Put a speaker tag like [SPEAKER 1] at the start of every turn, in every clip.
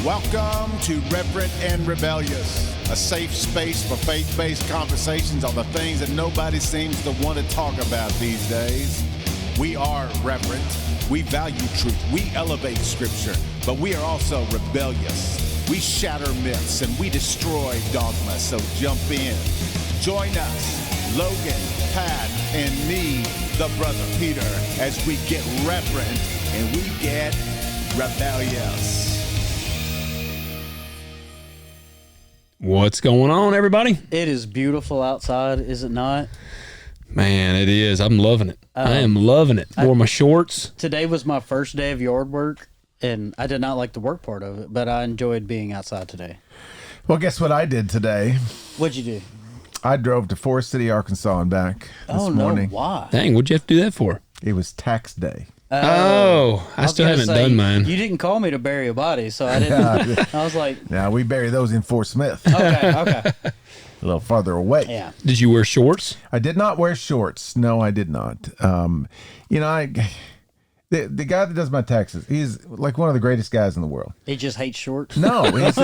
[SPEAKER 1] Welcome to Reverent and Rebellious, a safe space for faith-based conversations on the things that nobody seems to want to talk about these days. We are reverent, we value truth, we elevate scripture, but we are also rebellious. We shatter myths and we destroy dogma, so jump in. Join us, Logan, Pat, and me, the brother Peter, as we get reverent and we get rebellious.
[SPEAKER 2] What's going on, everybody?
[SPEAKER 3] It is beautiful outside, is it not?
[SPEAKER 2] Man, it is. I'm loving it. I am loving it. Wore my shorts.
[SPEAKER 3] Today was my first day of yard work, and I did not like the work part of it, but I enjoyed being outside today.
[SPEAKER 4] Well, guess what I did today?
[SPEAKER 3] What'd you do?
[SPEAKER 4] I drove to Forest City, Arkansas and back this morning.
[SPEAKER 3] No, why?
[SPEAKER 2] Dang, what'd you have to do that for?
[SPEAKER 4] It was tax day.
[SPEAKER 2] I still haven't done mine.
[SPEAKER 3] You didn't call me to bury a body, so I didn't. I was like...
[SPEAKER 4] Now, we bury those in Fort Smith.
[SPEAKER 3] Okay.
[SPEAKER 4] A little farther away.
[SPEAKER 3] Yeah.
[SPEAKER 2] Did you wear shorts?
[SPEAKER 4] I did not wear shorts. No, I did not. The guy that does my taxes, he's like one of the greatest guys in the world.
[SPEAKER 3] He just hates shorts?
[SPEAKER 4] No, he's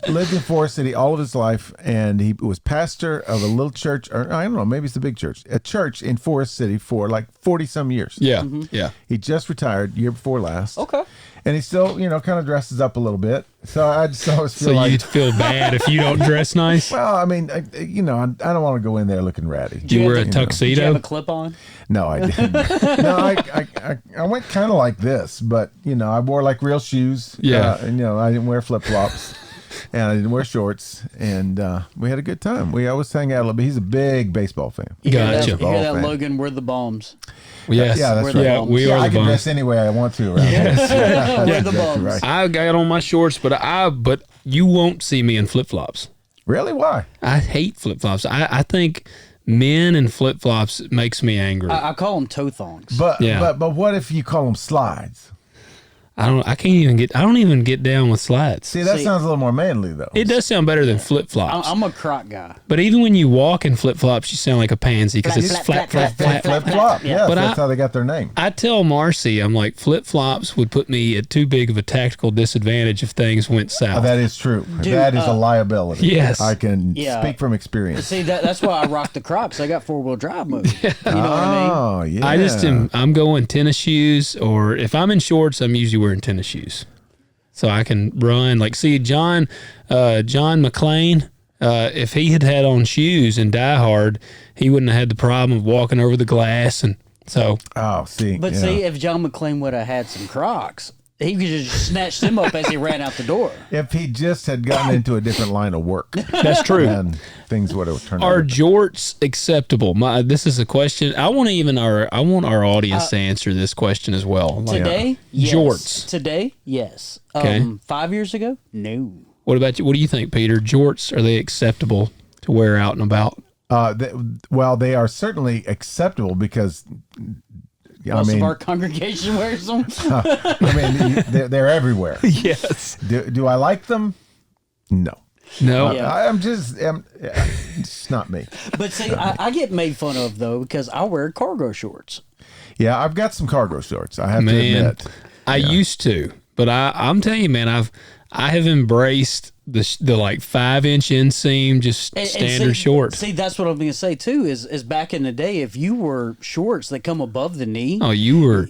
[SPEAKER 4] lived in Forest City all of his life, and he was pastor of a little church, or I don't know, maybe it's a big church, a church in Forest City for like 40-some years.
[SPEAKER 2] Yeah, yeah.
[SPEAKER 4] He just retired year before last.
[SPEAKER 3] Okay.
[SPEAKER 4] And he still, kind of dresses up a little bit. So I just always feel like...
[SPEAKER 2] So you'd feel bad if you don't dress nice?
[SPEAKER 4] Well, I mean, I don't want to go in there looking ratty.
[SPEAKER 2] Did you wear a tuxedo?
[SPEAKER 3] Did you have a clip on?
[SPEAKER 4] No, I didn't. No, I went kind of like this, but, I wore like real shoes.
[SPEAKER 2] Yeah.
[SPEAKER 4] And, I didn't wear flip-flops. And I didn't wear shorts, and we had a good time. We always hang out a little bit. He's a big baseball fan.
[SPEAKER 2] Gotcha.
[SPEAKER 3] You hear that, Logan? We're the bombs.
[SPEAKER 2] Yes.
[SPEAKER 4] Yeah, that's right.
[SPEAKER 2] Yeah, we are
[SPEAKER 4] I
[SPEAKER 2] the
[SPEAKER 4] can
[SPEAKER 2] bums.
[SPEAKER 4] dress any way I want to around here.
[SPEAKER 3] We're the bums.
[SPEAKER 4] Right.
[SPEAKER 2] I got on my shorts, but you won't see me in flip-flops.
[SPEAKER 4] Really? Why?
[SPEAKER 2] I hate flip-flops. I think men in flip-flops makes me angry.
[SPEAKER 3] I call them toe thongs.
[SPEAKER 4] But
[SPEAKER 2] Yeah.
[SPEAKER 4] but what if you call them slides?
[SPEAKER 2] I don't even get down with slides.
[SPEAKER 4] See, that
[SPEAKER 3] See-
[SPEAKER 4] sounds a little more manly, though.
[SPEAKER 2] It does sound better than flip-flops.
[SPEAKER 3] I'm a croc guy.
[SPEAKER 2] But even when you walk in flip-flops, you sound like a pansy because it's
[SPEAKER 3] Flap,
[SPEAKER 2] flat, flat, flat.
[SPEAKER 4] Flip-flop. Yeah,
[SPEAKER 2] But
[SPEAKER 4] that's how they got their name.
[SPEAKER 2] I tell Marcy, I'm like, flip-flops would put me at too big of a tactical disadvantage if things went south.
[SPEAKER 4] That is true.
[SPEAKER 3] Dude,
[SPEAKER 4] that is a liability.
[SPEAKER 2] Yes.
[SPEAKER 4] I can
[SPEAKER 3] Yeah.
[SPEAKER 4] speak from experience.
[SPEAKER 3] See, that's why I rock the Crocs. I got four-wheel drive mode. You know what I mean?
[SPEAKER 4] Oh, yeah.
[SPEAKER 2] I just I'm going tennis shoes, or if I'm in shorts, I'm usually wearing tennis shoes. So I can run. Like, see, John McClane, if he had on shoes in Die Hard, he wouldn't have had the problem of walking over the glass. And so,
[SPEAKER 4] Oh, see.
[SPEAKER 3] But
[SPEAKER 4] yeah.
[SPEAKER 3] see, if John McClane would have had some Crocs, he could just snatch them up as he ran out the door.
[SPEAKER 4] If he just had gotten into a different line of work,
[SPEAKER 2] that's true.
[SPEAKER 4] then things would have turned
[SPEAKER 2] Are
[SPEAKER 4] out.
[SPEAKER 2] jorts acceptable? This is a question. I want our audience to answer this question as well. Like,
[SPEAKER 3] Today, yes.
[SPEAKER 2] jorts.
[SPEAKER 3] Today, yes.
[SPEAKER 2] Okay.
[SPEAKER 3] 5 years ago, no.
[SPEAKER 2] What about you? What do you think, Peter? Jorts, are they acceptable to wear out and about?
[SPEAKER 4] They are certainly acceptable because,
[SPEAKER 3] Most of our congregation wears them.
[SPEAKER 4] they're everywhere.
[SPEAKER 2] Yes.
[SPEAKER 4] Do I like them? No.
[SPEAKER 2] No.
[SPEAKER 3] Yeah.
[SPEAKER 4] It's not me.
[SPEAKER 3] But see, I get made fun of, though, because I wear cargo shorts.
[SPEAKER 4] Yeah, I've got some cargo shorts. I have to
[SPEAKER 2] Man,
[SPEAKER 4] admit.
[SPEAKER 2] I used to, but I'm telling you, man, I have embraced the like 5-inch inseam, just standard shorts.
[SPEAKER 3] See, that's what I'm going to say too. Is back in the day, if you were shorts that come above the knee,
[SPEAKER 2] Oh, you were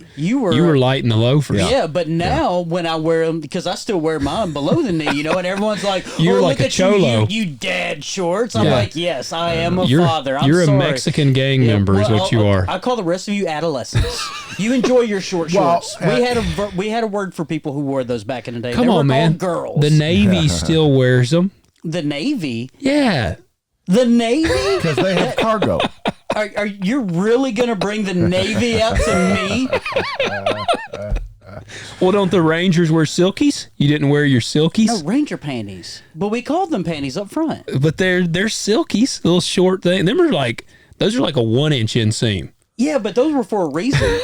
[SPEAKER 2] lighting the loafers.
[SPEAKER 3] yeah. But now when I wear them, because I still wear mine below the knee, and everyone's like,
[SPEAKER 2] You're
[SPEAKER 3] "Oh,
[SPEAKER 2] like
[SPEAKER 3] look
[SPEAKER 2] a
[SPEAKER 3] at
[SPEAKER 2] cholo.
[SPEAKER 3] you dad shorts." I'm
[SPEAKER 2] Yeah.
[SPEAKER 3] like, "Yes, I am a
[SPEAKER 2] You're
[SPEAKER 3] father. I'm
[SPEAKER 2] you're
[SPEAKER 3] sorry."
[SPEAKER 2] a Mexican gang member, is what you are.
[SPEAKER 3] I call the rest of you adolescents. You enjoy your short
[SPEAKER 4] Well,
[SPEAKER 3] shorts. We had a word for people who wore those back in the day.
[SPEAKER 2] Come
[SPEAKER 3] They were
[SPEAKER 2] on, man.
[SPEAKER 3] called girls.
[SPEAKER 2] The Navy still wears them.
[SPEAKER 3] The Navy.
[SPEAKER 2] Yeah.
[SPEAKER 3] The Navy.
[SPEAKER 4] Because they have cargo.
[SPEAKER 3] Are you really going to bring the Navy out to me?
[SPEAKER 2] Well, don't the Rangers wear silkies? You didn't wear your silkies?
[SPEAKER 3] No, Ranger panties. But we called them panties up front.
[SPEAKER 2] But they're silkies, little short thing. Those are like a 1-inch inseam.
[SPEAKER 3] Yeah, but those were for a reason.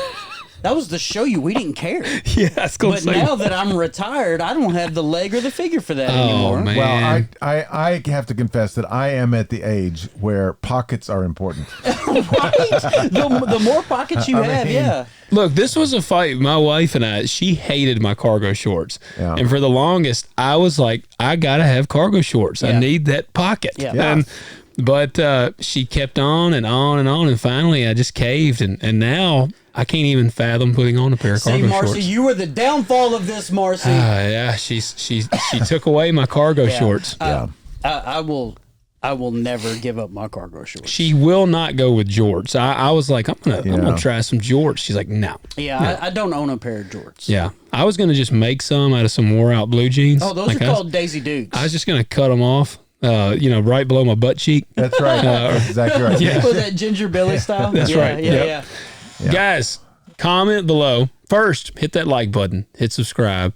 [SPEAKER 3] that was the show you. We didn't care.
[SPEAKER 2] Yeah, that's gonna
[SPEAKER 3] But
[SPEAKER 2] say.
[SPEAKER 3] now that I'm retired, I don't have the leg or the figure for that anymore.
[SPEAKER 2] Man.
[SPEAKER 4] Well, I have to confess that I am at the age where pockets are important.
[SPEAKER 3] Right? The more pockets you have,
[SPEAKER 4] mean,
[SPEAKER 3] yeah.
[SPEAKER 2] Look, this was a fight. My wife and I, she hated my cargo shorts.
[SPEAKER 4] Yeah.
[SPEAKER 2] And for the longest, I was like, I got to have cargo shorts. I
[SPEAKER 3] Yeah.
[SPEAKER 2] need that pocket.
[SPEAKER 3] Yeah.
[SPEAKER 2] And, but she kept on and on and on. And finally, I just caved. And now I can't even fathom putting on a pair of
[SPEAKER 3] See,
[SPEAKER 2] cargo
[SPEAKER 3] Marcy,
[SPEAKER 2] shorts.
[SPEAKER 3] you were the downfall of this, Marcy.
[SPEAKER 2] Yeah, she took away my cargo shorts.
[SPEAKER 3] I will never give up my cargo shorts.
[SPEAKER 2] She will not go with jorts. I was like, I'm gonna try some jorts. She's like, no.
[SPEAKER 3] Yeah, I don't own a pair of jorts.
[SPEAKER 2] Yeah, I was gonna just make some out of some wore out blue jeans.
[SPEAKER 3] Oh, those
[SPEAKER 2] Like,
[SPEAKER 3] are called Daisy Dukes.
[SPEAKER 2] I was just gonna cut them off, right below my butt cheek.
[SPEAKER 4] That's right. That's exactly right.
[SPEAKER 2] Yeah.
[SPEAKER 3] With that Ginger Billy style.
[SPEAKER 2] That's
[SPEAKER 3] yeah,
[SPEAKER 2] right.
[SPEAKER 3] Yeah,
[SPEAKER 2] Yep.
[SPEAKER 3] yeah.
[SPEAKER 2] Guys, comment below. First, hit that like button. Hit subscribe.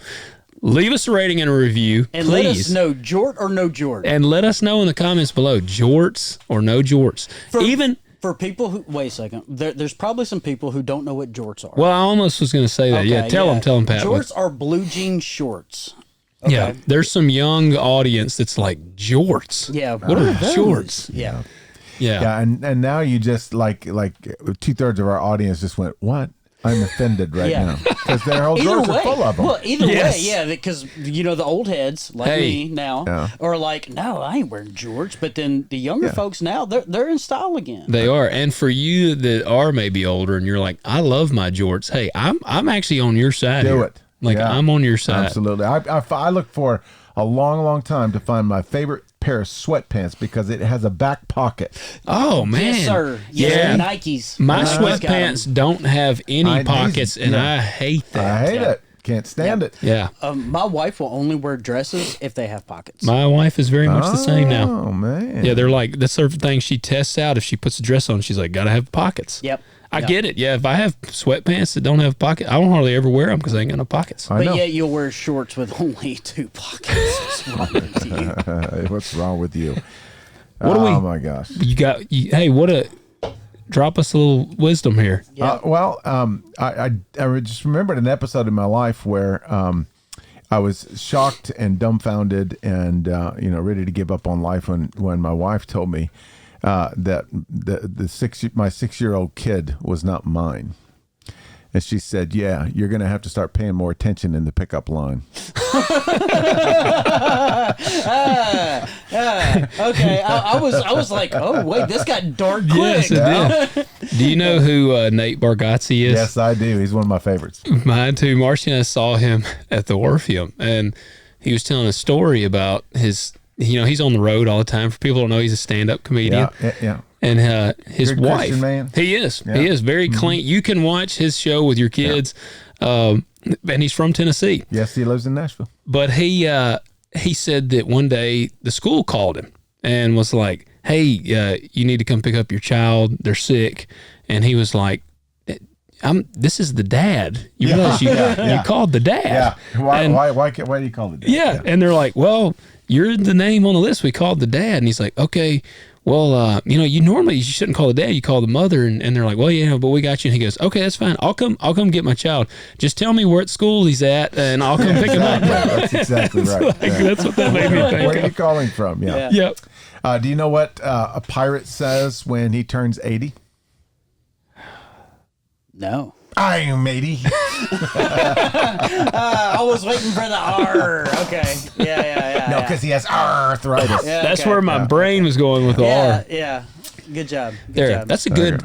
[SPEAKER 2] Leave us a rating and a review,
[SPEAKER 3] And
[SPEAKER 2] please.
[SPEAKER 3] let us know jort or no jort.
[SPEAKER 2] And let us know in the comments below, jorts or no jorts.
[SPEAKER 3] For people who wait a second, there's probably some people who don't know what jorts are.
[SPEAKER 2] Well, I almost was going to say that.
[SPEAKER 3] Okay,
[SPEAKER 2] Yeah, tell them, Pat.
[SPEAKER 3] Jorts are blue jean shorts. Okay.
[SPEAKER 2] Yeah, there's some young audience that's like, jorts.
[SPEAKER 3] Yeah.
[SPEAKER 2] What are jorts?
[SPEAKER 3] Yeah.
[SPEAKER 2] Yeah.
[SPEAKER 4] Yeah, and now you just like 2/3 of our audience just went, what? I'm offended right
[SPEAKER 3] Yeah.
[SPEAKER 4] now because their whole
[SPEAKER 3] Either
[SPEAKER 4] drawers
[SPEAKER 3] way,
[SPEAKER 4] are full of them.
[SPEAKER 3] well, either
[SPEAKER 2] Yes.
[SPEAKER 3] way, yeah, because the old heads like
[SPEAKER 2] Hey.
[SPEAKER 3] me now are like, no, I ain't wearing jorts. But then the younger folks now, they're in style again.
[SPEAKER 2] They are. And for you that are maybe older and you're like, I love my jorts. Hey, I'm actually on your side.
[SPEAKER 4] Do
[SPEAKER 2] here.
[SPEAKER 4] it.
[SPEAKER 2] Like,
[SPEAKER 4] Yeah.
[SPEAKER 2] I'm on your side.
[SPEAKER 4] Absolutely. I look for a long time to find my favorite pair of sweatpants because it has a back pocket.
[SPEAKER 2] Oh, man.
[SPEAKER 3] Yes, sir. Yes,
[SPEAKER 2] Yeah.
[SPEAKER 3] Nikes.
[SPEAKER 2] My
[SPEAKER 3] Nikes got 'em.
[SPEAKER 2] sweatpants don't have any
[SPEAKER 4] I-
[SPEAKER 2] pockets, and
[SPEAKER 4] yeah.
[SPEAKER 2] I hate that.
[SPEAKER 4] I hate it. Can't stand it.
[SPEAKER 2] Yeah.
[SPEAKER 3] My wife will only wear dresses if they have pockets.
[SPEAKER 2] My wife is very much the same now.
[SPEAKER 4] Oh, man.
[SPEAKER 2] Yeah, they're like, that's the thing she tests out. If she puts a dress on, she's like, gotta have pockets.
[SPEAKER 3] Yep.
[SPEAKER 2] I get it. Yeah, if I have sweatpants that don't have pockets, I don't hardly ever wear them because I ain't got no pockets.
[SPEAKER 4] I
[SPEAKER 3] But
[SPEAKER 4] know.
[SPEAKER 3] yet you'll wear shorts with only 2 pockets. What's wrong with you?
[SPEAKER 4] What's wrong with you?
[SPEAKER 2] What do we-
[SPEAKER 4] Oh, my gosh.
[SPEAKER 2] Hey, drop us a little wisdom here.
[SPEAKER 3] Yeah.
[SPEAKER 4] I just remembered an episode in my life where I was shocked and dumbfounded and ready to give up on life when my wife told me that my 6-year-old kid was not mine. And she said, "Yeah, you're going to have to start paying more attention in the pickup line."
[SPEAKER 3] Okay, I was like, oh wait, this got dark
[SPEAKER 2] Yes,
[SPEAKER 3] quick.
[SPEAKER 2] it did. Do you know who Nate Bargatze is?
[SPEAKER 4] Yes, I do. He's one of my favorites.
[SPEAKER 2] Mine too. Marcy and I saw him at the Orpheum, and he was telling a story about his. He's on the road all the time. For people who don't know, he's a stand-up comedian.
[SPEAKER 4] Yeah.
[SPEAKER 2] And his
[SPEAKER 4] Good
[SPEAKER 2] wife,
[SPEAKER 4] Christian man.
[SPEAKER 2] he is.
[SPEAKER 4] Yeah.
[SPEAKER 2] He is very clean. You can watch his show with your kids, and he's from Tennessee.
[SPEAKER 4] Yes, he lives in Nashville.
[SPEAKER 2] But he said that one day the school called him and was like, "Hey, you need to come pick up your child. They're sick." And he was like, "This is the dad. You realize you called the dad."
[SPEAKER 4] Yeah. Why do you call it that?
[SPEAKER 2] Yeah. And they're like, "Well, you're the name on the list. We called the dad." And he's like, "Okay, well, you shouldn't call the dad. You call the mother." And they're like, "Well, yeah, but we got you." And he goes, "Okay, that's fine. I'll come get my child. Just tell me where at school he's at, and I'll come pick him up."
[SPEAKER 4] That's exactly right. Yeah.
[SPEAKER 2] That's what that made me
[SPEAKER 4] Where
[SPEAKER 2] think
[SPEAKER 4] are you
[SPEAKER 2] of.
[SPEAKER 4] calling from? Yeah.
[SPEAKER 2] Yep.
[SPEAKER 4] Do you know what a pirate says when he turns 80?
[SPEAKER 3] No.
[SPEAKER 4] I'm 80.
[SPEAKER 3] I was waiting for the R. Okay. Yeah.
[SPEAKER 4] No, because he has arthritis.
[SPEAKER 3] Yeah,
[SPEAKER 2] That's
[SPEAKER 3] okay.
[SPEAKER 2] where my brain was going with the
[SPEAKER 3] Yeah,
[SPEAKER 2] R.
[SPEAKER 3] yeah. Good job. Good
[SPEAKER 2] There,
[SPEAKER 3] job.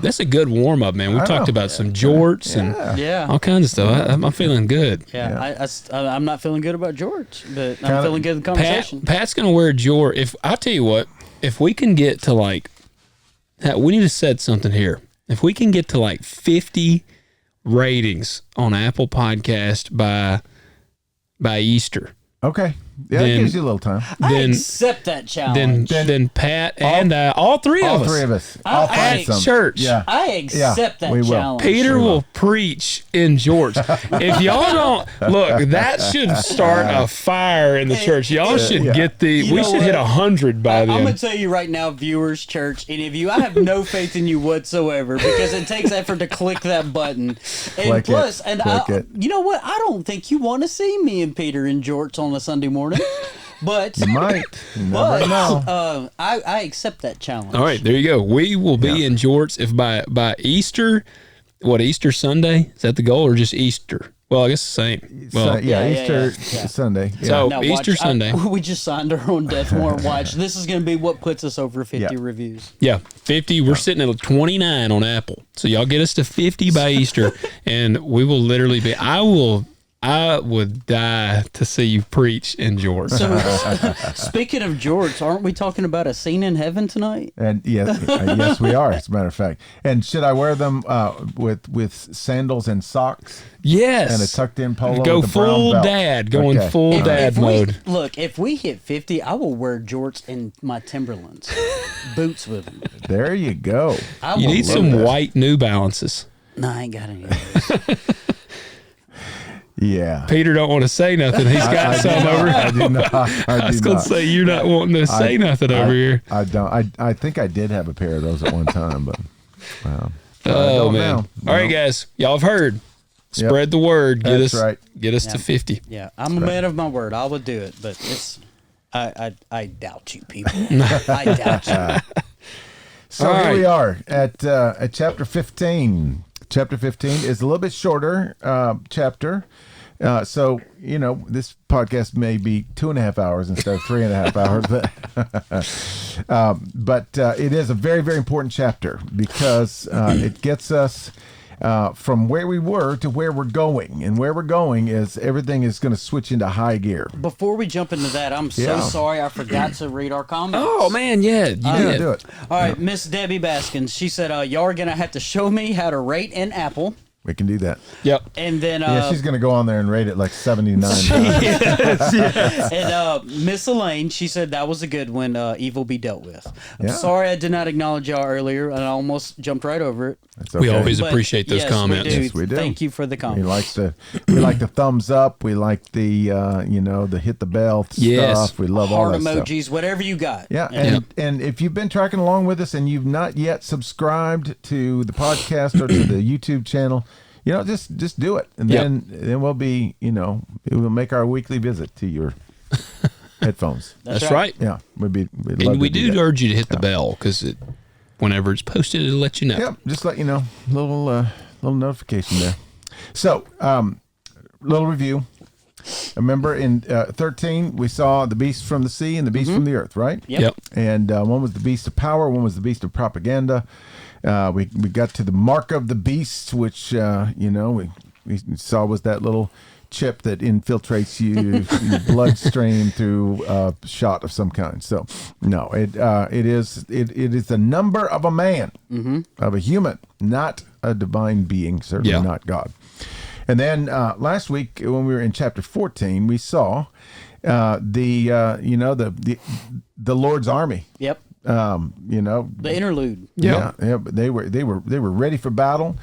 [SPEAKER 2] that's a good warm up, man. We
[SPEAKER 4] I
[SPEAKER 2] talked
[SPEAKER 4] know.
[SPEAKER 2] about some jorts and
[SPEAKER 3] Yeah.
[SPEAKER 2] all kinds of stuff. I'm feeling good.
[SPEAKER 3] Yeah, I'm not feeling good about George, but I'm
[SPEAKER 4] Kinda-
[SPEAKER 3] feeling good in the conversation.
[SPEAKER 2] Pat's gonna wear a jort. If I'll tell you what, if we can get to we need to set something here. If we can get to 50 ratings on Apple Podcast by Easter,
[SPEAKER 4] Okay. Yeah, it
[SPEAKER 2] then
[SPEAKER 4] gives you a little time.
[SPEAKER 3] I
[SPEAKER 2] then
[SPEAKER 3] accept that challenge.
[SPEAKER 2] then Pat and all three
[SPEAKER 4] All
[SPEAKER 2] of us
[SPEAKER 4] three of us.
[SPEAKER 3] I-
[SPEAKER 4] I'll
[SPEAKER 3] I-
[SPEAKER 4] find some.
[SPEAKER 2] church.
[SPEAKER 4] Yeah.
[SPEAKER 3] I accept that
[SPEAKER 4] we will.
[SPEAKER 3] challenge.
[SPEAKER 2] Peter will preach in George. If y'all don't look, that should start a fire in the church. Y'all should get the.
[SPEAKER 3] You
[SPEAKER 2] We
[SPEAKER 3] know
[SPEAKER 2] should hit
[SPEAKER 3] what?
[SPEAKER 2] 100 by
[SPEAKER 3] I'm
[SPEAKER 2] then.
[SPEAKER 3] gonna tell you right now, viewers, church, any of you, I have no faith in you whatsoever because it takes effort to click that button. And
[SPEAKER 4] Click
[SPEAKER 3] plus,
[SPEAKER 4] it.
[SPEAKER 3] and
[SPEAKER 4] Click it.
[SPEAKER 3] you know what? I don't think you want to see me and Peter in jorts on a Sunday morning, but
[SPEAKER 4] You might. You never know.
[SPEAKER 3] I accept that challenge.
[SPEAKER 2] All right, there you go. We will be in jorts if by Easter. What, Easter Sunday? Is that the goal, or just Easter? Well, I guess the same. Well,
[SPEAKER 4] Easter
[SPEAKER 3] yeah.
[SPEAKER 4] Sunday. Yeah.
[SPEAKER 2] So-
[SPEAKER 3] Now,
[SPEAKER 2] Easter Sunday.
[SPEAKER 3] we just signed our own death warrant. Watch. This is going to be what puts us over 50
[SPEAKER 4] Yeah.
[SPEAKER 3] reviews.
[SPEAKER 2] yeah, 50. We're sitting at 29 on Apple. So y'all get us to 50 by Easter, and we will literally be. I would die to see you preach in jorts.
[SPEAKER 3] So, speaking of jorts, aren't we talking about a scene in heaven tonight?
[SPEAKER 4] And yes, we are. As a matter of fact. And should I wear them with sandals and socks
[SPEAKER 2] Yes.
[SPEAKER 4] and a tucked in polo?
[SPEAKER 2] Go
[SPEAKER 4] with a brown
[SPEAKER 2] full
[SPEAKER 4] belt?
[SPEAKER 2] dad. Going
[SPEAKER 4] Okay.
[SPEAKER 2] full dad mode.
[SPEAKER 3] If we hit 50, I will wear jorts and my Timberlands, boots with them.
[SPEAKER 4] There you go.
[SPEAKER 3] I
[SPEAKER 2] You
[SPEAKER 3] will
[SPEAKER 2] need
[SPEAKER 3] love
[SPEAKER 2] some
[SPEAKER 3] that.
[SPEAKER 2] white New Balances.
[SPEAKER 3] No, I ain't got any of those.
[SPEAKER 4] Yeah.
[SPEAKER 2] Peter don't want to say nothing. He's got some over.
[SPEAKER 4] I do not.
[SPEAKER 2] I was going to say you're not wanting to say nothing over here.
[SPEAKER 4] I don't. I think I did have a pair of those at one time, but wow.
[SPEAKER 2] Oh
[SPEAKER 4] don't
[SPEAKER 2] man!
[SPEAKER 4] know.
[SPEAKER 2] All right, guys, y'all have heard. Spread the word. Get
[SPEAKER 4] That's
[SPEAKER 2] us
[SPEAKER 4] right.
[SPEAKER 2] Get us to 50.
[SPEAKER 3] Yeah, I'm a man of my word. I would do it, but it's I doubt you, people. I doubt you.
[SPEAKER 4] So
[SPEAKER 2] All
[SPEAKER 4] here
[SPEAKER 2] right.
[SPEAKER 4] we are at chapter 15. Chapter 15 is a little bit shorter chapter. So, this podcast may be 2.5 hours instead of 3.5 hours, but it is a very, very important chapter because it gets us from where we were to where we're going. And where we're going is everything is going to switch into high gear.
[SPEAKER 3] Before we jump into that, I'm so
[SPEAKER 4] Yeah.
[SPEAKER 3] sorry I forgot to read our comments.
[SPEAKER 2] Oh man, yeah, you
[SPEAKER 4] Yeah,
[SPEAKER 2] did.
[SPEAKER 4] do it.
[SPEAKER 3] All right, Miss Debbie Baskins. She said, y'all are going to have to show me how to rate an apple.
[SPEAKER 4] We can do that.
[SPEAKER 2] Yep.
[SPEAKER 3] And then
[SPEAKER 4] Yeah, she's going to go on there and rate it like 79.
[SPEAKER 3] and Miss Elaine, she said that was a good one. Evil be dealt with. I'm
[SPEAKER 4] Yeah.
[SPEAKER 3] sorry I did not acknowledge y'all earlier, and I almost jumped right over it.
[SPEAKER 4] That's
[SPEAKER 2] We
[SPEAKER 4] okay.
[SPEAKER 2] always
[SPEAKER 3] But
[SPEAKER 2] appreciate those
[SPEAKER 3] yes,
[SPEAKER 2] comments.
[SPEAKER 3] We do.
[SPEAKER 4] Yes, we do.
[SPEAKER 3] Thank you for the
[SPEAKER 4] We
[SPEAKER 3] comments.
[SPEAKER 4] like the thumbs up. We like the the hit the bell
[SPEAKER 2] Yes.
[SPEAKER 4] stuff. We love all
[SPEAKER 3] Heart
[SPEAKER 4] that stuff.
[SPEAKER 3] emojis, whatever you got.
[SPEAKER 4] Yeah,
[SPEAKER 3] And
[SPEAKER 4] and if you've been tracking along with us and you've not yet subscribed to the podcast or to the YouTube channel, just do it, and
[SPEAKER 2] Yep.
[SPEAKER 4] then we'll be it will make our weekly visit to your headphones.
[SPEAKER 2] That's right.
[SPEAKER 4] Yeah, we'd love
[SPEAKER 2] And we
[SPEAKER 4] to do
[SPEAKER 2] do
[SPEAKER 4] that.
[SPEAKER 2] urge you to hit the bell because whenever it's posted, it'll let you know.
[SPEAKER 4] Yep, just let you know, little notification there. So, little review. Remember in 13 we saw the beast from the sea and the beast from the earth, right?
[SPEAKER 3] Yep.
[SPEAKER 4] And one was the beast of power, one was the beast of propaganda. We got to the mark of the beast, which we saw was that little chip that infiltrates your bloodstream through a shot of some kind. So no, it is the number of a man, of a human, not a divine being, certainly
[SPEAKER 2] Yeah.
[SPEAKER 4] not God. And then last week when we were in chapter 14, we saw the Lord's army.
[SPEAKER 3] Yep. The interlude.
[SPEAKER 4] Yeah, but they were ready for battle.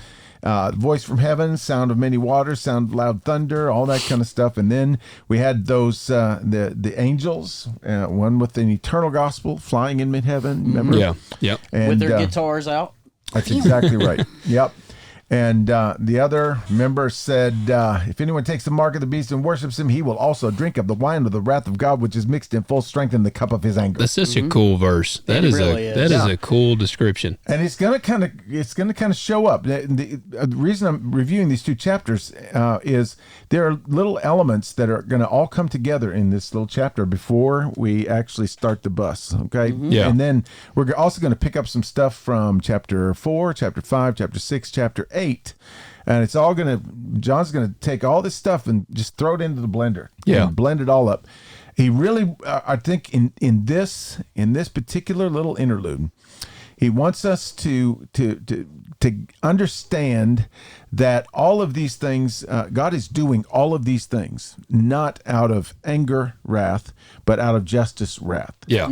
[SPEAKER 4] Voice from heaven, sound of many waters, sound of loud thunder, all that kind of stuff. And then we had those the angels, one with an eternal gospel flying in mid heaven. Remember?
[SPEAKER 2] Yeah. Yep.
[SPEAKER 4] And,
[SPEAKER 3] With their guitars out.
[SPEAKER 4] that's exactly right. Yep. And the other member said, if anyone takes the mark of the beast and worships him, he will also drink of the wine of the wrath of God, which is mixed in full strength in the cup of his anger.
[SPEAKER 2] That's such a cool verse. That is
[SPEAKER 3] really
[SPEAKER 2] a
[SPEAKER 3] is.
[SPEAKER 2] that is a cool description.
[SPEAKER 4] And it's gonna kind of show up. The reason I'm reviewing these two chapters is there are little elements that are gonna all come together in this little chapter before we actually start the bus. Okay.
[SPEAKER 2] Yeah.
[SPEAKER 4] And then we're also gonna pick up some stuff from chapter 4, chapter 5, chapter 6, chapter 8. And it's all John's gonna take all this stuff and just throw it into the blender.
[SPEAKER 2] Yeah.
[SPEAKER 4] And blend it all up. He really, I think, in this particular little interlude, He wants us to understand that all of these things, God is doing all of these things, not out of anger, wrath, but out of justice, wrath.
[SPEAKER 2] Yeah.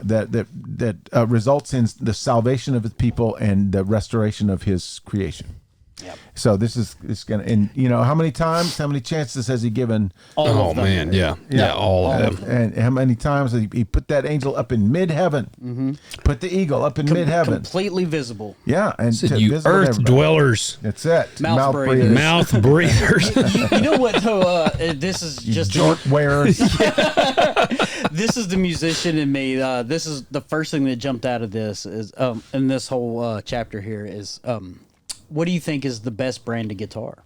[SPEAKER 4] That results in the salvation of his people and the restoration of his creation.
[SPEAKER 3] Yep.
[SPEAKER 4] So this is going to, and how many chances has he given?
[SPEAKER 2] Oh man, yeah, all of them.
[SPEAKER 4] And how many times he put that angel up in mid-heaven, put the eagle up in mid-heaven,
[SPEAKER 3] completely visible.
[SPEAKER 4] Yeah, and
[SPEAKER 2] Said, you earth dwellers.
[SPEAKER 4] That's it.
[SPEAKER 3] Mouth breathers.
[SPEAKER 2] Mouth breathers.
[SPEAKER 3] You know what? Though this is just
[SPEAKER 4] jort wearers.
[SPEAKER 3] This is the musician in me. This is the first thing that jumped out of this is in this whole chapter here is what do you think is the best brand of guitar?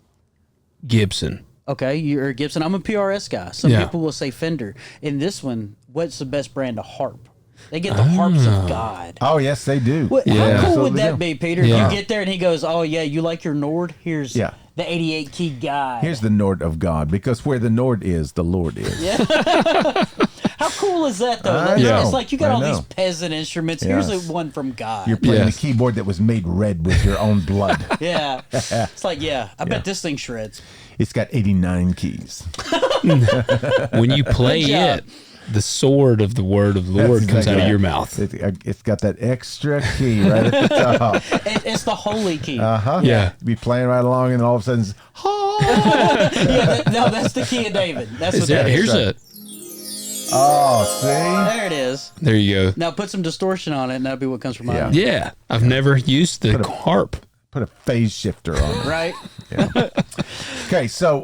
[SPEAKER 2] Gibson.
[SPEAKER 3] Okay, you're a Gibson. I'm a PRS guy. Some people will say Fender. In this one, what's the best brand of harp? They get the harps of God.
[SPEAKER 4] Oh, yes, they do.
[SPEAKER 3] How cool
[SPEAKER 4] Absolutely
[SPEAKER 3] would that
[SPEAKER 4] do.
[SPEAKER 3] be, Peter?
[SPEAKER 2] Yeah.
[SPEAKER 3] You get there and he goes, "Oh yeah, you like your Nord? Here's the 88 key guy."
[SPEAKER 4] Here's the Nord of God, because where the Nord is, the Lord is.
[SPEAKER 3] Yeah. How cool is that, though?
[SPEAKER 4] I know.
[SPEAKER 3] It's like you got all
[SPEAKER 4] I know.
[SPEAKER 3] these peasant instruments.
[SPEAKER 4] Yes.
[SPEAKER 3] Here's the one from God.
[SPEAKER 4] You're playing
[SPEAKER 2] Yes.
[SPEAKER 4] the keyboard that was made red with your own blood.
[SPEAKER 3] Yeah. It's like, I bet this thing shreds.
[SPEAKER 4] It's got 89 keys.
[SPEAKER 2] When you play
[SPEAKER 3] Good job.
[SPEAKER 2] it, the sword of the word of the Lord
[SPEAKER 4] That's
[SPEAKER 2] comes out
[SPEAKER 4] exactly
[SPEAKER 2] of your
[SPEAKER 4] right.
[SPEAKER 2] mouth.
[SPEAKER 4] It's got that extra key right at the top.
[SPEAKER 3] It's the holy key.
[SPEAKER 4] Uh-huh.
[SPEAKER 2] Yeah.
[SPEAKER 4] Be playing right along, and all of a sudden, it's,
[SPEAKER 3] No, that's the key of David. That's what that is.
[SPEAKER 2] Here's a.
[SPEAKER 4] oh, see?
[SPEAKER 3] There it is.
[SPEAKER 2] There you go.
[SPEAKER 3] Now put some distortion on it, and that'll be what comes from my mind.
[SPEAKER 2] Yeah, I've never used the harp.
[SPEAKER 4] Put a phase shifter on it.
[SPEAKER 3] Right?
[SPEAKER 4] Okay, so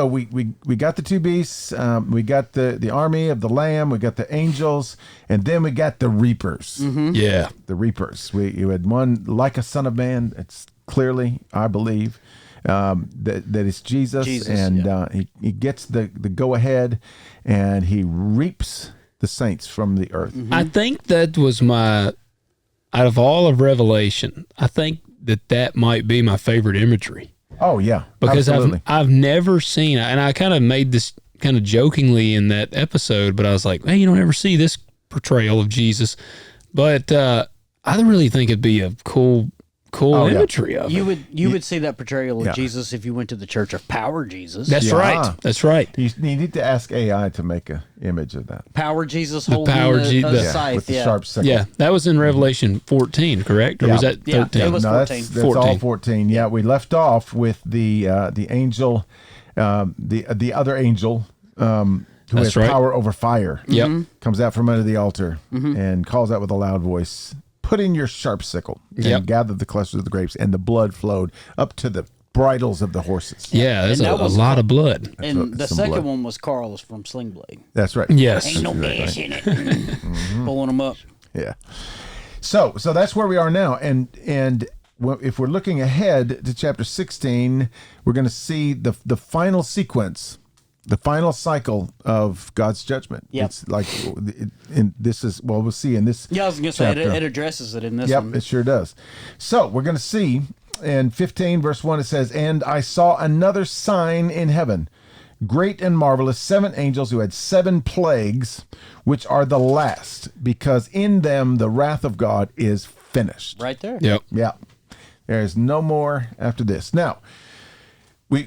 [SPEAKER 4] we got the two beasts, we got the army of the Lamb, we got the angels, and then we got the reapers.
[SPEAKER 2] Yeah.
[SPEAKER 4] The reapers. You had one like a son of man. It's clearly, I believe, that it's Jesus, and he gets the go ahead, and he reaps the saints from the earth.
[SPEAKER 2] I think that was out of all of Revelation, I think that might be my favorite imagery.
[SPEAKER 4] Oh yeah,
[SPEAKER 2] Because
[SPEAKER 4] absolutely.
[SPEAKER 2] I've never seen, and I kind of made this kind of jokingly in that episode, but I was like, hey, you don't ever see this portrayal of Jesus. But I really think it'd be a cool imagery of
[SPEAKER 3] You
[SPEAKER 2] it.
[SPEAKER 3] would see that portrayal of Jesus if you went to the Church of Power Jesus.
[SPEAKER 2] That's
[SPEAKER 4] Yeah.
[SPEAKER 2] right. That's right.
[SPEAKER 4] You need to ask AI to make an image of that.
[SPEAKER 3] Power Jesus holding
[SPEAKER 2] Power
[SPEAKER 3] a
[SPEAKER 2] Jesus.
[SPEAKER 3] scythe.
[SPEAKER 4] With the sharp sickle.
[SPEAKER 2] Yeah, that was in Revelation 14, correct? Or was that 13?
[SPEAKER 3] Yeah, it was
[SPEAKER 4] No,
[SPEAKER 3] 14.
[SPEAKER 4] that's all
[SPEAKER 2] 14.
[SPEAKER 4] 14. Yeah, we left off with the angel, the other angel who
[SPEAKER 2] That's
[SPEAKER 4] has
[SPEAKER 2] right.
[SPEAKER 4] power over fire.
[SPEAKER 2] Yep.
[SPEAKER 4] Comes out from under the altar and calls out with a loud voice, "Put in your sharp sickle and
[SPEAKER 2] Yep.
[SPEAKER 4] gather the clusters of the grapes," and the blood flowed up to the bridles of the horses.
[SPEAKER 2] Yeah, that's
[SPEAKER 3] And
[SPEAKER 2] a
[SPEAKER 3] that was-
[SPEAKER 2] lot of blood.
[SPEAKER 3] And the
[SPEAKER 4] some
[SPEAKER 3] second
[SPEAKER 4] blood.
[SPEAKER 3] one was Carl's from Sling Blade.
[SPEAKER 4] That's right.
[SPEAKER 2] Yes.
[SPEAKER 3] Ain't no gas in it. Pulling them up.
[SPEAKER 4] Yeah. So that's where we are now, and if we're looking ahead to chapter 16, we're going to see the final sequence, the final cycle of God's judgment.
[SPEAKER 3] Yep.
[SPEAKER 4] It's like, and this is we'll see in this.
[SPEAKER 3] Yeah, I was going to say,
[SPEAKER 4] chapter.
[SPEAKER 3] it addresses it in this
[SPEAKER 4] Yep,
[SPEAKER 3] one.
[SPEAKER 4] it sure does. So we're going to see in 15 verse 1, it says, "And I saw another sign in heaven, great and marvelous, 7 angels who had 7 plagues, which are the last, because in them the wrath of God is finished."
[SPEAKER 3] Right there.
[SPEAKER 2] Yep.
[SPEAKER 4] Yeah. There is no more after this. Now,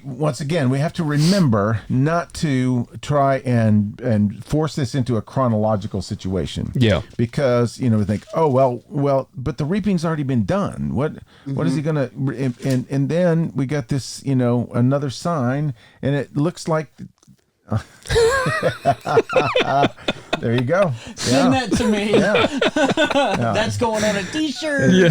[SPEAKER 4] once again, we have to remember not to try and force this into a chronological situation.
[SPEAKER 2] Yeah.
[SPEAKER 4] Because, we think, oh, well, but the reaping's already been done. What is he going to, and then we got this, another sign, and it looks like, there you go.
[SPEAKER 3] Send that to me.
[SPEAKER 4] Yeah.
[SPEAKER 3] That's going on a t-shirt.
[SPEAKER 2] Yeah.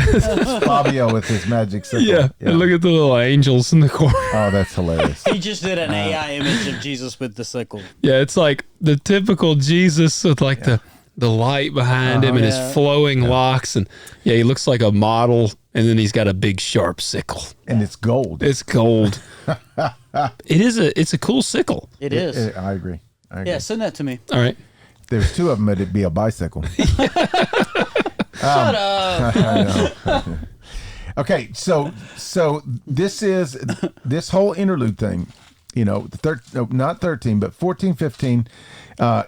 [SPEAKER 4] Fabio with his magic circle.
[SPEAKER 2] Yeah. And look at the little angels in the corner.
[SPEAKER 4] Oh, that's hilarious.
[SPEAKER 3] He just did an AI image of Jesus with the sickle.
[SPEAKER 2] Yeah, it's like the typical Jesus with like the light behind him and his
[SPEAKER 3] Yeah.
[SPEAKER 2] flowing locks, and he looks like a model, and then he's got a big sharp sickle.
[SPEAKER 4] And it's gold.
[SPEAKER 2] It's gold. It's a cool sickle.
[SPEAKER 3] It is.
[SPEAKER 4] I agree.
[SPEAKER 3] Yeah, send that to me.
[SPEAKER 2] All right.
[SPEAKER 4] If there's 2 of them, it'd be a bicycle.
[SPEAKER 3] Shut up.
[SPEAKER 4] I know. Okay, so this is this whole interlude thing, not 13, but 14, 15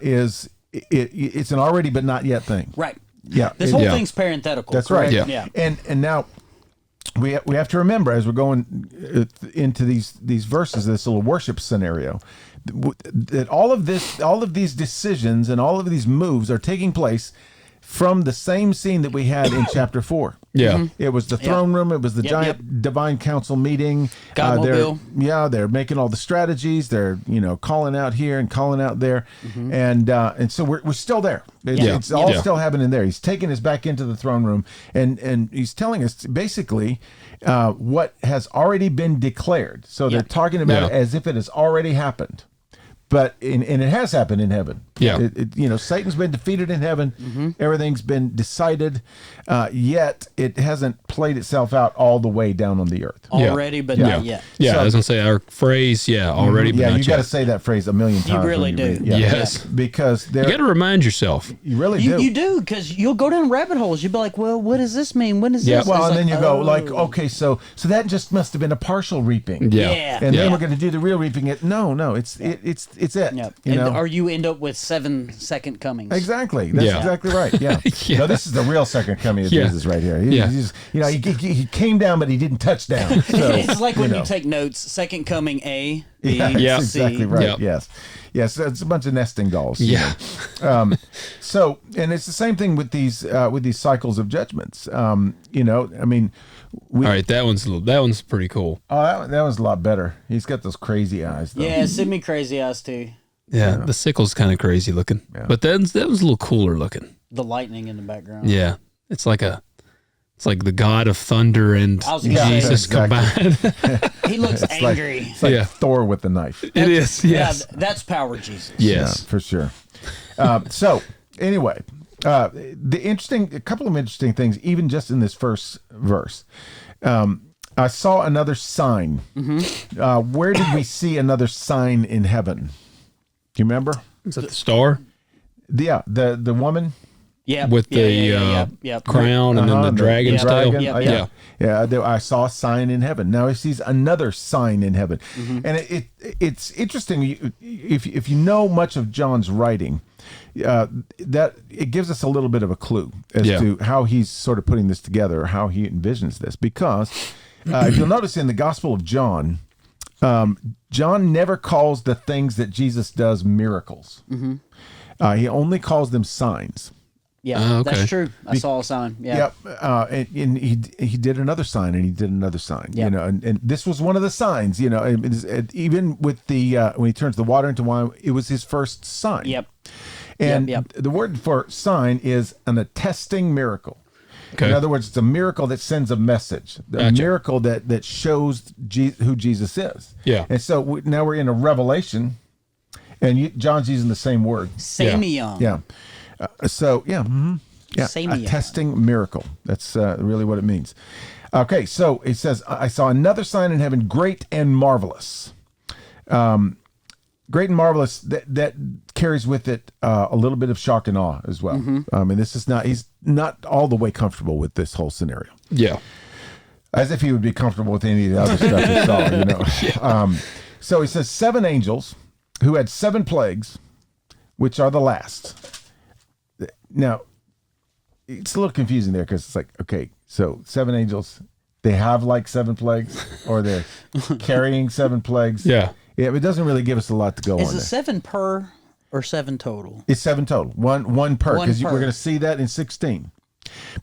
[SPEAKER 4] is it's an already but not yet thing.
[SPEAKER 3] Right.
[SPEAKER 4] Yeah.
[SPEAKER 3] This whole thing's parenthetical.
[SPEAKER 4] That's
[SPEAKER 3] correct?
[SPEAKER 4] right.
[SPEAKER 2] Yeah.
[SPEAKER 4] And now we have to remember as we're going into these verses, this little worship scenario, that all of these decisions and all of these moves are taking place from the same scene that we had in chapter 4.
[SPEAKER 2] Yeah.
[SPEAKER 4] It was the throne room. It was the giant divine council meeting. They're making all the strategies. They're calling out here and calling out there, and so we're still there. It's all still happening there. He's taking us back into the throne room, and he's telling us basically what has already been declared. So they're talking about it as if it has already happened. But and it has happened in heaven.
[SPEAKER 2] Yeah.
[SPEAKER 4] Satan's been defeated in heaven. Everything's been decided. Yet it hasn't played itself out all the way down on the earth.
[SPEAKER 3] Already, but not yet.
[SPEAKER 2] Yeah,
[SPEAKER 3] So,
[SPEAKER 2] I was gonna say our phrase. Yeah, already, but
[SPEAKER 4] Yeah,
[SPEAKER 2] not
[SPEAKER 4] you got to
[SPEAKER 2] yet.
[SPEAKER 4] say that phrase a million times.
[SPEAKER 3] You really
[SPEAKER 4] when
[SPEAKER 3] do.
[SPEAKER 4] read it. Yeah.
[SPEAKER 2] Yes.
[SPEAKER 4] Because
[SPEAKER 2] You got to remind yourself.
[SPEAKER 4] you really do.
[SPEAKER 3] you do, because you'll go down rabbit holes. You'll be like, well, what does this mean? When is
[SPEAKER 2] Yeah.
[SPEAKER 3] this?
[SPEAKER 4] Well,
[SPEAKER 3] It's
[SPEAKER 4] and then you go like,
[SPEAKER 3] oh.
[SPEAKER 4] okay, so that just must have been a partial reaping.
[SPEAKER 2] Yeah.
[SPEAKER 3] Yeah.
[SPEAKER 4] And then
[SPEAKER 2] Yeah.
[SPEAKER 4] we're going to do the real reaping. No, it's it.
[SPEAKER 3] Yep.
[SPEAKER 4] You know?
[SPEAKER 3] Or you end up with 7 second comings.
[SPEAKER 4] Exactly. That's
[SPEAKER 2] Yeah.
[SPEAKER 4] exactly right. Yeah.
[SPEAKER 2] Yeah.
[SPEAKER 4] No, this is the real second coming of
[SPEAKER 2] Yeah.
[SPEAKER 4] Jesus right here.
[SPEAKER 2] Yeah.
[SPEAKER 4] He's, he came down, but he didn't touch down. So,
[SPEAKER 3] It's like when
[SPEAKER 4] know.
[SPEAKER 3] you take notes, second coming A, B,
[SPEAKER 4] Yeah,
[SPEAKER 2] Yeah.
[SPEAKER 4] that's
[SPEAKER 3] C.
[SPEAKER 4] exactly right.
[SPEAKER 2] Yep.
[SPEAKER 4] Yes. It's a bunch of nesting dolls.
[SPEAKER 2] Yeah.
[SPEAKER 4] So, and it's the same thing with these cycles of judgments. I mean,
[SPEAKER 2] All right, that one's pretty cool.
[SPEAKER 4] that was a lot better. He's got those crazy eyes, though.
[SPEAKER 3] Yeah, send me crazy eyes too.
[SPEAKER 2] Yeah, the sickle's kind of crazy looking, but that was a little cooler looking.
[SPEAKER 3] The lightning in the background.
[SPEAKER 2] Yeah, it's like the God of thunder and
[SPEAKER 3] I was gonna say-
[SPEAKER 2] Jesus
[SPEAKER 4] Exactly.
[SPEAKER 2] combined.
[SPEAKER 3] He looks
[SPEAKER 4] It's
[SPEAKER 3] angry.
[SPEAKER 4] It's like
[SPEAKER 2] Yeah.
[SPEAKER 4] Thor with the knife.
[SPEAKER 2] It is, yes,
[SPEAKER 3] That's power Jesus.
[SPEAKER 2] yes.
[SPEAKER 4] Yeah, for sure. So anyway, a couple of interesting things, even just in this first verse. I saw another sign. Where did we see another sign in heaven? Do you remember?
[SPEAKER 2] Is that the star
[SPEAKER 4] The woman.
[SPEAKER 3] Yeah.
[SPEAKER 2] with the crown and then the dragon's
[SPEAKER 3] Yep.
[SPEAKER 2] tail?
[SPEAKER 3] Yep.
[SPEAKER 2] Yeah.
[SPEAKER 4] I saw a sign in heaven. Now he sees another sign in heaven, and it's interesting. If you know much of John's writing, that it gives us a little bit of a clue as to how he's sort of putting this together, or how he envisions this. Because if you'll notice in the Gospel of John, John never calls the things that Jesus does miracles. He only calls them signs.
[SPEAKER 3] Yeah,
[SPEAKER 2] okay.
[SPEAKER 3] that's true. I saw a sign. Yeah.
[SPEAKER 4] Yep. And he did another sign, and he did another sign.
[SPEAKER 3] Yep.
[SPEAKER 4] And this was one of the signs. Even with the when he turns the water into wine, it was his first sign.
[SPEAKER 3] Yep.
[SPEAKER 4] And
[SPEAKER 3] Yep.
[SPEAKER 4] the word for sign is an attesting miracle.
[SPEAKER 2] Okay.
[SPEAKER 4] In other words, it's a miracle that sends a message, a
[SPEAKER 2] Gotcha.
[SPEAKER 4] miracle that shows who Jesus is.
[SPEAKER 2] Yeah.
[SPEAKER 4] And so now we're in a revelation, and John's using the same word.
[SPEAKER 3] Samion.
[SPEAKER 4] Yeah. Yeah.
[SPEAKER 3] Samion.
[SPEAKER 4] Attesting miracle. That's really what it means. Okay, so it says, I saw another sign in heaven, great and marvelous. Great and marvelous, that carries with it a little bit of shock and awe as well. I mean, he's not all the way comfortable with this whole scenario.
[SPEAKER 2] Yeah.
[SPEAKER 4] As if he would be comfortable with any of the other stuff he saw, So he says, 7 angels who had 7 plagues, which are the last. Now, it's a little confusing there, because it's like, okay, so 7 angels, they have like 7 plagues, or they're carrying 7 plagues.
[SPEAKER 2] Yeah.
[SPEAKER 4] Yeah, it doesn't really give us a lot to go
[SPEAKER 3] Is
[SPEAKER 4] on
[SPEAKER 3] it
[SPEAKER 4] there.
[SPEAKER 3] 7 per or 7 total?
[SPEAKER 4] It's 7 total. One per,
[SPEAKER 3] One
[SPEAKER 4] because
[SPEAKER 3] per.
[SPEAKER 4] we're going to see that in 16.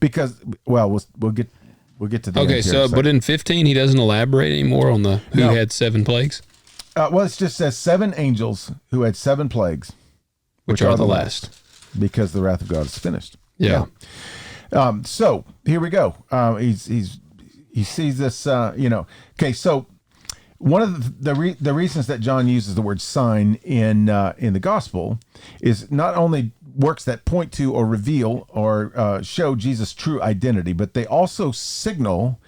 [SPEAKER 4] Because, well, we'll get to the end
[SPEAKER 2] Okay,
[SPEAKER 4] here in a
[SPEAKER 2] so
[SPEAKER 4] second.
[SPEAKER 2] but in 15 he doesn't elaborate anymore on the who
[SPEAKER 4] No.
[SPEAKER 2] had 7 plagues,
[SPEAKER 4] Well, it just says 7 angels who had 7 plagues,
[SPEAKER 2] which are the last.
[SPEAKER 4] because the wrath of God is finished.
[SPEAKER 2] Yeah.
[SPEAKER 4] So here we go. He sees this. Okay, so one of the reasons that John uses the word sign in the gospel is not only works that point to or reveal or show Jesus' true identity, but they also signal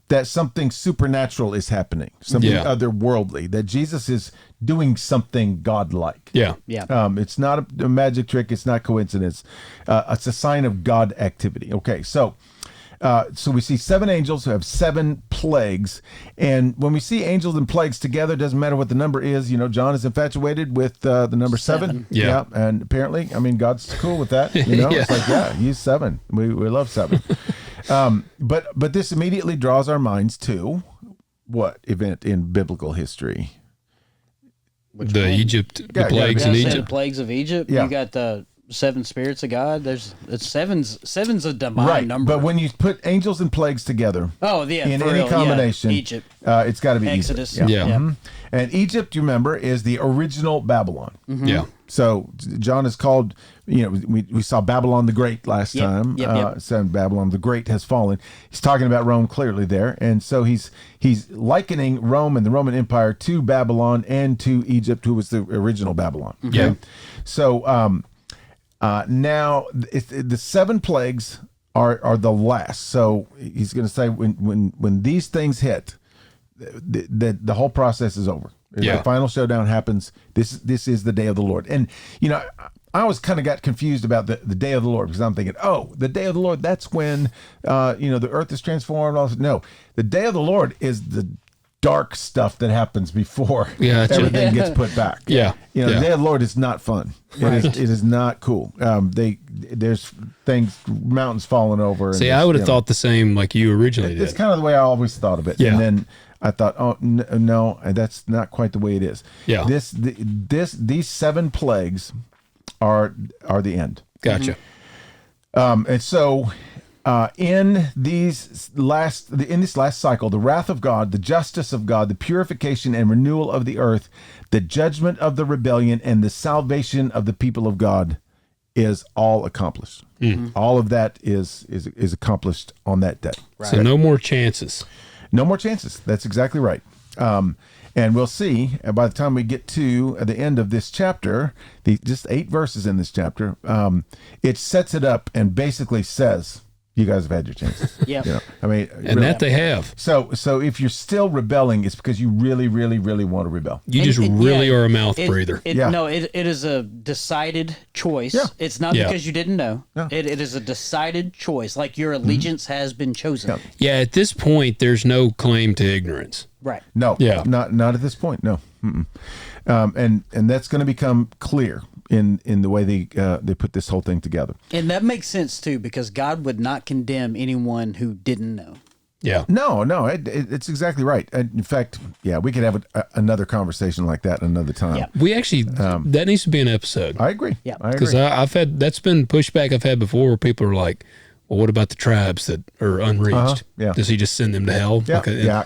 [SPEAKER 4] that something supernatural is happening, something otherworldly, that Jesus is doing something godlike.
[SPEAKER 2] Yeah.
[SPEAKER 3] Yeah.
[SPEAKER 4] It's not a magic trick. It's not coincidence. It's a sign of God activity. Okay, so So we see 7 angels who have 7 plagues. And when we see angels and plagues together, doesn't matter what the number is. You know, John is infatuated with the number 7.
[SPEAKER 2] Yeah.
[SPEAKER 4] And apparently, I mean, God's cool with that. You know, It's like, use 7. We love 7. But this immediately draws our minds to what event in biblical history?
[SPEAKER 2] The Egypt, the
[SPEAKER 4] Yeah,
[SPEAKER 2] plagues
[SPEAKER 3] You
[SPEAKER 2] in
[SPEAKER 3] gotta say
[SPEAKER 2] Egypt.
[SPEAKER 3] the plagues of Egypt.
[SPEAKER 4] Yeah.
[SPEAKER 3] You got the 7 spirits of God. It's seven's a divine
[SPEAKER 4] Right.
[SPEAKER 3] number.
[SPEAKER 4] But when you put angels and plagues together
[SPEAKER 3] in
[SPEAKER 4] in any combination,
[SPEAKER 3] Egypt,
[SPEAKER 4] it's got to be
[SPEAKER 3] Exodus.
[SPEAKER 4] Egypt.
[SPEAKER 2] Yeah.
[SPEAKER 4] Mhm. And Egypt, you remember, is the original Babylon.
[SPEAKER 2] Yeah.
[SPEAKER 4] So John is called, you know, we saw Babylon the Great last time.
[SPEAKER 3] Yep.
[SPEAKER 4] So Babylon the Great has fallen. He's talking about Rome clearly there. And so he's likening Rome and the Roman Empire to Babylon and to Egypt, who was the original Babylon. Okay?
[SPEAKER 2] Yeah.
[SPEAKER 4] So now the 7 plagues are the last. So he's going to say when these things hit, the whole process is over.
[SPEAKER 2] Yeah.
[SPEAKER 4] The final showdown happens. This is the day of the Lord. And, you know, I always kind of got confused about the day of the Lord because I'm thinking, the day of the Lord, that's when, the earth is transformed. No, the day of the Lord is the dark stuff that happens before everything gets put back.
[SPEAKER 2] Yeah.
[SPEAKER 4] You know, the day of the Lord is not fun. It is not cool. There's things, mountains falling over.
[SPEAKER 2] See, I would have thought the same like you originally
[SPEAKER 4] it's
[SPEAKER 2] did.
[SPEAKER 4] kind of the way I always thought of it.
[SPEAKER 2] Yeah.
[SPEAKER 4] And then I thought, no, that's not quite the way it is.
[SPEAKER 2] Yeah.
[SPEAKER 4] These 7 plagues are the end.
[SPEAKER 2] Gotcha.
[SPEAKER 4] And so in this last cycle, the wrath of God, the justice of God, the purification and renewal of the earth, the judgment of the rebellion, and the salvation of the people of God is all accomplished. All of that is accomplished on that day.
[SPEAKER 2] Right. So no more chances.
[SPEAKER 4] No more chances. That's exactly right. And we'll see by the time we get to the end of this chapter, just 8 verses in this chapter, it sets it up and basically says, you guys have had your chances.
[SPEAKER 3] Yeah.
[SPEAKER 4] You know, I mean,
[SPEAKER 2] And
[SPEAKER 4] really.
[SPEAKER 2] that they have.
[SPEAKER 4] So if you're still rebelling, it's because you really, really, really want to rebel.
[SPEAKER 2] You just really are a mouth breather.
[SPEAKER 3] No, it is a decided choice.
[SPEAKER 4] Yeah.
[SPEAKER 3] It's not because you didn't know.
[SPEAKER 4] No.
[SPEAKER 3] It is a decided choice. Like your allegiance has been chosen.
[SPEAKER 2] Yeah, at this point, there's no claim to ignorance.
[SPEAKER 3] Right.
[SPEAKER 4] No,
[SPEAKER 2] Yeah.
[SPEAKER 4] not at this point. No. And that's going to become clear in the way they put this whole thing together.
[SPEAKER 3] And that makes sense too, because God would not condemn anyone who didn't know.
[SPEAKER 2] Yeah.
[SPEAKER 4] No, it's exactly right. In fact, we could have another conversation like that another time.
[SPEAKER 3] Yeah.
[SPEAKER 2] We actually, that needs to be an episode.
[SPEAKER 4] I agree.
[SPEAKER 3] Yeah.
[SPEAKER 4] I agree.
[SPEAKER 2] Because I've had, that's been pushback I've had before where people are like, well, what about the tribes that are unreached?
[SPEAKER 4] Yeah.
[SPEAKER 2] Does he just send them to hell?
[SPEAKER 4] Yeah.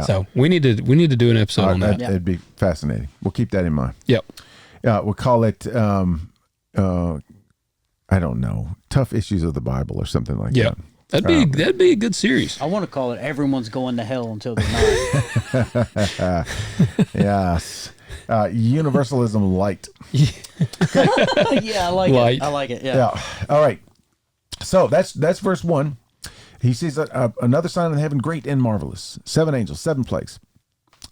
[SPEAKER 2] So we need to do an episode on that.
[SPEAKER 4] It'd be fascinating. We'll keep that in mind.
[SPEAKER 2] Yep.
[SPEAKER 4] We'll call it, I don't know, tough issues of the Bible or something like
[SPEAKER 2] Yeah.
[SPEAKER 4] that.
[SPEAKER 2] That'd be a good series.
[SPEAKER 3] I want to call it "Everyone's Going to Hell Until They're Not."
[SPEAKER 4] Yes. Universalism light.
[SPEAKER 3] Yeah, I like
[SPEAKER 2] Light.
[SPEAKER 3] it. I like it.
[SPEAKER 4] Yeah. All right. So that's verse 1. He sees another sign in heaven, great and marvelous. 7 angels, 7 plagues.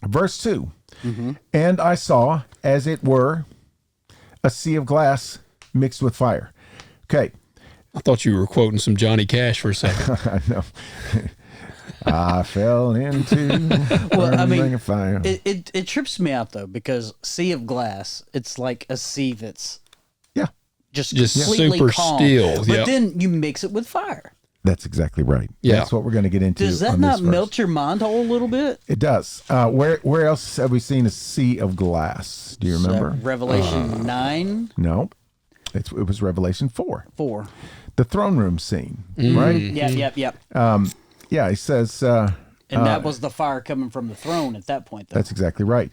[SPEAKER 4] Verse 2. And I saw, as it were, a sea of glass mixed with fire. Okay.
[SPEAKER 2] I thought you were quoting some Johnny Cash for a second.
[SPEAKER 4] I know. I fell into ring of fire.
[SPEAKER 3] It trips me out though, because sea of glass, it's like a sea that's just completely
[SPEAKER 2] super
[SPEAKER 3] calm.
[SPEAKER 2] still.
[SPEAKER 3] But then you mix it with fire.
[SPEAKER 4] That's exactly right.
[SPEAKER 2] Yeah.
[SPEAKER 4] That's what we're going to get into.
[SPEAKER 3] Does that
[SPEAKER 4] on
[SPEAKER 3] not
[SPEAKER 4] this verse.
[SPEAKER 3] melt your mind hole a little bit?
[SPEAKER 4] It does. Where else have we seen a sea of glass? Do you remember?
[SPEAKER 3] Revelation 9,
[SPEAKER 4] No. It was Revelation 4.
[SPEAKER 3] 4.
[SPEAKER 4] The throne room scene, right?
[SPEAKER 3] Yep.
[SPEAKER 4] Yeah, he says...
[SPEAKER 3] And that was the fire coming from the throne at that point, though.
[SPEAKER 4] That's exactly right.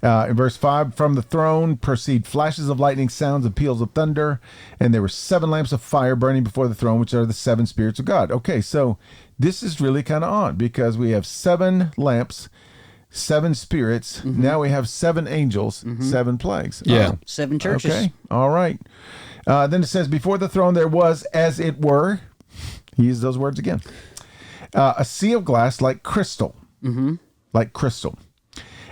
[SPEAKER 4] In verse 5, from the throne proceed flashes of lightning, sounds and peals of thunder, and there were 7 lamps of fire burning before the throne, which are the 7 spirits of God. Okay, so this is really kind of odd, because we have 7 lamps, 7 spirits, now we have 7 angels, 7 plagues.
[SPEAKER 2] Yeah.
[SPEAKER 3] 7 churches.
[SPEAKER 4] Okay, all right. Then it says, before the throne there was, as it were, he used those words again, a sea of glass like crystal. Like crystal.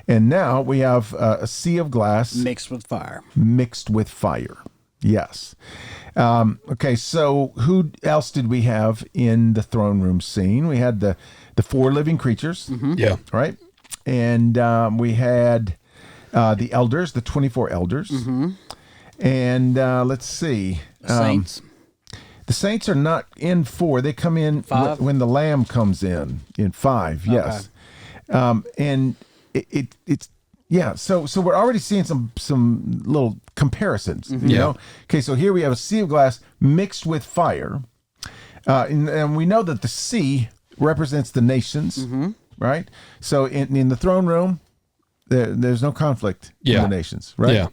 [SPEAKER 4] And now we have a sea of glass
[SPEAKER 3] Mixed with fire.
[SPEAKER 4] mixed with fire. Yes. Okay, so who else did we have in the throne room scene? We had the four living creatures,
[SPEAKER 2] Yeah.
[SPEAKER 4] right? And we had the elders, the 24 elders. And let's see.
[SPEAKER 3] Saints.
[SPEAKER 4] The saints are not in 4. They come in
[SPEAKER 3] 5?
[SPEAKER 4] when the lamb comes in 5, yes. And it's yeah, so we're already seeing some little comparisons, you know? Okay, so here we have a sea of glass mixed with fire. And we know that the sea represents the nations, right? So in the throne room, there's no conflict in the nations, right?
[SPEAKER 2] Yeah.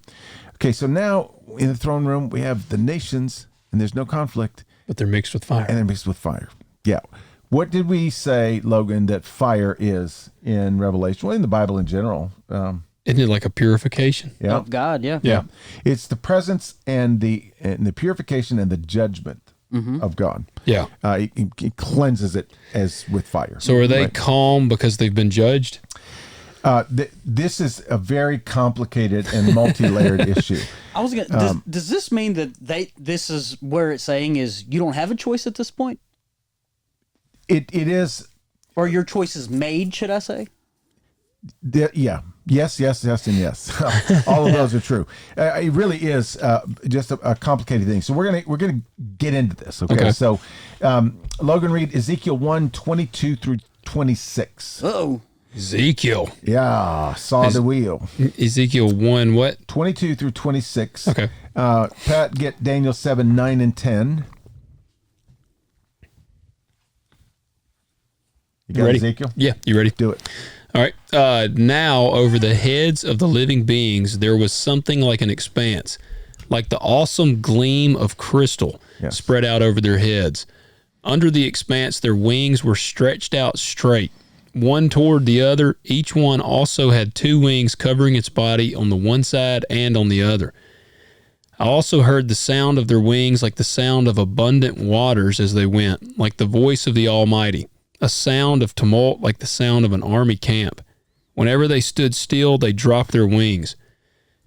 [SPEAKER 4] Okay, so now in the throne room, we have the nations, and there's no conflict.
[SPEAKER 2] But they're mixed with fire.
[SPEAKER 4] And they're mixed with fire. Yeah. What did we say, Logan, that fire is in Revelation? Well, in the Bible in general.
[SPEAKER 2] Isn't it like a purification?
[SPEAKER 4] Yeah.
[SPEAKER 3] Of God, yeah.
[SPEAKER 2] Yeah.
[SPEAKER 4] It's the presence and the purification and the judgment of God.
[SPEAKER 2] Yeah.
[SPEAKER 4] It cleanses it as with fire.
[SPEAKER 2] So are they
[SPEAKER 4] Right.
[SPEAKER 2] calm because they've been judged?
[SPEAKER 4] This is a very complicated and multi-layered issue.
[SPEAKER 3] I was gonna. Does this mean that this is where it's saying is you don't have a choice at this point,
[SPEAKER 4] It is.
[SPEAKER 3] or your choice is made? Should I say?
[SPEAKER 4] Yeah. Yes, and yes. All of those are true. It really is just a complicated thing. So we're gonna get into this. Okay. So Logan, read Ezekiel 1:22 through 26.
[SPEAKER 3] Oh,
[SPEAKER 2] Ezekiel.
[SPEAKER 4] Yeah, saw the wheel.
[SPEAKER 2] Ezekiel 1 what?
[SPEAKER 4] 22 through 26.
[SPEAKER 2] Okay.
[SPEAKER 4] Pat, get Daniel 7, 9, and 10. You got
[SPEAKER 2] Ready?
[SPEAKER 4] Ezekiel?
[SPEAKER 2] Yeah, you ready?
[SPEAKER 4] Do it.
[SPEAKER 2] All right. Now over the heads of the living beings there was something like an expanse, like the awesome gleam of crystal spread out over their heads. Under the expanse their wings were stretched out straight, one toward the other. Each one also had 2 wings covering its body on the one side and on the other. I also heard the sound of their wings like the sound of abundant waters as they went, like the voice of the Almighty, a sound of tumult like the sound of an army camp. Whenever they stood still, they dropped their wings.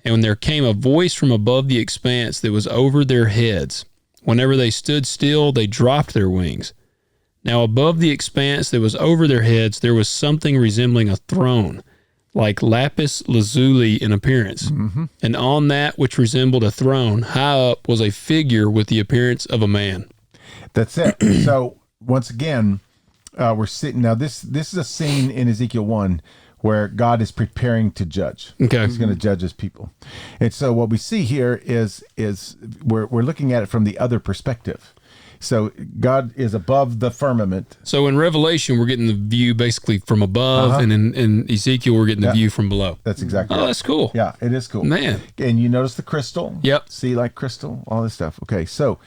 [SPEAKER 2] And when there came a voice from above the expanse that was over their heads, whenever they stood still, they dropped their wings. Now above the expanse that was over their heads, there was something resembling a throne, like lapis lazuli in appearance. And on that which resembled a throne, high up was a figure with the appearance of a man.
[SPEAKER 4] That's it. So once again, we're sitting now. This is a scene in Ezekiel 1 where God is preparing to judge.
[SPEAKER 2] Okay.
[SPEAKER 4] He's going to judge his people. And so what we see here is we're looking at it from the other perspective. So God is above the firmament.
[SPEAKER 2] So in Revelation, we're getting the view basically from above, and in Ezekiel, we're getting the view from below.
[SPEAKER 4] That's exactly
[SPEAKER 2] Oh,
[SPEAKER 4] right.
[SPEAKER 2] that's cool.
[SPEAKER 4] Yeah, it is cool.
[SPEAKER 2] Man.
[SPEAKER 4] And you notice the crystal?
[SPEAKER 2] Yep.
[SPEAKER 4] See, like crystal, all this stuff. Okay, so,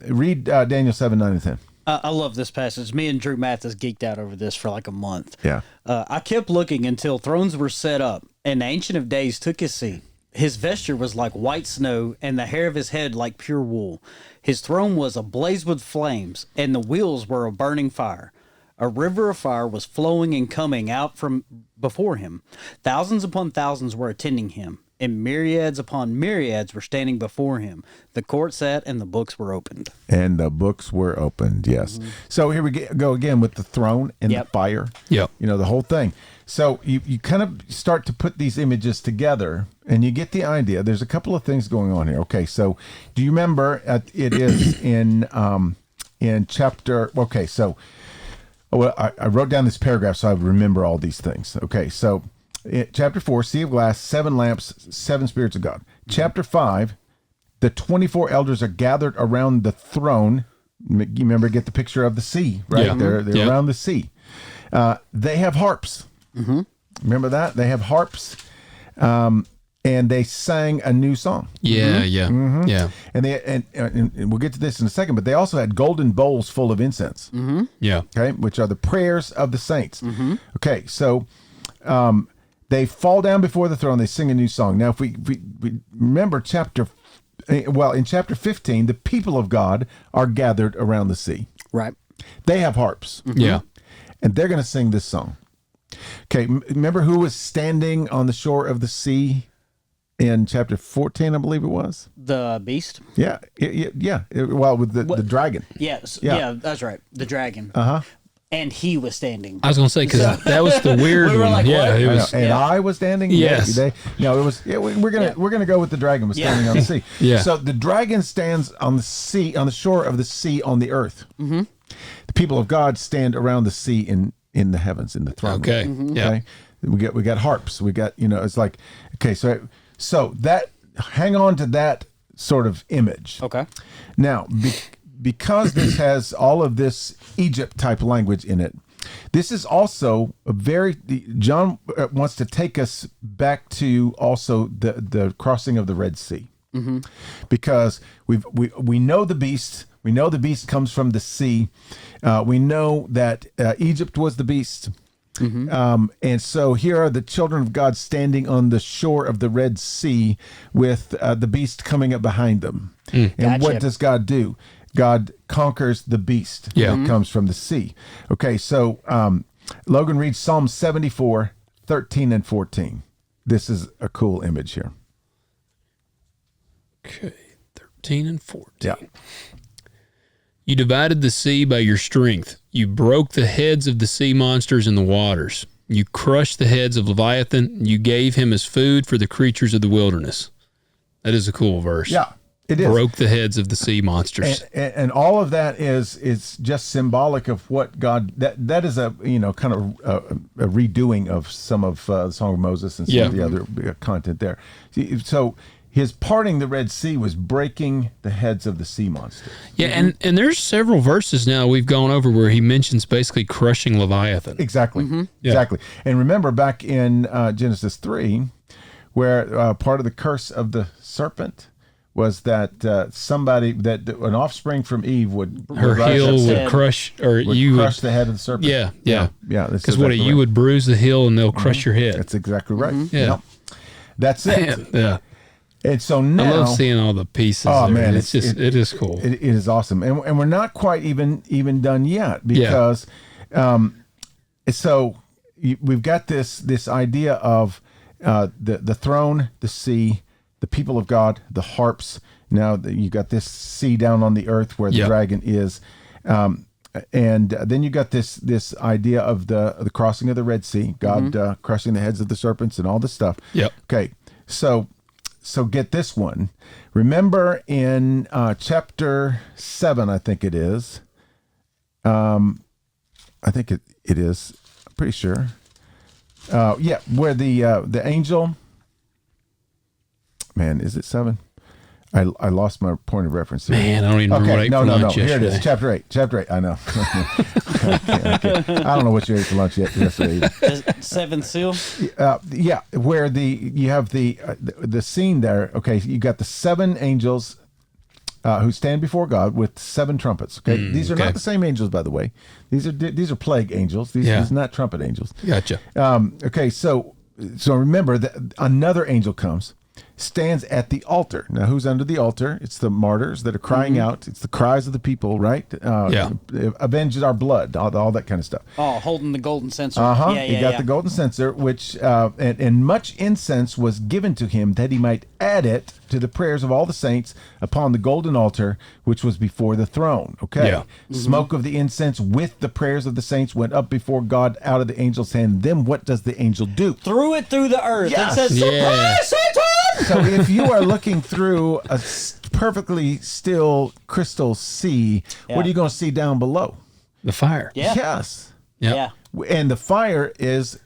[SPEAKER 4] read Daniel 7, 9, and 10.
[SPEAKER 3] I love this passage. Me and Drew Mathis geeked out over this for like a month.
[SPEAKER 4] Yeah.
[SPEAKER 3] I kept looking until thrones were set up, and the Ancient of Days took his seat. His vesture was like white snow, and the hair of his head like pure wool. His throne was ablaze with flames, and the wheels were a burning fire. A river of fire was flowing and coming out from before him. Thousands upon thousands were attending him, and myriads upon myriads were standing before him. The court sat, and the books were opened.
[SPEAKER 4] And the books were opened, yes. So here we go again with the throne and the fire.
[SPEAKER 2] Yep.
[SPEAKER 4] You know, the whole thing. So you kind of start to put these images together, and you get the idea. There's a couple of things going on here. Okay, so do you remember it is in chapter, okay, so I wrote down this paragraph so I would remember all these things. Okay, so chapter 4, Sea of Glass, 7 lamps, 7 spirits of God. Chapter 5, the 24 elders are gathered around the throne. You remember, get the picture of the sea, right?
[SPEAKER 2] Yeah.
[SPEAKER 4] They're around the sea. They have harps. Remember that? They have harps. And they sang a new song.
[SPEAKER 2] Yeah, yeah.
[SPEAKER 4] And and we'll get to this in a second, but they also had golden bowls full of incense.
[SPEAKER 2] Yeah.
[SPEAKER 4] Okay, which are the prayers of the saints. Okay, so they fall down before the throne. They sing a new song. Now, if we remember in chapter 15, the people of God are gathered around the sea.
[SPEAKER 3] Right.
[SPEAKER 4] They have harps.
[SPEAKER 2] Yeah.
[SPEAKER 4] And they're going to sing this song. Okay, remember who was standing on the shore of the sea? in chapter 14, I believe it was.
[SPEAKER 3] The beast.
[SPEAKER 4] Yeah, well, with the dragon.
[SPEAKER 3] Yes.
[SPEAKER 4] Yeah.
[SPEAKER 3] Yeah, that's right. The dragon. And he was standing.
[SPEAKER 2] I was going to say, because that was the weird
[SPEAKER 3] We were
[SPEAKER 2] one.
[SPEAKER 3] like,
[SPEAKER 2] Yeah,
[SPEAKER 3] what?
[SPEAKER 2] it was.
[SPEAKER 4] And I was standing.
[SPEAKER 2] Yes.
[SPEAKER 4] It was. Yeah, we're gonna go with the dragon was standing on the sea.
[SPEAKER 2] Yeah.
[SPEAKER 4] So the dragon stands on the sea, on the shore of the sea, on the earth. Mm-hmm. The people of God stand around the sea in the heavens, in the throne.
[SPEAKER 2] Okay.
[SPEAKER 4] room.
[SPEAKER 2] Yeah.
[SPEAKER 4] Okay. We got harps. We got it's like okay. So that hang on to that sort of image.
[SPEAKER 3] Okay.
[SPEAKER 4] Now, because this has all of this Egypt type language in it, this is also John wants to take us back to also the crossing of the Red Sea, because we know the beast. We know the beast comes from the sea. We know that Egypt was the beast. And so here are the children of God standing on the shore of the Red Sea with the beast coming up behind them. And what does God do? God conquers the beast that comes from the sea. Okay, so Logan reads Psalm 74, 13 and 14. This is a cool image here.
[SPEAKER 2] Okay, 13 and 14.
[SPEAKER 4] Yeah.
[SPEAKER 2] You divided the sea by your strength. You broke the heads of the sea monsters in the waters. You crushed the heads of Leviathan. You gave him as food for the creatures of the wilderness. That is a cool verse.
[SPEAKER 4] Yeah, it is.
[SPEAKER 2] Broke the heads of the sea monsters.
[SPEAKER 4] And all of that is just symbolic of what God, that is a kind of a redoing of some of the Song of Moses and some of the other content there. So his parting the Red Sea was breaking the heads of the sea monsters.
[SPEAKER 2] Yeah, and there's several verses now we've gone over where he mentions basically crushing Leviathan.
[SPEAKER 4] Exactly. Exactly. And remember back in Genesis 3, where part of the curse of the serpent was that an offspring from Eve would
[SPEAKER 2] Her heel would crush, or you
[SPEAKER 4] crush
[SPEAKER 2] would,
[SPEAKER 4] the head of the serpent.
[SPEAKER 2] Yeah.
[SPEAKER 4] That's
[SPEAKER 2] Because
[SPEAKER 4] exactly
[SPEAKER 2] you
[SPEAKER 4] right.
[SPEAKER 2] would bruise the heel and they'll crush your head.
[SPEAKER 4] That's exactly right.
[SPEAKER 2] Yeah.
[SPEAKER 4] Yep. That's it.
[SPEAKER 2] Yeah.
[SPEAKER 4] And so now,
[SPEAKER 2] I love seeing all the pieces.
[SPEAKER 4] Oh,
[SPEAKER 2] there.
[SPEAKER 4] man,
[SPEAKER 2] it is cool.
[SPEAKER 4] It is awesome, and we're not quite even done yet because, so we've got this idea of the throne, the sea, the people of God, the harps. Now you got this sea down on the earth where the dragon is, and then you got this idea of the crossing of the Red Sea, God crushing the heads of the serpents and all this stuff.
[SPEAKER 2] Yep.
[SPEAKER 4] Okay, so get this one. Remember in chapter 7, I think it is. I think it is. I'm pretty sure. Where the angel. Man, is it 7? I lost my point of reference here.
[SPEAKER 2] Man, I don't even remember what I ate for lunch
[SPEAKER 4] Here it
[SPEAKER 2] yesterday.
[SPEAKER 4] is, chapter 8. Chapter 8. I know. Okay. I don't know what you ate for lunch yesterday.
[SPEAKER 3] Seventh seal.
[SPEAKER 4] Where you have the scene there. Okay, you got the 7 angels who stand before God with 7 trumpets. Okay, these are not the same angels, by the way. These are plague angels. These are not trumpet angels.
[SPEAKER 2] Gotcha.
[SPEAKER 4] Okay, so remember that another angel comes, stands at the altar. Now, who's under the altar? It's the martyrs that are crying out. It's the cries of the people, right? Avenge our blood, all that kind of stuff.
[SPEAKER 3] Oh, holding the golden censer.
[SPEAKER 4] He got the golden censer, which and much incense was given to him that he might add it to the prayers of all the saints upon the golden altar which was before the throne. Okay.
[SPEAKER 2] Yeah.
[SPEAKER 4] Smoke of the incense with the prayers of the saints went up before God out of the angel's hand. Then what does the angel do?
[SPEAKER 3] Threw it through the earth.
[SPEAKER 4] Yes.
[SPEAKER 3] It says, "Surprise, Satan!"
[SPEAKER 4] So if you are looking through a perfectly still crystal sea, what are you going to see down below?
[SPEAKER 2] The fire.
[SPEAKER 3] Yeah.
[SPEAKER 4] Yes.
[SPEAKER 3] Yeah.
[SPEAKER 4] And the fire is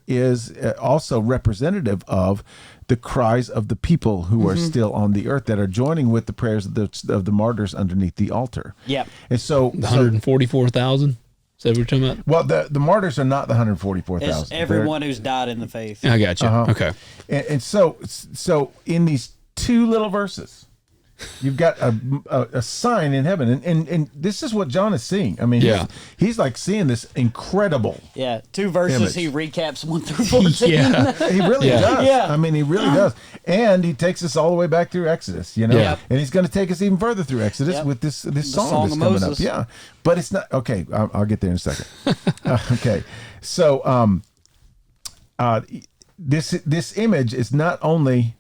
[SPEAKER 4] also representative of the cries of the people who are still on the earth that are joining with the prayers of the martyrs underneath the altar.
[SPEAKER 3] Yeah.
[SPEAKER 4] And so
[SPEAKER 2] 144,000. Is that what we're talking about?
[SPEAKER 4] Well, the martyrs are not the 144,000.
[SPEAKER 3] It's everyone who's died in the faith.
[SPEAKER 2] I got you. Okay.
[SPEAKER 4] And so in these 2 little verses, you've got a sign in heaven, and this is what John is seeing. I mean, he's like seeing this incredible.
[SPEAKER 3] Yeah, 2 verses.
[SPEAKER 4] Image.
[SPEAKER 3] He recaps 1 through 14.
[SPEAKER 2] Yeah.
[SPEAKER 4] He really does.
[SPEAKER 3] Yeah.
[SPEAKER 4] I mean, he really does, and he takes us all the way back through Exodus.
[SPEAKER 2] Yeah.
[SPEAKER 4] And he's going to take us even further through Exodus with this song that's
[SPEAKER 3] Song of
[SPEAKER 4] coming
[SPEAKER 3] Moses.
[SPEAKER 4] up. Yeah, but it's not okay. I'll get there in a second. Okay, so this image is not only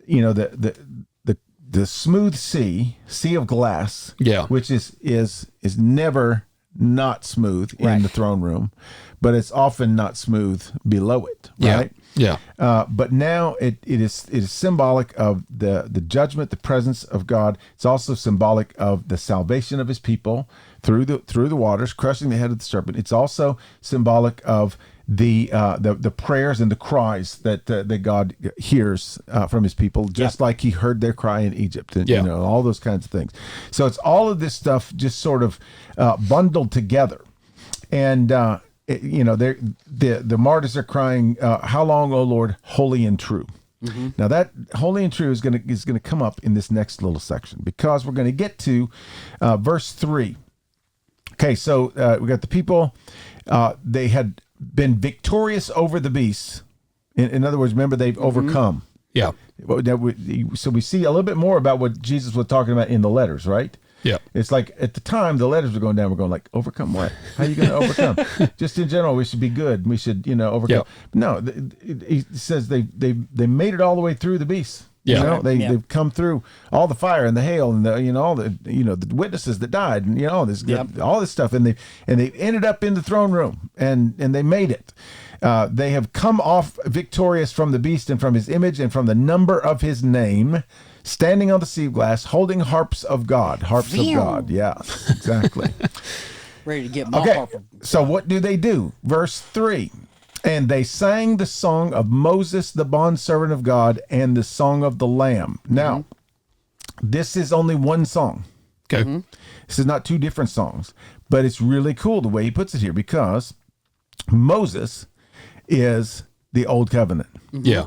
[SPEAKER 4] the smooth sea of glass,
[SPEAKER 2] Yeah.
[SPEAKER 4] which is never not smooth
[SPEAKER 3] Right.
[SPEAKER 4] in the throne room, but it's often not smooth below it, right?
[SPEAKER 2] Yeah.
[SPEAKER 4] But now it is symbolic of the judgment, the presence of God. It's also symbolic of the salvation of His people through the waters, crushing the head of the serpent. It's also symbolic of the prayers and the cries that God hears from His people, just like He heard their cry in Egypt, and all those kinds of things. So it's all of this stuff just sort of bundled together, and the martyrs are crying, "How long, O Lord, holy and true?" Mm-hmm. Now that holy and true is going to come up in this next little section, because we're going to get to verse 3. Okay, so we got the people. They had been victorious over the beasts. In other words, remember, they've overcome.
[SPEAKER 2] Yeah.
[SPEAKER 4] So we see a little bit more about what Jesus was talking about in the letters, right?
[SPEAKER 2] Yeah.
[SPEAKER 4] It's like at the time the letters were going down, we're going like, overcome what? How are you going to overcome? Just in general, we should be good. We should, overcome.
[SPEAKER 2] Yep.
[SPEAKER 4] No, he says they made it all the way through the beasts.
[SPEAKER 2] Yeah.
[SPEAKER 4] They've come through all the fire and the hail and all the the witnesses that died and all this stuff, and they ended up in the throne room and they made it. They have come off victorious from the beast and from his image and from the number of his name, standing on the sea of glass, holding harps of God. Harps of God. Yeah, exactly.
[SPEAKER 3] Ready to get my
[SPEAKER 4] Okay,
[SPEAKER 3] harp.
[SPEAKER 4] so what do? Verse 3. And they sang the song of Moses, the bondservant of God, and the song of the Lamb. Now, this is only one song.
[SPEAKER 2] Okay.
[SPEAKER 3] Mm-hmm.
[SPEAKER 4] This is not two different songs, but it's really cool the way he puts it here, because Moses is the old covenant.
[SPEAKER 2] Yeah.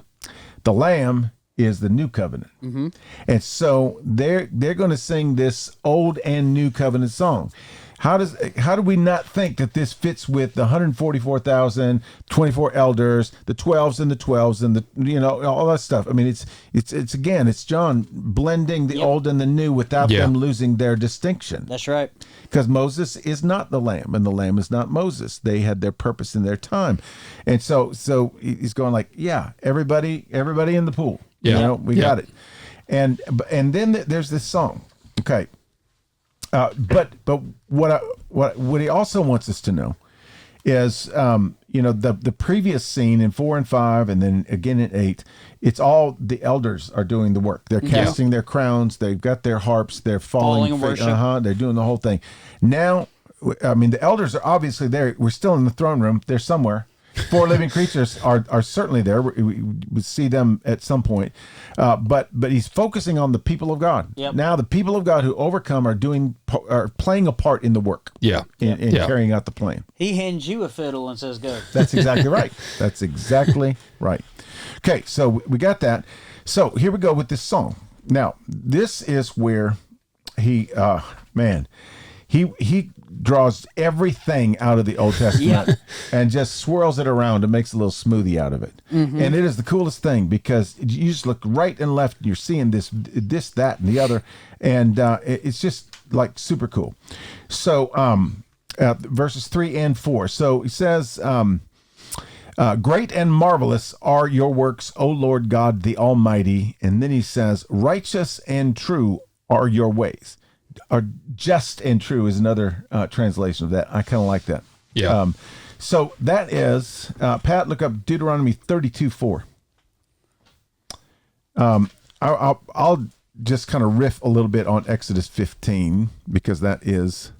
[SPEAKER 4] The Lamb is the new covenant.
[SPEAKER 3] Mm-hmm.
[SPEAKER 4] And so they're going to sing this old and new covenant song. How do we not think that this fits with the 144,000, 24 elders, the 12s and the 12s, and the all that stuff? I mean, it's John blending the old and the new without them losing their distinction.
[SPEAKER 3] That's right.
[SPEAKER 4] Because Moses is not the Lamb, and the Lamb is not Moses. They had their purpose in their time, and so he's going like, everybody in the pool.
[SPEAKER 2] Yeah.
[SPEAKER 4] We got it, and then there's this song. Okay. But what he also wants us to know is, the previous scene in 4 and 5, and then again in 8, it's all the elders are doing the work. They're casting their crowns. They've got their harps. They're falling
[SPEAKER 3] in worship.
[SPEAKER 4] They're doing the whole thing. Now, I mean, the elders are obviously there. We're still in the throne room. They're somewhere. 4 living creatures are certainly there. We see them at some point, but he's focusing on the people of God.
[SPEAKER 3] Yep.
[SPEAKER 4] Now the people of God who overcome are playing a part in the work.
[SPEAKER 2] Yeah.
[SPEAKER 4] In carrying out the plan.
[SPEAKER 3] He hands you a fiddle and says, "Go."
[SPEAKER 4] That's exactly right. That's exactly right. Okay, so we got that. So here we go with this song. Now this is where he draws everything out of the Old Testament and just swirls it around and makes a little smoothie out of it. Mm-hmm. And it is the coolest thing, because you just look right and left and you're seeing this, that, and the other. And it's just like super cool. So verses 3 and 4. So he says, great and marvelous are your works, O Lord God, the Almighty. And then he says, righteous and true are your ways. Or just and true is another translation of that. I kind of like that.
[SPEAKER 2] Yeah.
[SPEAKER 4] So that is, Pat, look up Deuteronomy 32:4. I'll just kind of riff a little bit on Exodus 15, because that is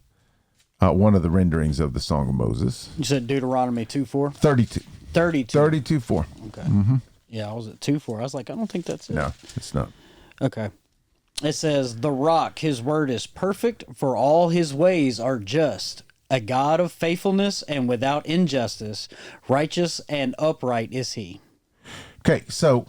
[SPEAKER 4] one of the renderings of the Song of Moses.
[SPEAKER 3] You said Deuteronomy 2:4?
[SPEAKER 4] 32.
[SPEAKER 3] 32.
[SPEAKER 4] 32:4.
[SPEAKER 3] Okay.
[SPEAKER 4] Mm-hmm.
[SPEAKER 3] Yeah, I was at 2:4. I was like, I don't think that's it.
[SPEAKER 4] No, it's not.
[SPEAKER 3] Okay. It says, the rock, his word is perfect, for all his ways are just. A God of faithfulness and without injustice, righteous and upright is he.
[SPEAKER 4] Okay, so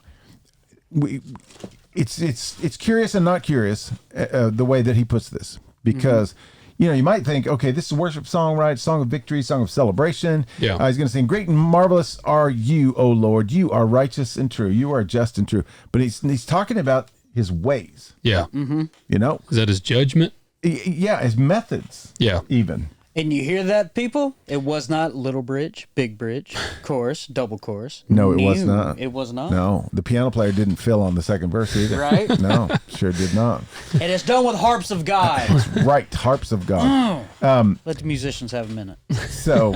[SPEAKER 4] it's curious and not curious the way that he puts this, because you might think, okay, this is a worship song, right? Song of victory, song of celebration.
[SPEAKER 2] Yeah.
[SPEAKER 4] He's going to sing, great and marvelous are you, O Lord. You are righteous and true. You are just and true. But he's talking about his ways.
[SPEAKER 2] Yeah.
[SPEAKER 3] Mm-hmm.
[SPEAKER 4] Is
[SPEAKER 2] that his judgment?
[SPEAKER 4] Yeah, his methods.
[SPEAKER 2] Yeah.
[SPEAKER 4] Even.
[SPEAKER 3] And you hear that, people? It was not little bridge, big bridge, chorus, double chorus.
[SPEAKER 4] No, it was not.
[SPEAKER 3] It was not.
[SPEAKER 4] No, the piano player didn't fill on the second verse either.
[SPEAKER 3] Right?
[SPEAKER 4] No, sure did not.
[SPEAKER 3] And it's done with harps of God.
[SPEAKER 4] Right, harps of God.
[SPEAKER 3] Let the musicians have a minute.
[SPEAKER 4] So,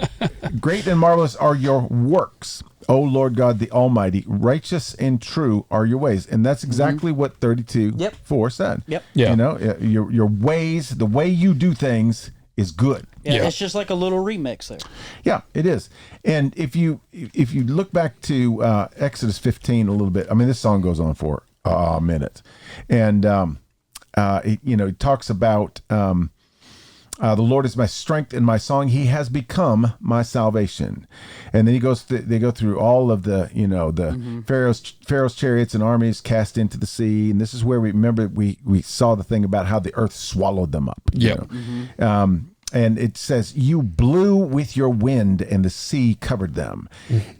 [SPEAKER 4] great and marvelous are your works, O Lord God the Almighty. Righteous and true are your ways. And that's exactly what 32:4 said.
[SPEAKER 3] Yep.
[SPEAKER 2] Yeah.
[SPEAKER 4] You know, your ways, the way you do things is good.
[SPEAKER 3] Yeah, it's just like a little remix there.
[SPEAKER 4] Yeah, it is. And if you look back to Exodus 15 a little bit, I mean, this song goes on for a minute, and it talks about the Lord is my strength and my song; He has become my salvation. And then they go through all of the Pharaoh's chariots and armies cast into the sea, and this is where we saw the thing about how the earth swallowed them up.
[SPEAKER 2] Yeah.
[SPEAKER 4] And it says, you blew with your wind and the sea covered them.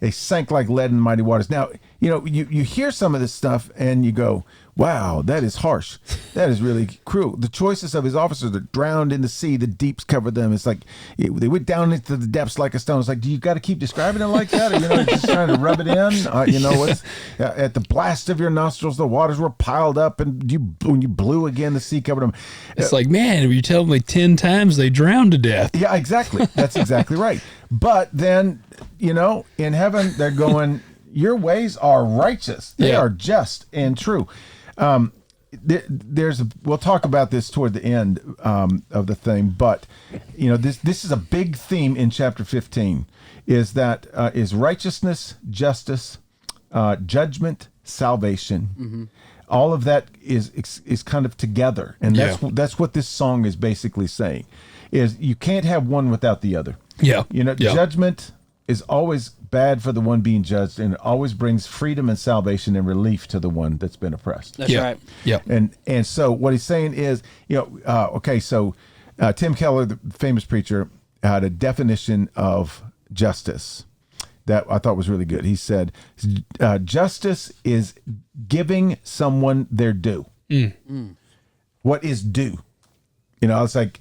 [SPEAKER 4] They sank like lead in mighty waters. Now, you hear some of this stuff and you go, wow, that is harsh. That is really cruel. The choices of his officers are drowned in the sea. The deeps covered them. It's like they went down into the depths like a stone. It's like, do you got to keep describing it like that? Or, just trying to rub it in? At the blast of your nostrils, the waters were piled up, and when you blew again, the sea covered them.
[SPEAKER 2] It's like, man, you're telling me 10 times they drowned to death.
[SPEAKER 4] Yeah, exactly. That's exactly right. But then, in heaven, they're going, your ways are righteous. They are just and true. We'll talk about this toward the end of the thing, but this is a big theme in chapter 15. Is righteousness, justice, judgment, salvation. Mm-hmm. All of that is kind of together, and that's what this song is basically saying. Is you can't have one without the other.
[SPEAKER 2] Yeah,
[SPEAKER 4] Judgment is always bad for the one being judged, and it always brings freedom and salvation and relief to the one that's been oppressed.
[SPEAKER 3] That's right.
[SPEAKER 2] Yeah.
[SPEAKER 4] And so what he's saying is, so Tim Keller, the famous preacher, had a definition of justice that I thought was really good. He said, justice is giving someone their due. What is due? It's like,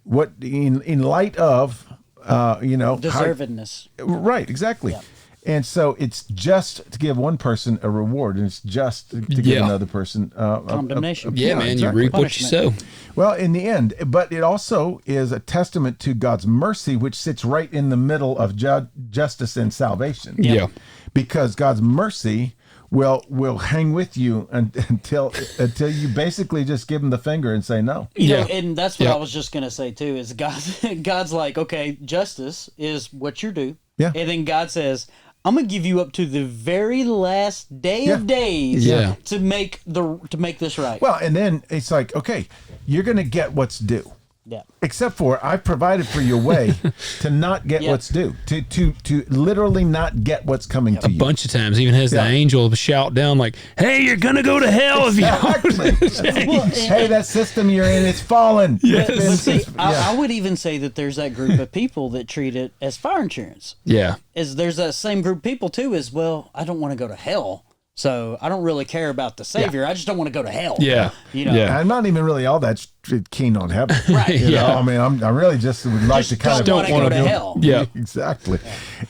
[SPEAKER 4] what in light of
[SPEAKER 3] deservedness.
[SPEAKER 4] Right, exactly.
[SPEAKER 3] Yeah.
[SPEAKER 4] And so it's just to give one person a reward, and it's just to give another person
[SPEAKER 3] condemnation.
[SPEAKER 2] Man,
[SPEAKER 4] exactly.
[SPEAKER 2] You reap what you sow.
[SPEAKER 4] Well, in the end, but it also is a testament to God's mercy, which sits right in the middle of justice and salvation.
[SPEAKER 2] Yeah.
[SPEAKER 4] Because God's mercy will hang with you until you basically just give him the finger and say no.
[SPEAKER 3] And that's what I was just going to say too, is God's like, okay, justice is what you're due. Yeah. And then God says, I'm going to give you up to the very last day of days to make this right.
[SPEAKER 4] Well, and then it's like, okay, you're going to get what's due.
[SPEAKER 3] Yeah.
[SPEAKER 4] Except for I've provided for your way to not get what's due, to literally not get what's coming to you.
[SPEAKER 2] A bunch of times, even has the angel shout down like, "Hey, you're gonna go to hell if you don't."
[SPEAKER 4] Hey, that system you're in, it's fallen.
[SPEAKER 2] Yes.
[SPEAKER 3] I would even say that there's that group of people that treat it as fire insurance.
[SPEAKER 2] Yeah.
[SPEAKER 3] There's that same group of people too. As well, I don't want to go to hell. So I don't really care about the Savior. I just don't want to go to hell.
[SPEAKER 2] Yeah.
[SPEAKER 4] I'm not even really all that keen on heaven.
[SPEAKER 3] Right.
[SPEAKER 4] I mean, I really just would like to kind of
[SPEAKER 3] don't want to go to hell.
[SPEAKER 2] Yeah.
[SPEAKER 4] Exactly.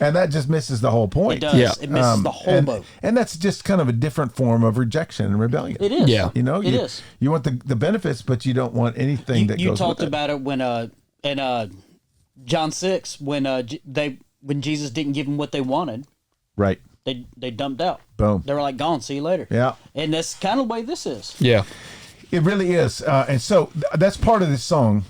[SPEAKER 4] And that just misses the whole point.
[SPEAKER 3] It does. Yeah. It misses the whole boat.
[SPEAKER 4] And that's just kind of a differn form of rejection and rebellion.
[SPEAKER 3] It is.
[SPEAKER 2] Yeah.
[SPEAKER 3] It is.
[SPEAKER 4] You want the benefits, but you don't want anything that goes with it.
[SPEAKER 3] You talked about it when in John 6 when Jesus didn't give them what they wanted.
[SPEAKER 4] Right.
[SPEAKER 3] They dumped out.
[SPEAKER 4] Boom.
[SPEAKER 3] They were like, gone, see you later.
[SPEAKER 4] Yeah.
[SPEAKER 3] And that's kind of the way this is.
[SPEAKER 2] Yeah.
[SPEAKER 4] It really is. And so that's part of this song.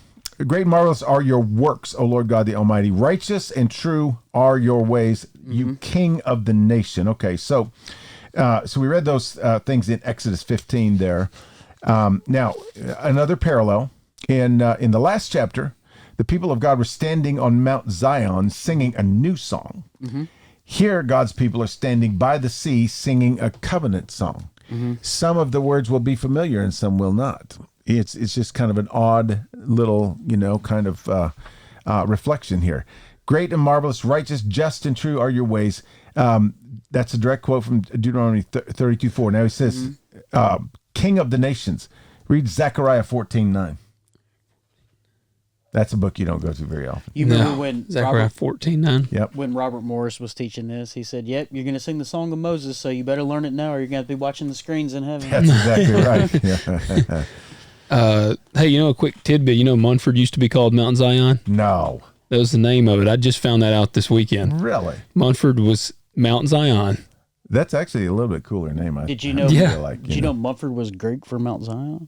[SPEAKER 4] Great and marvelous are your works, O Lord God the Almighty. Righteous and true are your ways, you King of the nation. Okay, so we read those things in Exodus 15 there. Now, another parallel. In the last chapter, the people of God were standing on Mount Zion singing a new song. Mm-hmm. Here, God's people are standing by the sea singing a covenant song. Mm-hmm. Some of the words will be familiar and some will not. It's just kind of an odd little, kind of reflection here. Great and marvelous, righteous, just, and true are your ways. That's a direct quote from Deuteronomy 32:4. Now he says, King of the nations. Read Zechariah 14:9. That's a book you don't go to very often.
[SPEAKER 3] You remember when
[SPEAKER 2] Zechariah 14:9.
[SPEAKER 4] Yep.
[SPEAKER 3] when Robert Morris was teaching this, he said, "Yep, you're going to sing the Song of Moses, so you better learn it now, or you're going to be watching the screens in heaven."
[SPEAKER 4] That's exactly right. Yeah.
[SPEAKER 2] Hey, a quick tidbit. Munford used to be called Mount Zion.
[SPEAKER 4] No.
[SPEAKER 2] That was the name of it. I just found that out this weekend.
[SPEAKER 4] Really?
[SPEAKER 2] Munford was Mount Zion.
[SPEAKER 4] That's actually a little bit cooler name.
[SPEAKER 3] Did you know?
[SPEAKER 2] Yeah.
[SPEAKER 3] Did you know Mumford was Greek for Mount Zion?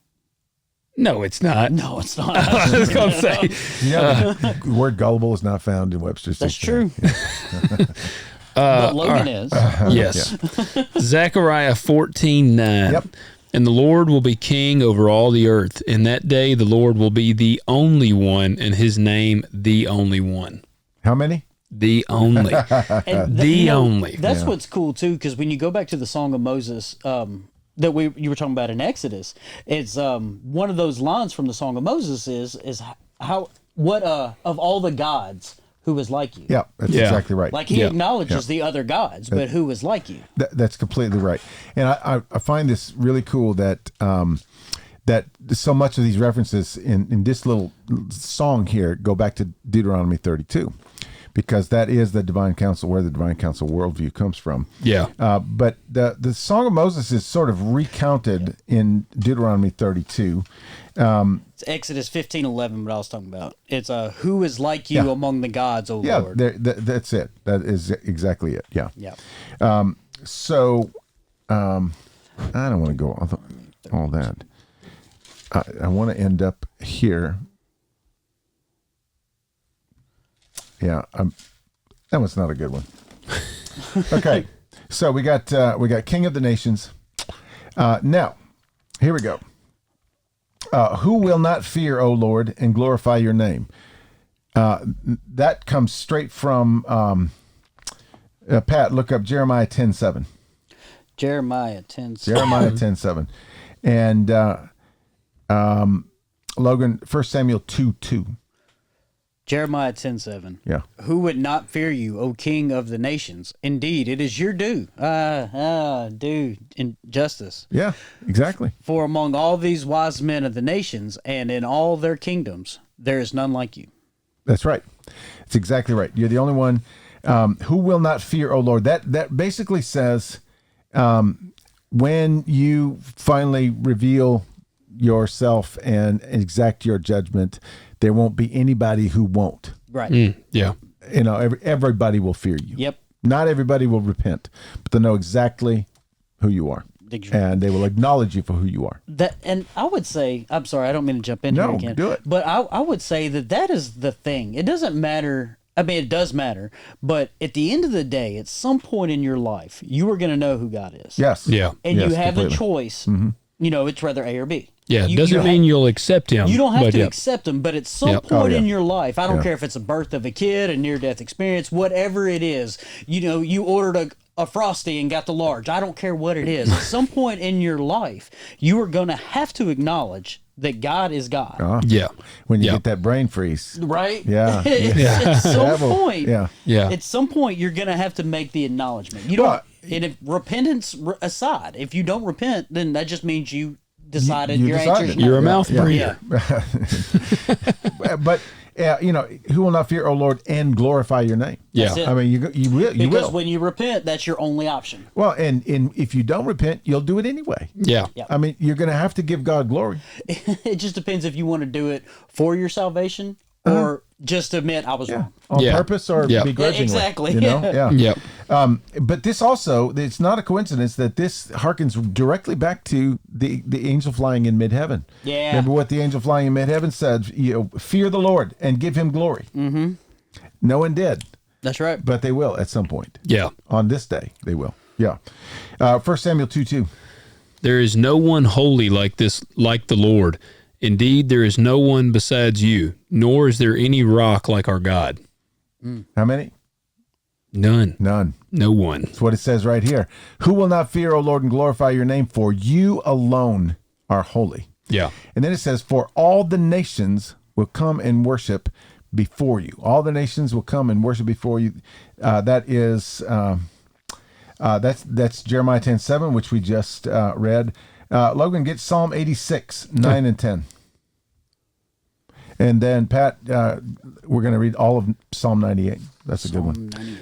[SPEAKER 2] No, it's not.
[SPEAKER 3] No, it's not.
[SPEAKER 2] I was going to say.
[SPEAKER 4] The word gullible is not found in Webster's
[SPEAKER 3] That's
[SPEAKER 4] dictionary.
[SPEAKER 3] true. But Logan is.
[SPEAKER 2] Yes. Zechariah 14:9.
[SPEAKER 4] Yep.
[SPEAKER 2] And the Lord will be king over all the earth. And that day the Lord will be the only one, and his name the only one.
[SPEAKER 4] How many?
[SPEAKER 2] The only.
[SPEAKER 3] And
[SPEAKER 2] only.
[SPEAKER 3] That's what's cool too, because when you go back to the Song of Moses, that you were talking about in Exodus, it's one of those lines from the Song of Moses is how of all the gods who is like you.
[SPEAKER 4] Yeah, that's exactly right.
[SPEAKER 3] Like he acknowledges the other gods, but who is like you?
[SPEAKER 4] That's completely right. And I find this really cool that that so much of these references in this little song here go back to Deuteronomy 32. Because that is the divine counsel, where the divine counsel worldview comes from.
[SPEAKER 2] Yeah.
[SPEAKER 4] But the Song of Moses is sort of recounted in Deuteronomy 32.
[SPEAKER 3] It's Exodus 15:11, what I was talking about. It's who is like you among the gods, O Lord.
[SPEAKER 4] That's it. That is exactly it. Yeah.
[SPEAKER 3] Yeah.
[SPEAKER 4] So I don't want to go all that. I want to end up here. Yeah, that one's not a good one. Okay, so we got King of the Nations. Now, here we go. Who will not fear, O Lord, and glorify your name? That comes straight from Pat. Look up Jeremiah 10:7.
[SPEAKER 3] Jeremiah 10:7.
[SPEAKER 4] Jeremiah 10:7, and Logan 1 Samuel 2:2.
[SPEAKER 3] Jeremiah 10:7.
[SPEAKER 4] Yeah.
[SPEAKER 3] Who would not fear you, O King of the nations? Indeed, it is your due. Due in justice.
[SPEAKER 4] Yeah, exactly.
[SPEAKER 3] For among all these wise men of the nations, and in all their kingdoms, there is none like you.
[SPEAKER 4] That's right. It's exactly right. You're the only one who will not fear, O Lord. That basically says when you finally reveal yourself and exact your judgment, there won't be anybody who won't.
[SPEAKER 3] Right.
[SPEAKER 2] Yeah.
[SPEAKER 4] Everybody will fear you.
[SPEAKER 3] Yep.
[SPEAKER 4] Not everybody will repent, but they'll know exactly who you are.
[SPEAKER 3] Exactly.
[SPEAKER 4] And they will acknowledge you for who you are.
[SPEAKER 3] And I would say, I'm sorry, I don't mean to jump in here
[SPEAKER 4] No,
[SPEAKER 3] again.
[SPEAKER 4] do it.
[SPEAKER 3] But I would say that is the thing. It doesn't matter. I mean, it does matter. But at the end of the day, at some point in your life, you are going to know who God is.
[SPEAKER 4] Yes.
[SPEAKER 2] Yeah.
[SPEAKER 3] And
[SPEAKER 4] Yes,
[SPEAKER 3] you have
[SPEAKER 4] completely.
[SPEAKER 3] a choice. It's rather A or B.
[SPEAKER 2] Yeah.
[SPEAKER 3] You-
[SPEAKER 2] Doesn't
[SPEAKER 3] you
[SPEAKER 2] mean you'll accept him.
[SPEAKER 3] You don't have
[SPEAKER 2] but
[SPEAKER 3] to
[SPEAKER 2] yeah.
[SPEAKER 3] accept them, but at some
[SPEAKER 2] Yep.
[SPEAKER 3] point
[SPEAKER 4] Oh, yeah.
[SPEAKER 3] in your life, I don't
[SPEAKER 4] Yeah.
[SPEAKER 3] care if it's a birth of a kid, a near-death experience, whatever it is, you ordered a Frosty and got the large. I don't care what it is. At some point in your life, you are going to have to acknowledge that God is God.
[SPEAKER 2] Yeah.
[SPEAKER 4] When you
[SPEAKER 2] Yeah.
[SPEAKER 4] get that brain freeze.
[SPEAKER 3] Right?
[SPEAKER 4] Yeah.
[SPEAKER 3] At some
[SPEAKER 4] That will-
[SPEAKER 3] point,
[SPEAKER 4] yeah.
[SPEAKER 2] Yeah.
[SPEAKER 3] at some point, you're going to have to make the acknowledgement. You don't,
[SPEAKER 4] Well,
[SPEAKER 3] and if repentance aside, if you don't repent, then that just means you decided
[SPEAKER 4] You
[SPEAKER 3] your
[SPEAKER 4] decided.
[SPEAKER 3] answer's no.
[SPEAKER 2] You're a mouth
[SPEAKER 4] Yeah.
[SPEAKER 2] breather.
[SPEAKER 3] Yeah.
[SPEAKER 4] But who will not fear, O Lord, and glorify your name?
[SPEAKER 2] Yeah.
[SPEAKER 3] That's it.
[SPEAKER 4] I mean, you will.
[SPEAKER 3] Because when you repent, that's your only option.
[SPEAKER 4] Well, and if you don't repent, you'll do it anyway.
[SPEAKER 2] Yeah.
[SPEAKER 3] Yeah.
[SPEAKER 4] I mean, you're going to have to give God glory.
[SPEAKER 3] It just depends if you want to do it for your salvation or just admit I was wrong.
[SPEAKER 4] On
[SPEAKER 2] Yeah.
[SPEAKER 4] purpose or
[SPEAKER 2] Yeah.
[SPEAKER 4] begrudgingly.
[SPEAKER 3] Exactly.
[SPEAKER 4] You know?
[SPEAKER 3] Yeah.
[SPEAKER 4] Yeah.
[SPEAKER 2] Yep.
[SPEAKER 4] But this also, it's not a coincidence that this harkens directly back to the angel flying in mid-heaven.
[SPEAKER 3] Yeah.
[SPEAKER 4] Remember what the angel flying in mid-heaven said? Fear the Lord and give him glory. Mm-hmm. No one did,
[SPEAKER 3] That's right.
[SPEAKER 4] but they will at some point.
[SPEAKER 2] Yeah.
[SPEAKER 4] On this day, they will. Yeah. 1 Samuel 2:2.
[SPEAKER 2] There is no one holy like the Lord. Indeed, there is no one besides you, nor is there any rock like our God.
[SPEAKER 4] How many?
[SPEAKER 2] None.
[SPEAKER 4] None.
[SPEAKER 2] No one.
[SPEAKER 4] That's what it says right here. Who will not fear, O Lord, and glorify your name? For you alone are holy.
[SPEAKER 2] Yeah.
[SPEAKER 4] And then it says, for all the nations will come and worship before you. All the nations will come and worship before you. That's Jeremiah 10:7, which we just read. Logan, get Psalm 86, 9 and 10. And then, Pat, we're going to read all of Psalm 98. That's a good one.
[SPEAKER 3] 98.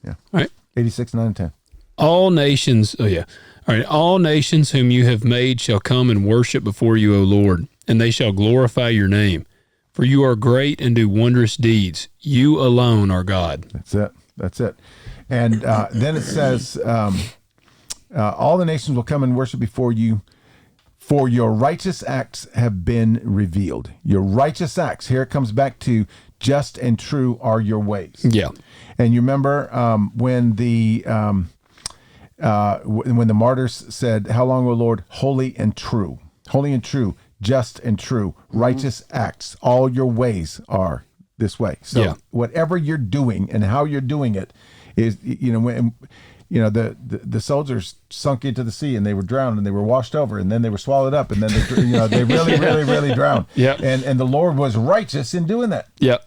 [SPEAKER 4] Yeah.
[SPEAKER 2] All right.
[SPEAKER 4] 86, 9, and 10.
[SPEAKER 2] All nations, All right. All nations whom you have made shall come and worship before you, O Lord, and they shall glorify your name. For you are great and do wondrous deeds. You alone are God.
[SPEAKER 4] That's it. And then it says, all the nations will come and worship before you, for your righteous acts have been revealed. Your righteous acts. Here it comes back to just and true are your ways.
[SPEAKER 2] Yeah.
[SPEAKER 4] And you remember when the martyrs said, "How long, O Lord, holy and true, just and true, righteous acts. All your ways are this way." So whatever you're doing and how you're doing it is, when. The soldiers sunk into the sea and they were drowned and they were washed over and then they were swallowed up and then they really drowned.
[SPEAKER 2] Yeah.
[SPEAKER 4] And the Lord was righteous in doing that.
[SPEAKER 2] Yep.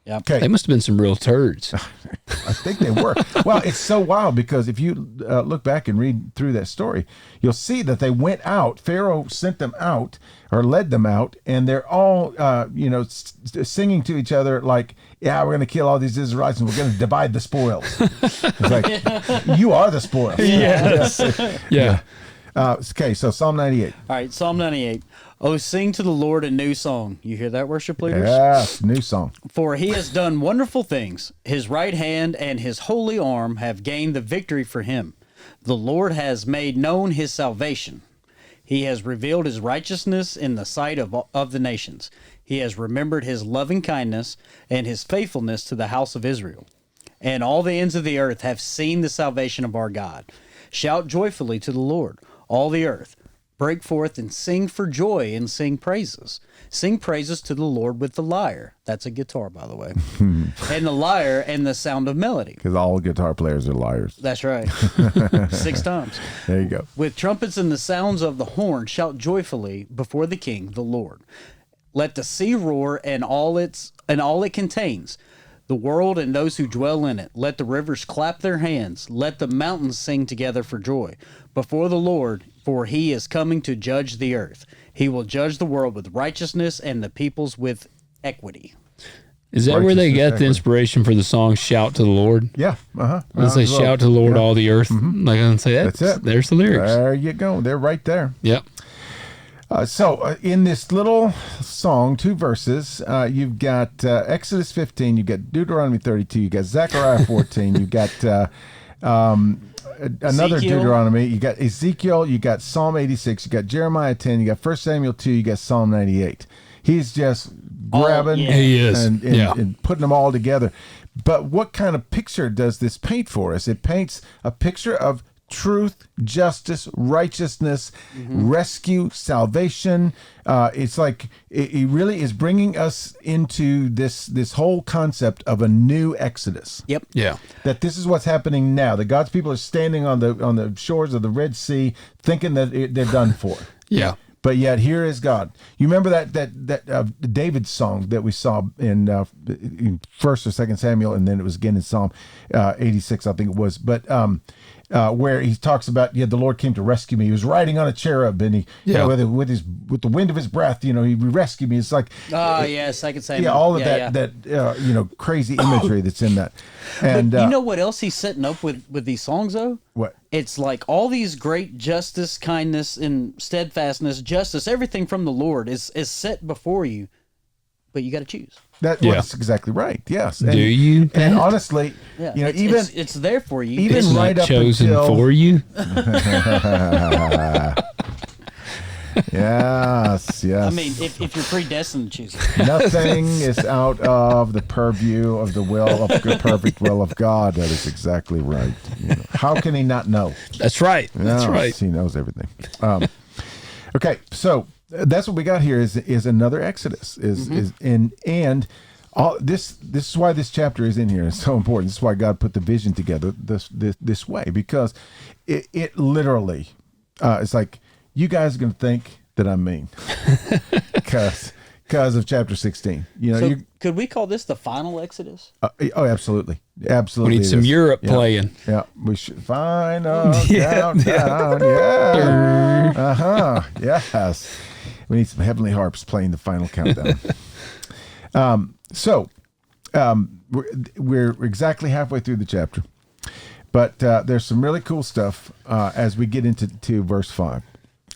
[SPEAKER 3] Yep.
[SPEAKER 4] Okay.
[SPEAKER 2] They must have been some real turds.
[SPEAKER 4] I think they were. Well, it's so wild because if you look back and read through that story, you'll see that they went out. Pharaoh sent them out or led them out, and they're all, singing to each other like, "Yeah, we're going to kill all these Israelites and we're going to divide the spoils." It's like, you are the spoils.
[SPEAKER 2] Yes. Yeah.
[SPEAKER 4] Okay, so Psalm 98.
[SPEAKER 3] All right, Psalm 98. Oh, sing to the Lord a new song. You hear that, worship leaders?
[SPEAKER 4] Yes, new song.
[SPEAKER 3] For he has done wonderful things. His right hand and his holy arm have gained the victory for him. The Lord has made known his salvation. He has revealed his righteousness in the sight of the nations. He has remembered his loving kindness and his faithfulness to the house of Israel. And all the ends of the earth have seen the salvation of our God. Shout joyfully to the Lord, all the earth. Break forth and sing for joy and sing praises. Sing praises to the Lord with the lyre. That's a guitar, by the way. And the lyre and the sound of melody.
[SPEAKER 4] Because all guitar players are liars.
[SPEAKER 3] That's right. 6 times.
[SPEAKER 4] There you go.
[SPEAKER 3] With trumpets and the sounds of the horn, shout joyfully before the King, the Lord. Let the sea roar and all it contains, the world and those who dwell in it. Let the rivers clap their hands. Let the mountains sing together for joy before the Lord, for he is coming to judge the earth. He will judge the world with righteousness and the peoples with equity.
[SPEAKER 2] Is that where they got the inspiration for the song "Shout to the Lord"?
[SPEAKER 4] Yeah.
[SPEAKER 2] Let's say "Shout to the Lord, all the earth." Like I say, that's it. There's the lyrics.
[SPEAKER 4] There you go. They're right there.
[SPEAKER 2] Yep.
[SPEAKER 4] So in this little song, 2 verses, you've got Exodus 15, you've got Deuteronomy 32, you got Zechariah 14, you've got another
[SPEAKER 3] Ezekiel.
[SPEAKER 4] Deuteronomy, you got Ezekiel, you got Psalm 86, you got Jeremiah 10, you got 1 Samuel 2, you got Psalm 98. He's just grabbing
[SPEAKER 2] He is.
[SPEAKER 4] and putting them all together. But what kind of picture does this paint for us? It paints a picture of truth, justice, righteousness, rescue, salvation. It's like it really is bringing us into this whole concept of a new Exodus.
[SPEAKER 3] Yep.
[SPEAKER 2] Yeah.
[SPEAKER 4] That this is what's happening now. That God's people are standing on the shores of the Red Sea, thinking that they're done for.
[SPEAKER 2] Yeah.
[SPEAKER 4] But yet here is God. You remember that David's song that we saw in 1st or 2nd Samuel, and then it was again in Psalm 86, I think it was. But where he talks about, the Lord came to rescue me. He was riding on a cherub, and he, with the wind of his breath, he rescued me. It's like,
[SPEAKER 3] yes, I could say.
[SPEAKER 4] all of that crazy imagery that's in that. And
[SPEAKER 3] But you know what else he's setting up with these songs, though?
[SPEAKER 4] What?
[SPEAKER 3] It's like all these great justice, kindness, and steadfastness, justice, everything from the Lord is set before you, but you got to choose.
[SPEAKER 4] That's exactly right. Yes.
[SPEAKER 2] Do you?
[SPEAKER 4] And honestly,
[SPEAKER 3] it's there for you.
[SPEAKER 4] Even
[SPEAKER 2] It's
[SPEAKER 4] right
[SPEAKER 2] not
[SPEAKER 4] up
[SPEAKER 2] chosen
[SPEAKER 4] until
[SPEAKER 2] for you.
[SPEAKER 4] Yes.
[SPEAKER 3] I mean, if you're predestined to choose it.
[SPEAKER 4] Nothing is out of the purview of the perfect will of God. That is exactly right. How can he not know?
[SPEAKER 2] That's right. That's
[SPEAKER 4] Yes,
[SPEAKER 2] right.
[SPEAKER 4] He knows everything. Okay, so that's what we got here is another Exodus. And all this is why this chapter is in here. It's so important. This is why God put the vision together this way, because it literally it's like, you guys are going to think that I'm mean because of chapter 16.
[SPEAKER 3] So could we call this the final Exodus?
[SPEAKER 4] Absolutely.
[SPEAKER 2] We
[SPEAKER 4] Absolutely.
[SPEAKER 2] need some Europe playing.
[SPEAKER 4] Yeah, we should final countdown. Yeah. Yes. We need some heavenly harps playing the final countdown. We're exactly halfway through the chapter, but there's some really cool stuff as we get into verse 5.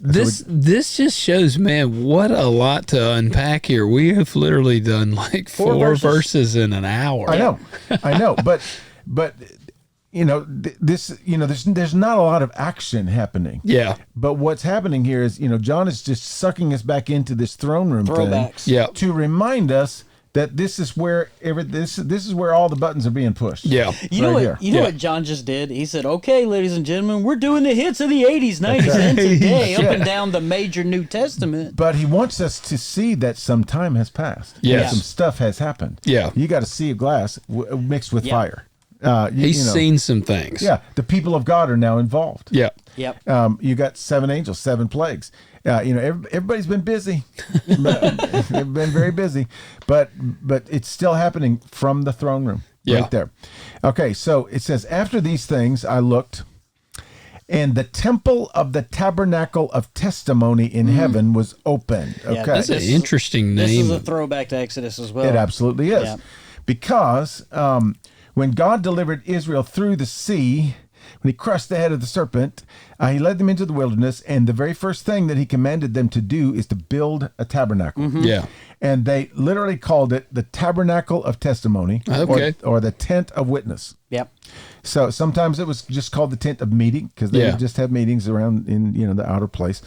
[SPEAKER 2] This just shows, man, what a lot to unpack here. We have literally done like four verses in an hour.
[SPEAKER 4] I know, but there's not a lot of action happening.
[SPEAKER 2] Yeah.
[SPEAKER 4] But what's happening here is, John is just sucking us back into this throne room
[SPEAKER 3] Throwbacks.
[SPEAKER 4] thing to remind us that this is where this is where all the buttons are being pushed.
[SPEAKER 2] Yeah.
[SPEAKER 3] You know what John just did? He said, "Okay, ladies and gentlemen, we're doing the hits of the 80s, 90s, and today, up and down the major New Testament."
[SPEAKER 4] But he wants us to see that some time has passed.
[SPEAKER 2] Yes.
[SPEAKER 4] Some stuff has happened.
[SPEAKER 2] Yeah.
[SPEAKER 4] You got a sea of glass mixed with fire.
[SPEAKER 2] He's seen some things.
[SPEAKER 4] Yeah. The people of God are now involved.
[SPEAKER 2] Yeah.
[SPEAKER 3] Yep.
[SPEAKER 4] You got 7 angels, 7 plagues. Everybody's been busy. They've been very busy, but it's still happening from the throne room right there. Okay, so it says, after these things I looked, and the temple of the tabernacle of testimony in heaven was open. Okay,
[SPEAKER 3] Yeah,
[SPEAKER 2] That's an interesting name.
[SPEAKER 3] This is a throwback to Exodus as well.
[SPEAKER 4] it absolutely is,
[SPEAKER 3] Yeah.
[SPEAKER 4] because when God delivered Israel through the sea, when he crushed the head of the serpent, he led them into the wilderness, and the very first thing that he commanded them to do is to build a tabernacle.
[SPEAKER 2] Yeah.
[SPEAKER 4] And they literally called it the tabernacle of testimony,
[SPEAKER 2] Okay.
[SPEAKER 4] or the tent of witness.
[SPEAKER 3] Yep.
[SPEAKER 4] So sometimes it was just called the tent of meeting, because they would just have meetings around in the outer place.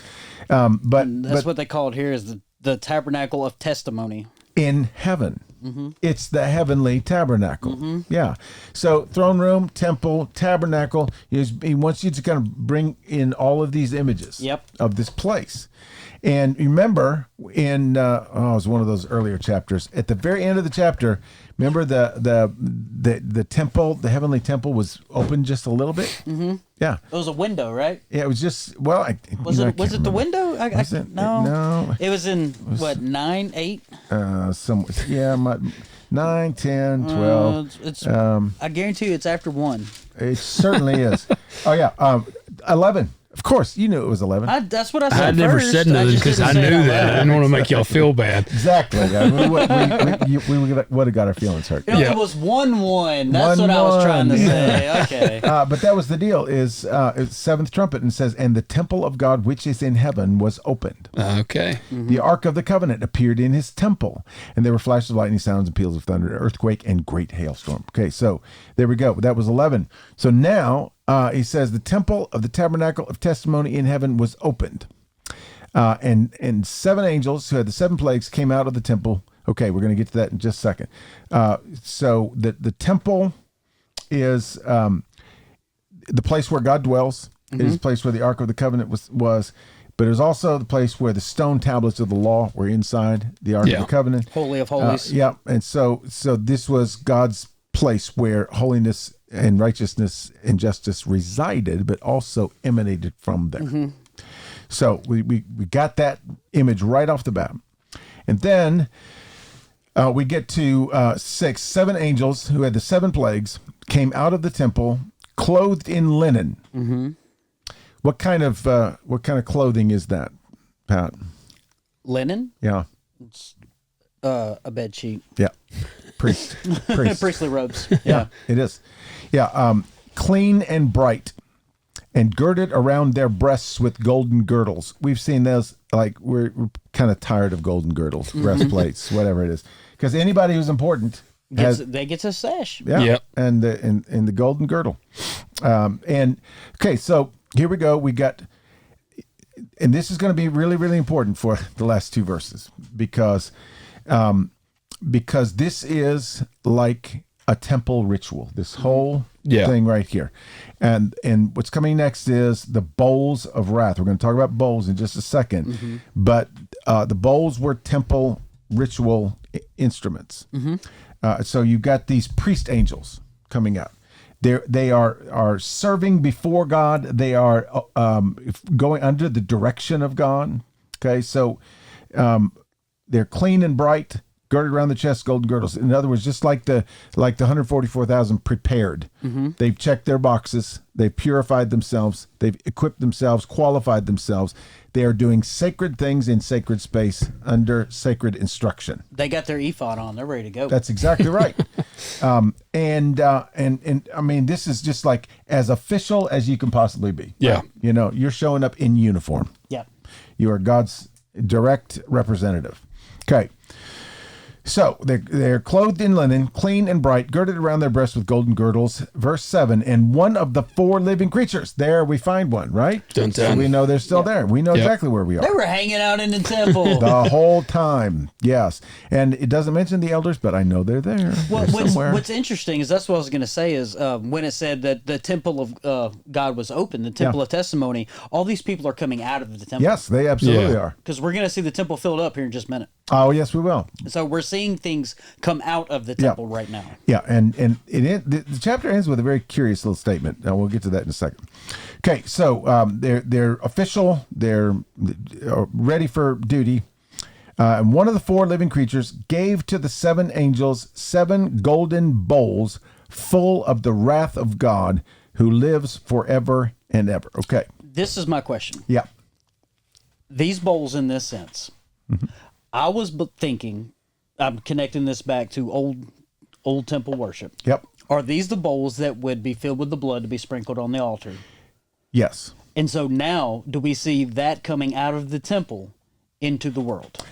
[SPEAKER 4] But
[SPEAKER 3] What they call it here is the tabernacle of testimony.
[SPEAKER 4] in heaven, it's the heavenly tabernacle. Yeah. So throne room, temple, tabernacle. He wants you to kind of bring in all of these images of this place. And remember, in it was one of those earlier chapters. At the very end of the chapter, remember the temple, the heavenly temple, was open just a little bit. Mm-hmm. Yeah,
[SPEAKER 3] It was a window, right?
[SPEAKER 4] yeah. It was just was
[SPEAKER 3] it the window?
[SPEAKER 4] No.
[SPEAKER 3] It was in what 9, 8?
[SPEAKER 4] Some 9, 10, 12.
[SPEAKER 3] I guarantee you, it's after 1.
[SPEAKER 4] It certainly is. Oh yeah, 11. Of course, you knew it was 11.
[SPEAKER 3] That's what I said.
[SPEAKER 2] I never
[SPEAKER 3] first.
[SPEAKER 2] said nothing
[SPEAKER 3] just
[SPEAKER 2] because
[SPEAKER 3] didn't
[SPEAKER 2] I
[SPEAKER 3] say it
[SPEAKER 2] knew
[SPEAKER 3] out
[SPEAKER 2] that. I
[SPEAKER 3] loud.
[SPEAKER 2] didn't want to make y'all feel bad.
[SPEAKER 4] Exactly. We would have got our feelings hurt.
[SPEAKER 3] It was 1-1. That's what I was trying to say. Okay.
[SPEAKER 4] But that was the deal. Is it's seventh trumpet, and says, "And the temple of God which is in heaven was opened.
[SPEAKER 2] Okay.
[SPEAKER 4] The ark of the covenant appeared in his temple, and there were flashes of lightning, sounds and peals of thunder, earthquake, and great hailstorm." Okay, so there we go. That was 11. So now he says the temple of the tabernacle of testimony in heaven was opened, and 7 angels who had the 7 plagues came out of the temple. Okay, we're going to get to that in just a second. So the temple is the place where God dwells. It is the place where the ark of the covenant was. But it was also the place where the stone tablets of the law were inside the ark of the covenant.
[SPEAKER 3] Holy of holies.
[SPEAKER 4] And so this was God's place where holiness and righteousness and justice resided, but also emanated from there. So we got that image right off the bat. And then we get to 7 angels who had the 7 plagues came out of the temple clothed in linen. What kind of clothing is that, Pat?
[SPEAKER 3] Linen?
[SPEAKER 4] Yeah.
[SPEAKER 3] A bed sheet.
[SPEAKER 4] Yeah. Priest.
[SPEAKER 3] Priestly robes.
[SPEAKER 4] Yeah, it is. Yeah, clean and bright, and girded around their breasts with golden girdles. We've seen those, like we're kind of tired of golden girdles, breastplates, whatever it is. Because anybody who's important
[SPEAKER 3] gets a sash.
[SPEAKER 4] Yeah,
[SPEAKER 2] Yep.
[SPEAKER 4] and the golden girdle. And okay, so here we go. We got, and this is going to be really, really important for the last 2 verses because this is like a temple ritual, this whole thing right here. And what's coming next is the bowls of wrath. We're going to talk about bowls in just a second. But the bowls were temple ritual instruments. So you've got these priest angels coming out. They are serving before God. They are going under the direction of God. Okay, so they're clean and bright, girded around the chest, golden girdles. In other words, just like the 144,000 prepared. They've checked their boxes. They've purified themselves. They've equipped themselves, qualified themselves. They are doing sacred things in sacred space under sacred instruction.
[SPEAKER 3] They got their ephod on. They're ready to go.
[SPEAKER 4] That's exactly right. And I mean, this is just like as official as you can possibly be.
[SPEAKER 2] Yeah.
[SPEAKER 4] Right? You know, you're showing up in uniform.
[SPEAKER 3] Yep.
[SPEAKER 4] You are God's direct representative. Okay. So they're clothed in linen, clean and bright, girded around their breasts with golden girdles. Verse 7, and one of the four living creatures. There we find one, right?
[SPEAKER 2] Dun,
[SPEAKER 4] So
[SPEAKER 2] dun.
[SPEAKER 4] we know they're still there. We know exactly where we
[SPEAKER 3] They
[SPEAKER 4] are.
[SPEAKER 3] were hanging out in the temple.
[SPEAKER 4] The whole time. Yes. And it doesn't mention the elders, but I know they're there.
[SPEAKER 3] Well,
[SPEAKER 4] They're somewhere.
[SPEAKER 3] what's interesting is that's what I was going to say is when it said that the temple of God was open, the temple of testimony, all these people are coming out of the temple.
[SPEAKER 4] Yes, they absolutely
[SPEAKER 2] Yeah.
[SPEAKER 4] are.
[SPEAKER 3] Because we're going to see the temple filled up here in just a minute.
[SPEAKER 4] Oh, yes, we will.
[SPEAKER 3] So we're seeing things come out of the temple right now.
[SPEAKER 4] Yeah, and the chapter ends with a very curious little statement. Now we'll get to that in a second. Okay, so they're official. They're ready for duty. And one of the four living creatures gave to the seven angels 7 golden bowls full of the wrath of God, who lives forever and ever. Okay.
[SPEAKER 3] This is my question.
[SPEAKER 4] Yeah.
[SPEAKER 3] These bowls, in this sense, I was thinking, I'm connecting this back to old temple worship.
[SPEAKER 4] Yep.
[SPEAKER 3] Are these the bowls that would be filled with the blood to be sprinkled on the altar?
[SPEAKER 4] Yes.
[SPEAKER 3] And so now, do we see that coming out of the temple into the world?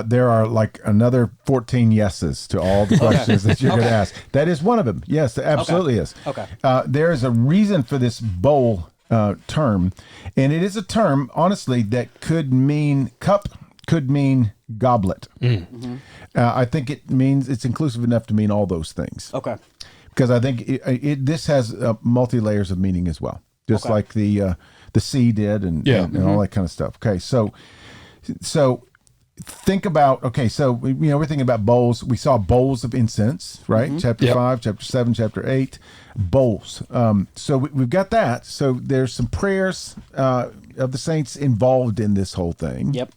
[SPEAKER 4] There are like another 14 yeses to all the questions that you're going to ask. That is one of them. Yes, there absolutely is.
[SPEAKER 3] Okay.
[SPEAKER 4] There is a reason for this bowl term, and it is a term, honestly, that could mean cup, could mean goblet. I think it's inclusive enough to mean all those things.
[SPEAKER 3] Okay.
[SPEAKER 4] Because I think this has multi layers of meaning as well, just like the sea did, and all that kind of stuff. Okay, so think about, we're thinking about bowls. We saw bowls of incense, right? Chapter 5, chapter 7, chapter 8, bowls. So we've got that. So there's some prayers of the saints involved in this whole thing.
[SPEAKER 3] Yep.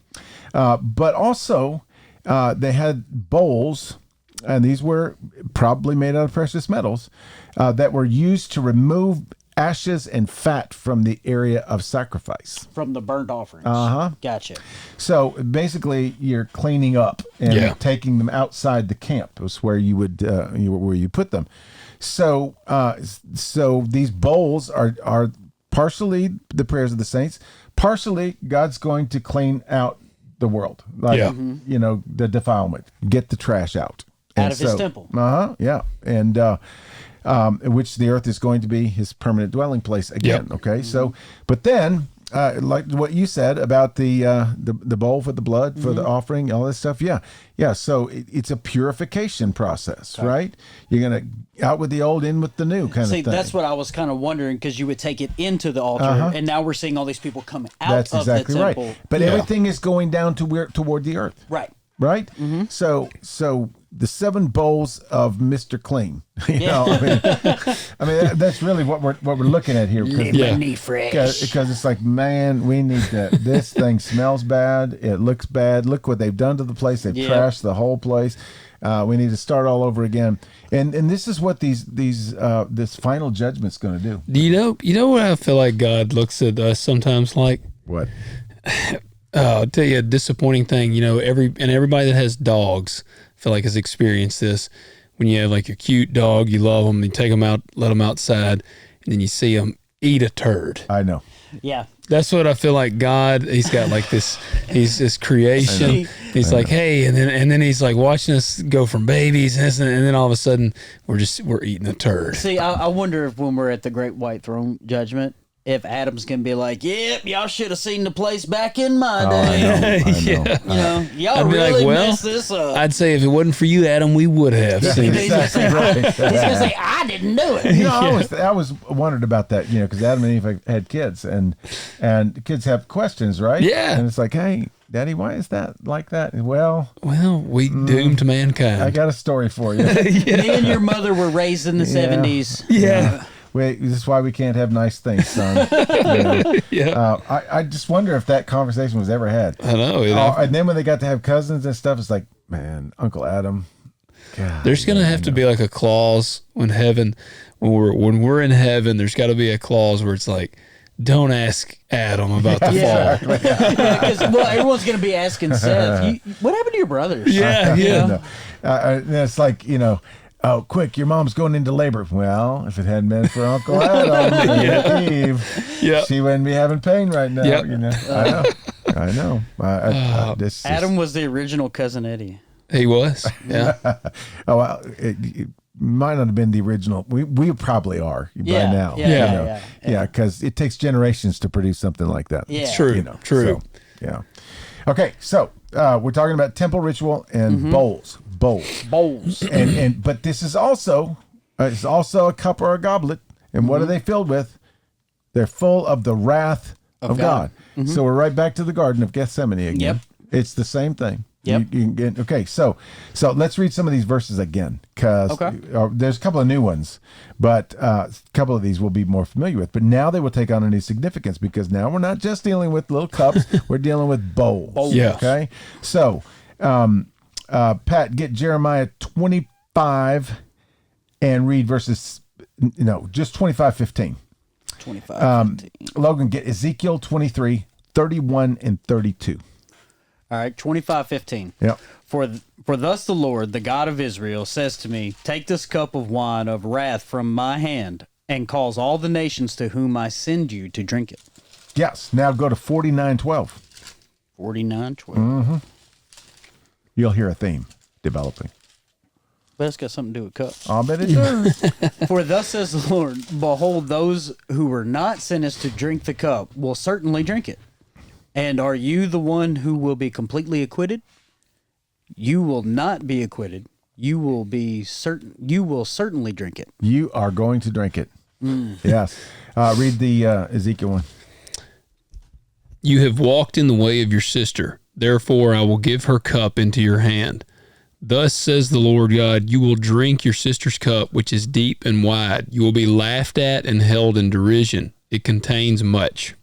[SPEAKER 4] But also they had bowls, and these were probably made out of precious metals, that were used to remove ashes and fat from the area of sacrifice.
[SPEAKER 3] From the burnt offerings. Gotcha.
[SPEAKER 4] So basically, you're cleaning up and taking them outside the camp. Was where you would where you put them. So these bowls are partially the prayers of the saints, partially God's going to clean out the world, like the defilement, get the trash out
[SPEAKER 3] Out of his temple.
[SPEAKER 4] And which the earth is going to be his permanent dwelling place again. Okay, so but then like what you said about the bowl for the blood for the offering, all this stuff. So it's a purification process, right? You're gonna out with the old, in with the new kind of thing.
[SPEAKER 3] That's what I was kind of wondering, because you would take it into the altar, and now we're seeing all these people come out
[SPEAKER 4] That's
[SPEAKER 3] of
[SPEAKER 4] exactly
[SPEAKER 3] the temple.
[SPEAKER 4] right. But everything is going down to toward the earth.
[SPEAKER 3] Right.
[SPEAKER 4] Right? So the 7 bowls of Mr. Clean. You know, I mean that's really what we're looking at here. Because it's like, man, we need that. This thing smells bad. It looks bad. Look what they've done to the place. They've trashed the whole place. We need to start all over again. And this is what this final judgment's going to do.
[SPEAKER 2] You know what I feel like God looks at us sometimes like?
[SPEAKER 4] What?
[SPEAKER 2] I'll tell you a disappointing thing. Everybody that has dogs, I feel like has experienced this. When you have like your cute dog, you love them, you take them out, let them outside, and then you see them eat a turd.
[SPEAKER 4] I know.
[SPEAKER 3] Yeah.
[SPEAKER 2] That's what I feel like God, he's got like this, he's this creation. He's like, hey, and then he's like watching us go from babies, and then all of a sudden we're eating a turd.
[SPEAKER 3] See, I wonder if when we're at the great white throne judgment, if Adam's gonna be like, yep, y'all should have seen the place back in my day.
[SPEAKER 4] I know.
[SPEAKER 3] Y'all really messed this up.
[SPEAKER 2] I'd say if it wasn't for you, Adam, we would have seen it.
[SPEAKER 3] He's gonna say, I didn't do it.
[SPEAKER 4] I was wondered about that, because Adam and Eve had kids, and kids have questions, right?
[SPEAKER 2] Yeah.
[SPEAKER 4] And it's like, hey, Daddy, why is that like that? Well,
[SPEAKER 2] we doomed mankind.
[SPEAKER 4] I got a story for you.
[SPEAKER 3] Me and your mother were raised in the 70s.
[SPEAKER 2] Yeah.
[SPEAKER 4] this is why we can't have nice things, son. You know?
[SPEAKER 2] Yeah.
[SPEAKER 4] I just wonder if that conversation was ever had.
[SPEAKER 2] I know.
[SPEAKER 4] And then when they got to have cousins and stuff, it's like, man, Uncle Adam. God,
[SPEAKER 2] There's gonna have to be like a clause when we're in heaven. There's got to be a clause where it's like, don't ask Adam about the fall.
[SPEAKER 3] Because everyone's going to be asking Seth, what happened to your brothers?
[SPEAKER 2] Yeah, yeah.
[SPEAKER 4] It's like, oh, quick, your mom's going into labor. Well, if it hadn't been for Uncle Adam and Eve, she wouldn't be having pain right now.
[SPEAKER 2] Yep.
[SPEAKER 4] I know.
[SPEAKER 3] Adam was the original Cousin Eddie.
[SPEAKER 2] He was. Yeah.
[SPEAKER 4] Oh, well, it might not have been the original. We probably are by now. Yeah, because it takes generations to produce something like that.
[SPEAKER 3] Yeah.
[SPEAKER 2] It's true.
[SPEAKER 4] So,
[SPEAKER 2] True.
[SPEAKER 4] yeah. Okay, so we're talking about temple ritual and bowls. But this is also a cup or a goblet. And what are they filled with? They're full of the wrath of God. So we're right back to the Garden of Gethsemane again.
[SPEAKER 3] Yep.
[SPEAKER 4] It's the same thing.
[SPEAKER 3] Yep.
[SPEAKER 4] Okay, so let's read some of these verses again, because there's a couple of new ones, but a couple of these we'll be more familiar with. But now they will take on a new significance, because now we're not just dealing with little cups, we're dealing with bowls.
[SPEAKER 2] Yeah.
[SPEAKER 4] Okay, so Pat, get Jeremiah 25 and read verses, just 25:15.
[SPEAKER 3] 25.
[SPEAKER 4] Logan, get Ezekiel 23, 31 and 32.
[SPEAKER 3] All right, 25:15.
[SPEAKER 4] Yep.
[SPEAKER 3] For thus the Lord, the God of Israel, says to me, take this cup of wine of wrath from my hand, and cause all the nations to whom I send you to drink it.
[SPEAKER 4] Yes. Now go to 49:12.
[SPEAKER 3] 49:12.
[SPEAKER 4] You'll hear a theme developing.
[SPEAKER 3] But it's got something to do with cups.
[SPEAKER 4] I'll bet it does.
[SPEAKER 3] For thus says the Lord, behold, those who were not sentenced to drink the cup will certainly drink it. And are you the one who will be completely acquitted? You will not be acquitted. You will certainly drink it.
[SPEAKER 4] You are going to drink it. Yes. Read the Ezekiel one.
[SPEAKER 2] You have walked in the way of your sister. Therefore, I will give her cup into your hand. Thus says the Lord God, you will drink your sister's cup, which is deep and wide. You will be laughed at and held in derision. It contains much.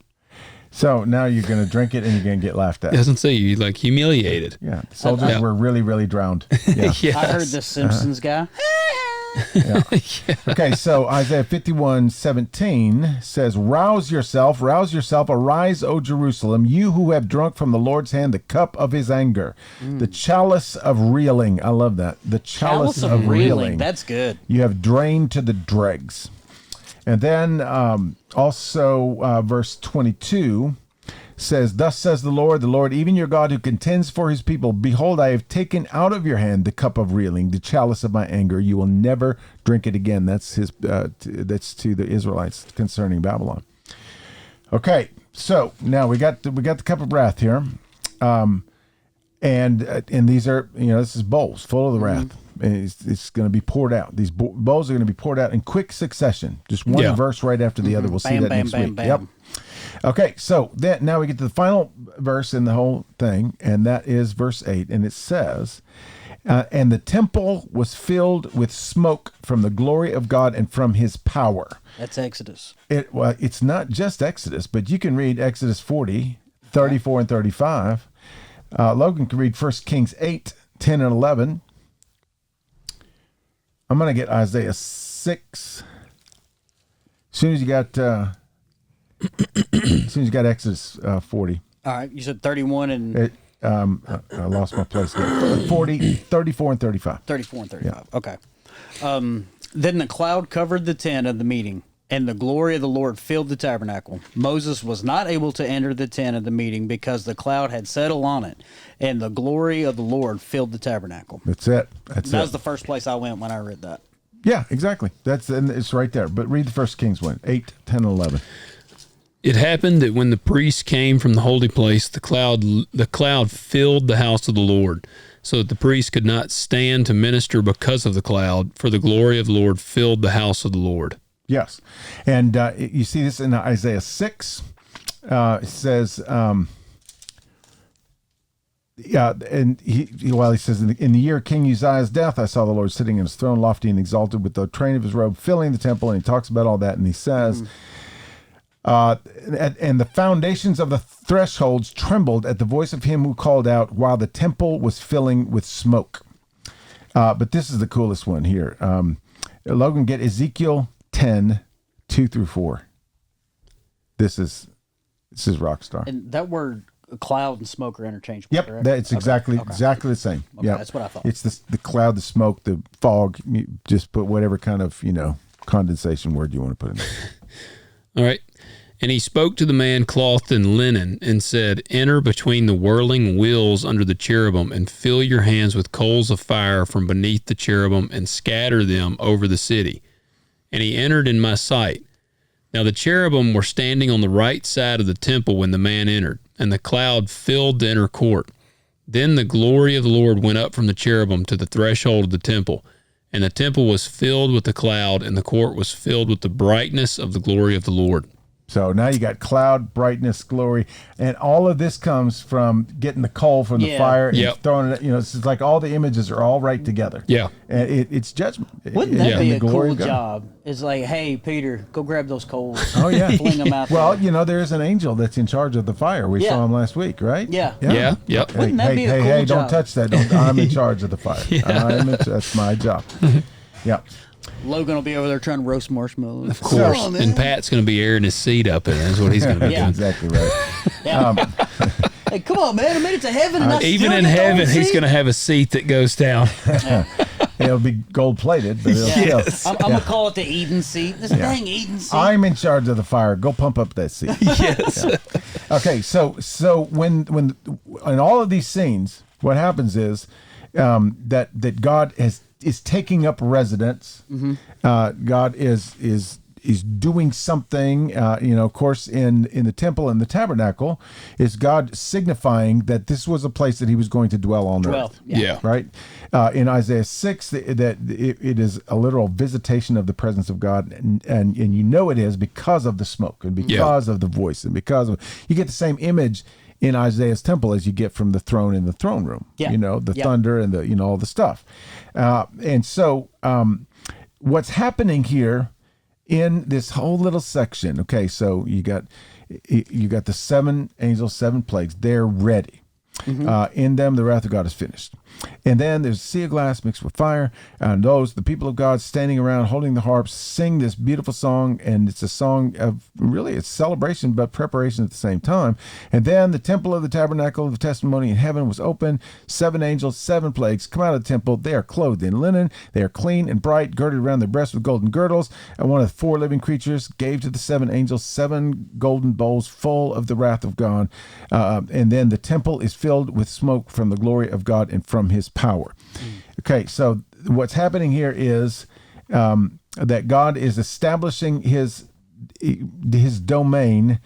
[SPEAKER 4] So now you're going to drink it and you're going to get laughed at.
[SPEAKER 2] Doesn't say you like humiliated.
[SPEAKER 4] Yeah. Soldiers were really, really drowned. Yeah.
[SPEAKER 2] Yes.
[SPEAKER 3] I heard the Simpsons guy.
[SPEAKER 4] Yeah. Okay, so Isaiah 51:17 says, rouse yourself, arise, O Jerusalem, you who have drunk from the Lord's hand the cup of his anger, the chalice of reeling. I love that. The chalice of reeling.
[SPEAKER 3] That's good.
[SPEAKER 4] You have drained to the dregs. And then also verse 22 says, thus says the Lord, even your God who contends for his people. Behold, I have taken out of your hand the cup of reeling, the chalice of my anger. You will never drink it again. That's that's to the Israelites concerning Babylon. Okay, so now we got the cup of wrath here, and these are this is bowls full of the wrath. And it's going to be poured out. These bowls are going to be poured out in quick succession. Just one verse right after the other. We'll see that next week. Yep. Okay, so now we get to the final verse in the whole thing, and that is verse 8, and it says, and the temple was filled with smoke from the glory of God and from his power.
[SPEAKER 3] That's Exodus.
[SPEAKER 4] It's not just Exodus, but you can read Exodus 40, 34 and 35. Logan can read 1 Kings 8, 10 and 11. I'm going to get Isaiah 6. As soon as you got Exodus 40.
[SPEAKER 3] All right, you said 31 and...
[SPEAKER 4] I lost my place there. 40, 34, and 35.
[SPEAKER 3] 34 and 35, okay. Then the cloud covered the tent of the meeting, and the glory of the Lord filled the tabernacle. Moses was not able to enter the tent of the meeting because the cloud had settled on it, and the glory of the Lord filled the tabernacle.
[SPEAKER 4] That's it.
[SPEAKER 3] That was the first place I went when I read that.
[SPEAKER 4] Yeah, exactly. It's right there. But read the 1 Kings 1, 8, 10, and 11.
[SPEAKER 2] It happened that when the priests came from the holy place, the cloud filled the house of the Lord, so that the priests could not stand to minister because of the cloud, for the glory of the Lord filled the house of the Lord.
[SPEAKER 4] Yes. And you see this in Isaiah 6. It says, Yeah, and he says, in the year of King Uzziah's death, I saw the Lord sitting in his throne, lofty and exalted, with the train of his robe filling the temple. And he talks about all that, and he says, and the foundations of the thresholds trembled at the voice of him who called out, while the temple was filling with smoke. But this is the coolest one here. Logan, get Ezekiel 10, 2 through 4. This is rock star.
[SPEAKER 3] And that word cloud and smoke are interchangeable.
[SPEAKER 4] Yep,
[SPEAKER 3] correct?
[SPEAKER 4] that's exactly the same.
[SPEAKER 3] Okay,
[SPEAKER 4] Yeah,
[SPEAKER 3] that's what I thought.
[SPEAKER 4] It's the cloud, the smoke, the fog. You just put whatever kind of condensation word you want to put in there.
[SPEAKER 2] All right. And he spoke to the man clothed in linen and said, enter between the whirling wheels under the cherubim and fill your hands with coals of fire from beneath the cherubim and scatter them over the city. And he entered in my sight. Now the cherubim were standing on the right side of the temple when the man entered, and the cloud filled the inner court. Then the glory of the Lord went up from the cherubim to the threshold of the temple, and the temple was filled with the cloud, and the court was filled with the brightness of the glory of the Lord.
[SPEAKER 4] So now you got cloud, brightness, glory, and all of this comes from getting the coal from the fire and throwing it. It's like all the images are all right together.
[SPEAKER 2] Yeah,
[SPEAKER 4] and it's judgment.
[SPEAKER 3] Wouldn't that be a cool job? It's like, hey, Peter, go grab those coals.
[SPEAKER 4] Oh yeah,
[SPEAKER 3] fling them out.
[SPEAKER 4] Well,
[SPEAKER 3] there.
[SPEAKER 4] There's an angel that's in charge of the fire. We saw him last week, right?
[SPEAKER 3] Yeah.
[SPEAKER 2] Yep.
[SPEAKER 3] Wouldn't that be a cool
[SPEAKER 4] hey,
[SPEAKER 3] job?
[SPEAKER 4] don't touch that. I'm in charge of the fire. That's my job. Yeah.
[SPEAKER 3] Logan will be over there trying to roast marshmallows.
[SPEAKER 2] Of course. And Pat's going to be airing his seat up, and that's what he's going to be doing.
[SPEAKER 4] Exactly right.
[SPEAKER 3] Hey, come on, man! I made it to heaven, and
[SPEAKER 2] even in heaven, he's going to have a seat that goes down.
[SPEAKER 4] It'll be gold plated, but it'll still.
[SPEAKER 3] I'm gonna call it the Eden seat. This dang Eden seat.
[SPEAKER 4] I'm in charge of the fire. Go pump up that seat.
[SPEAKER 2] Yes.
[SPEAKER 4] Yeah. Okay, so when in all of these scenes, what happens is that God is taking up residence. Mm-hmm. God is doing something. Of course, in the temple and the tabernacle, is God signifying that this was a place that He was going to dwell on earth.
[SPEAKER 2] Yeah.
[SPEAKER 4] Right. In Isaiah 6, that it is a literal visitation of the presence of God, and it is because of the smoke and because of the voice and because of you get the same image in Isaiah's temple as you get from the throne in the throne room. Yeah. The thunder and the all the stuff. And so what's happening here in this whole little section? Okay, so you got the 7 angels, 7 plagues. They're ready. Mm-hmm. In them, the wrath of God is finished. And then there's a sea of glass mixed with fire, and the people of God standing around holding the harps, sing this beautiful song, and it's a song of really it's celebration but preparation at the same time. And then the temple of the tabernacle of the testimony in heaven was open. 7 angels, 7 plagues come out of the temple. They are clothed in linen. They are clean and bright, girded around their breasts with golden girdles. And one of the 4 living creatures gave to the 7 angels 7 golden bowls full of the wrath of God. And then the temple is filled with smoke from the glory of God and from His power. Okay, so what's happening here is that God is establishing his domain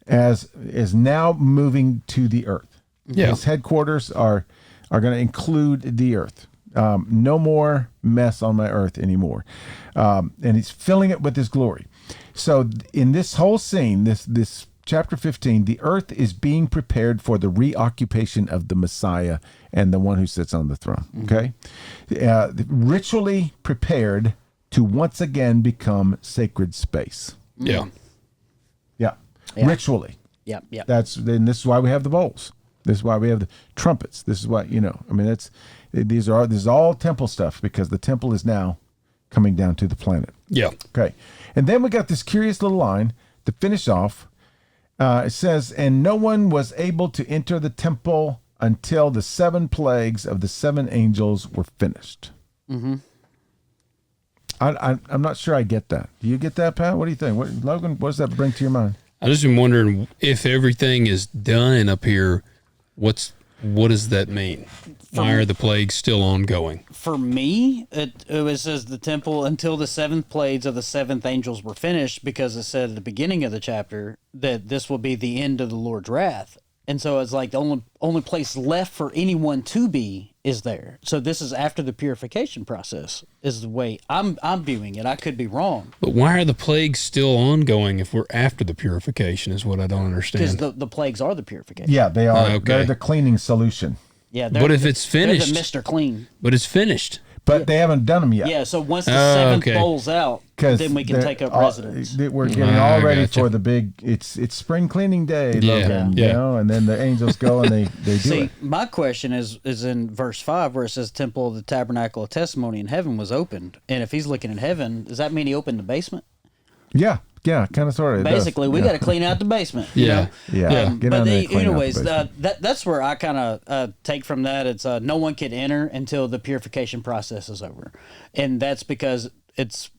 [SPEAKER 4] as is now moving to the earth. Yeah. His headquarters are going to include the earth. No more mess on my earth anymore. And He's filling it with His glory. So in this whole scene, this chapter 15, the earth is being prepared for the reoccupation of the Messiah and the one who sits on the throne. Okay? Ritually prepared to once again become sacred space.
[SPEAKER 2] Yeah.
[SPEAKER 4] Yeah. Ritually.
[SPEAKER 3] Yeah.
[SPEAKER 4] This is why we have the bowls. This is why we have the trumpets. This is why, this is all temple stuff because the temple is now coming down to the planet.
[SPEAKER 2] Yeah.
[SPEAKER 4] Okay. And then we got this curious little line to finish off. It says, and no one was able to enter the temple until the 7 plagues of the 7 angels were finished. Mm-hmm. I'm not sure I get that. Do you get that, Pat? What do you think? Logan, what does that bring to your mind?
[SPEAKER 2] I just been wondering if everything is done up here, what does that mean? Why are the plagues still ongoing?
[SPEAKER 3] For me, it says the temple until the 7th plagues of the 7th angels were finished, because it said at the beginning of the chapter that this will be the end of the Lord's wrath. And so it's like the only place left for anyone to be is there. So this is after the purification process is the way I'm viewing it. I could be wrong.
[SPEAKER 2] But why are the plagues still ongoing if we're after the purification is what I don't understand.
[SPEAKER 3] Because the plagues are the purification.
[SPEAKER 4] Yeah, they are.
[SPEAKER 2] Okay.
[SPEAKER 4] They're the cleaning solution.
[SPEAKER 3] Yeah,
[SPEAKER 2] But if it's
[SPEAKER 3] they're
[SPEAKER 2] finished,
[SPEAKER 3] the Mr. Clean.
[SPEAKER 2] but it's finished.
[SPEAKER 4] But they haven't done them yet.
[SPEAKER 3] Yeah, so once the seventh
[SPEAKER 2] okay.
[SPEAKER 3] bowl's out, then we can take up residence.
[SPEAKER 4] We're getting all ready
[SPEAKER 2] gotcha.
[SPEAKER 4] for the big. It's spring cleaning day,
[SPEAKER 2] Yeah,
[SPEAKER 4] Logan.
[SPEAKER 2] yeah.
[SPEAKER 4] You know, and then the angels go and they do
[SPEAKER 3] See,
[SPEAKER 4] it.
[SPEAKER 3] my question is in verse 5 where it says temple of the tabernacle of testimony in heaven was opened. And if he's looking in heaven, does that mean he opened the basement?
[SPEAKER 4] Yeah, kind of, sort of.
[SPEAKER 3] Basically, we got to clean out the basement. You
[SPEAKER 2] Yeah.
[SPEAKER 3] know?
[SPEAKER 4] Yeah. Get
[SPEAKER 3] But
[SPEAKER 4] on there and clean out the
[SPEAKER 3] anyways,
[SPEAKER 4] basement.
[SPEAKER 3] that's where I kind of take from that. It's no one can enter until the purification process is over, and that's because it's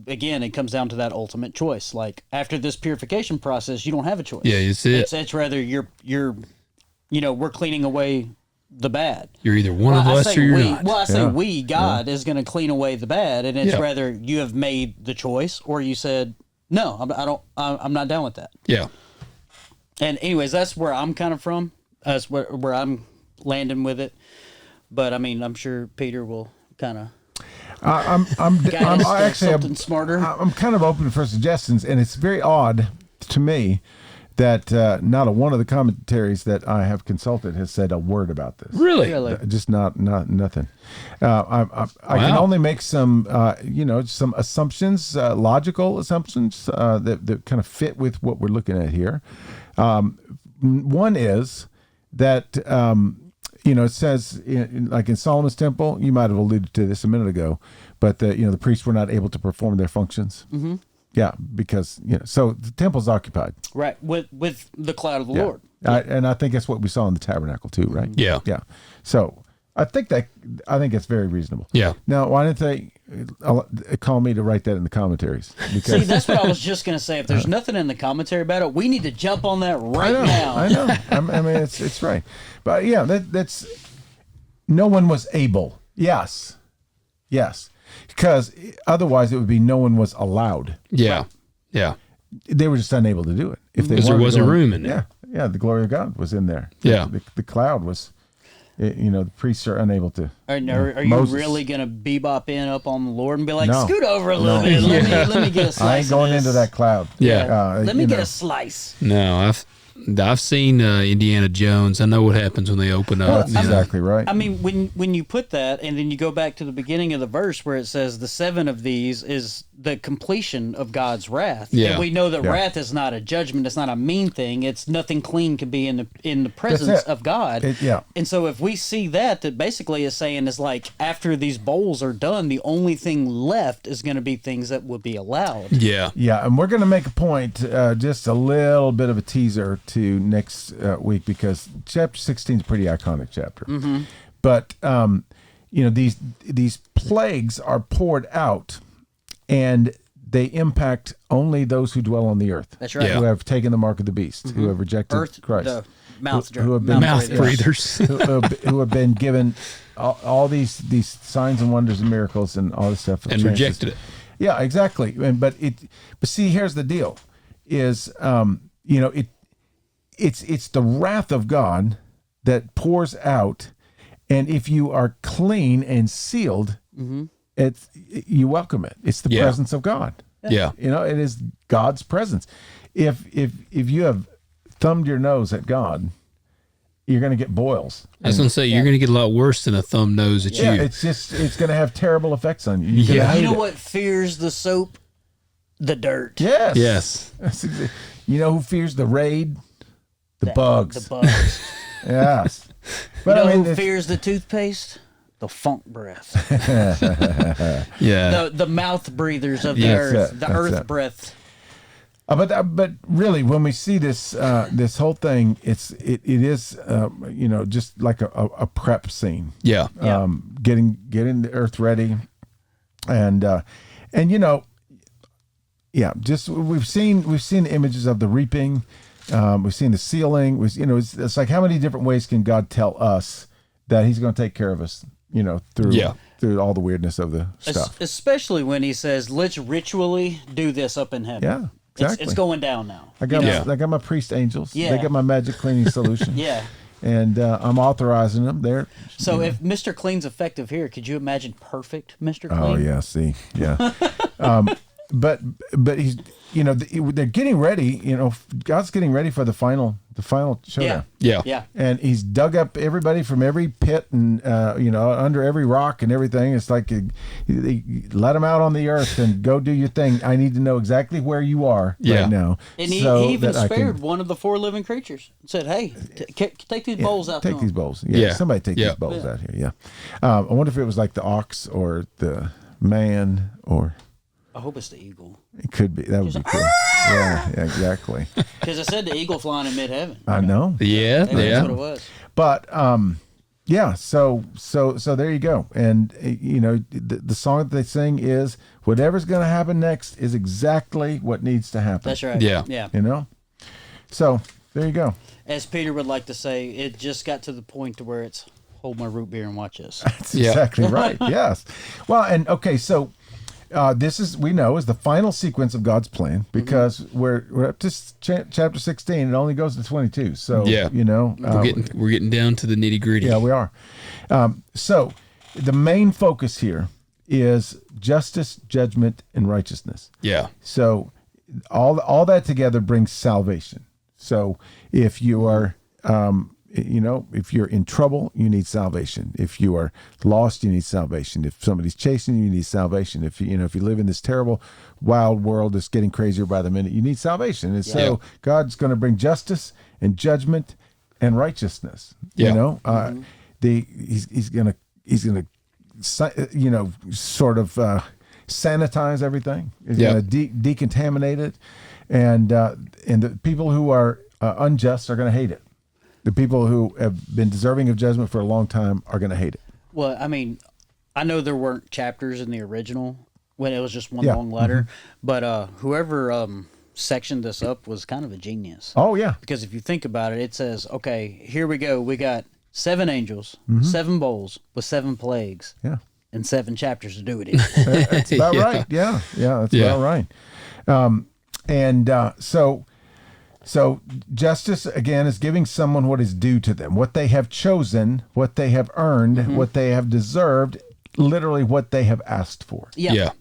[SPEAKER 3] again it comes down to that ultimate choice. Like after this purification process, you don't have a choice.
[SPEAKER 2] Yeah, it's it.
[SPEAKER 3] It's rather we're cleaning away the bad.
[SPEAKER 2] You're either one of
[SPEAKER 3] I
[SPEAKER 2] us
[SPEAKER 3] say
[SPEAKER 2] or you're
[SPEAKER 3] we.
[SPEAKER 2] not.
[SPEAKER 3] Well, I say
[SPEAKER 4] Yeah.
[SPEAKER 3] we. God is going to clean away the bad, and it's
[SPEAKER 2] Yeah.
[SPEAKER 3] rather you have made the choice, or you said no. I'm not down with that.
[SPEAKER 2] Yeah.
[SPEAKER 3] And anyways, that's where I'm kind of from. That's where I'm landing with it. But I mean, I'm sure Peter will kind of
[SPEAKER 4] I'm
[SPEAKER 3] guide something smarter.
[SPEAKER 4] I'm kind of open for suggestions, and it's very odd to me that not a one of the commentaries that I have consulted has said a word about this.
[SPEAKER 2] Really?
[SPEAKER 4] Just not nothing. I can only make some some assumptions, logical assumptions that kind of fit with what we're looking at here. One is that it says like in Solomon's temple, you might have alluded to this a minute ago, but the priests were not able to perform their functions. Mm-hmm. Yeah, because so the temple's occupied.
[SPEAKER 3] Right, with the cloud of the Lord.
[SPEAKER 4] And I think that's what we saw in the tabernacle too, right?
[SPEAKER 2] Yeah.
[SPEAKER 4] Yeah. So I think it's very reasonable.
[SPEAKER 2] Yeah.
[SPEAKER 4] Now, why didn't they call me to write that in the commentaries? Because
[SPEAKER 3] See, that's what I was just going to say. If there's nothing in the commentary about it, we need to jump on that now.
[SPEAKER 4] I know. I mean, it's right. But yeah, that's no one was able. Yes. Because otherwise it would be no one was allowed.
[SPEAKER 2] Yeah. Yeah.
[SPEAKER 4] They were just unable to do it. If they
[SPEAKER 2] Because there
[SPEAKER 4] wanted to
[SPEAKER 2] wasn't
[SPEAKER 4] go
[SPEAKER 2] room in there.
[SPEAKER 4] Yeah. The glory of God was in there.
[SPEAKER 2] Yeah.
[SPEAKER 4] The cloud was. The priests are unable to.
[SPEAKER 3] Are you
[SPEAKER 4] Moses.
[SPEAKER 3] really going to bebop in up on the Lord and be like,
[SPEAKER 4] No.
[SPEAKER 3] scoot over a little bit? Let me get a slice
[SPEAKER 4] I ain't going
[SPEAKER 3] of this.
[SPEAKER 4] into that cloud.
[SPEAKER 2] Yeah.
[SPEAKER 3] Let me get a slice.
[SPEAKER 2] No, I've seen Indiana Jones. I know what happens when they open up.
[SPEAKER 4] That's exactly right.
[SPEAKER 3] I mean, when you put that, and then you go back to the beginning of the verse where it says the 7 of these is the completion of God's wrath.
[SPEAKER 2] Yeah.
[SPEAKER 3] And we know that
[SPEAKER 4] Yeah.
[SPEAKER 3] wrath is not a judgment. It's not a mean thing. It's nothing clean can be in the presence
[SPEAKER 4] it.
[SPEAKER 3] of God.
[SPEAKER 4] Yeah.
[SPEAKER 3] And so if we see that basically is saying is like after these bowls are done, the only thing left is going to be things that would be allowed.
[SPEAKER 2] Yeah.
[SPEAKER 4] Yeah, and we're going to make a point, just a little bit of a teaser to next week, because chapter 16 is a pretty iconic chapter. Mm-hmm. But these plagues are poured out, and they impact only those who dwell on the earth.
[SPEAKER 3] That's right.
[SPEAKER 2] Yeah.
[SPEAKER 4] Who have taken the mark of the beast, who have rejected
[SPEAKER 3] Earth,
[SPEAKER 4] Christ,
[SPEAKER 3] the mouth,
[SPEAKER 4] who have been
[SPEAKER 2] Mouth breathers.
[SPEAKER 4] who have been given all these signs and wonders and miracles and all this stuff,
[SPEAKER 2] And rejected it.
[SPEAKER 4] Yeah, exactly. But see, here's the deal: is it's the wrath of God that pours out, and if you are clean and sealed, you welcome it. It's the
[SPEAKER 2] Yeah.
[SPEAKER 4] presence of God.
[SPEAKER 2] Yeah.
[SPEAKER 4] It is God's presence. If you have thumbed your nose at God, you're going to get boils.
[SPEAKER 2] I was going to say, you're going to get a lot worse than a thumb nose at
[SPEAKER 4] Yeah,
[SPEAKER 2] you.
[SPEAKER 4] it's going to have terrible effects on you. You're gonna
[SPEAKER 2] Yeah.
[SPEAKER 4] hate
[SPEAKER 3] You know
[SPEAKER 4] it.
[SPEAKER 3] what fears the soap? The dirt.
[SPEAKER 4] Yes.
[SPEAKER 2] Yes.
[SPEAKER 4] You know who fears the raid? The bugs.
[SPEAKER 3] The bugs.
[SPEAKER 4] Yes.
[SPEAKER 3] You
[SPEAKER 4] But
[SPEAKER 3] know
[SPEAKER 4] I mean,
[SPEAKER 3] who fears the toothpaste? The funk breath.
[SPEAKER 2] Yeah.
[SPEAKER 3] The mouth breathers of the
[SPEAKER 2] Yeah,
[SPEAKER 3] earth.
[SPEAKER 4] that's it,
[SPEAKER 3] The
[SPEAKER 4] that's
[SPEAKER 3] earth
[SPEAKER 4] it.
[SPEAKER 3] breath.
[SPEAKER 4] but really, when we see this this whole thing, it is just like a prep scene.
[SPEAKER 2] Yeah.
[SPEAKER 3] Yeah.
[SPEAKER 4] Getting the earth ready, and just we've seen the images of the reaping. We've seen the sealing. It's like, how many different ways can God tell us that He's going to take care of us? Through all the weirdness of the stuff.
[SPEAKER 3] Especially when he says, let's ritually do this up in heaven.
[SPEAKER 4] Yeah, exactly.
[SPEAKER 3] It's going down now.
[SPEAKER 4] I got
[SPEAKER 2] Yeah.
[SPEAKER 4] I got my priest angels.
[SPEAKER 3] Yeah.
[SPEAKER 4] They got my magic cleaning solution.
[SPEAKER 3] Yeah.
[SPEAKER 4] And I'm authorizing them. They're
[SPEAKER 3] So if Mr. Clean's effective here, could you imagine perfect Mr. Clean?
[SPEAKER 4] Oh yeah, see, yeah. But he's they're getting ready. God's getting ready for the final The final showdown.
[SPEAKER 3] Yeah.
[SPEAKER 4] And he's dug up everybody from every pit and under every rock and everything. It's like he let them out on the earth and go do your thing. I need to know exactly where you are right now.
[SPEAKER 3] And he even spared one of the 4 living creatures. Said, "Hey, take these bowls out.
[SPEAKER 4] Take these bowls. Yeah, somebody take these bowls out here. Yeah. I wonder if it was like the ox or the man or.
[SPEAKER 3] I hope it's the eagle.
[SPEAKER 4] It could be. That would be cool. Yeah, exactly.
[SPEAKER 3] Because I said the eagle flying in mid-heaven.
[SPEAKER 4] I know.
[SPEAKER 2] Yeah.
[SPEAKER 3] That's what it was.
[SPEAKER 4] But so there you go. And the song that they sing is whatever's going to happen next is exactly what needs to happen.
[SPEAKER 3] That's right.
[SPEAKER 2] Yeah.
[SPEAKER 4] So there you go.
[SPEAKER 3] As Peter would like to say, it just got to the point to where it's hold my root beer and watch this.
[SPEAKER 4] That's exactly right. Yes. Well, and okay, so. This is the final sequence of God's plan because we're up to chapter 16. It only goes to 22. So
[SPEAKER 2] we're getting down to the nitty gritty.
[SPEAKER 4] Yeah, we are. So the main focus here is justice, judgment, and righteousness.
[SPEAKER 2] Yeah.
[SPEAKER 4] So all that together brings salvation. So if you are if you're in trouble, you need salvation. If you are lost, you need salvation. If somebody's chasing you, you need salvation. If you live in this terrible, wild world that's getting crazier by the minute, you need salvation. And so God's going to bring justice and judgment and righteousness. He's going to sort of sanitize everything. He's going to decontaminate it, and the people who are unjust are going to hate it. The people who have been deserving of judgment for a long time are going to hate it.
[SPEAKER 3] Well, I mean, I know there weren't chapters in the original when it was just one long letter, but whoever sectioned this up was kind of a genius.
[SPEAKER 4] Oh, yeah.
[SPEAKER 3] Because if you think about it, it says, okay, here we go. We got 7 angels, 7 bowls with 7 plagues, and 7 chapters to do it in.
[SPEAKER 4] That's about right. Yeah, that's about right. So justice, again, is giving someone what is due to them, what they have chosen, what they have earned, what they have deserved, literally what they have asked for.
[SPEAKER 3] Yep.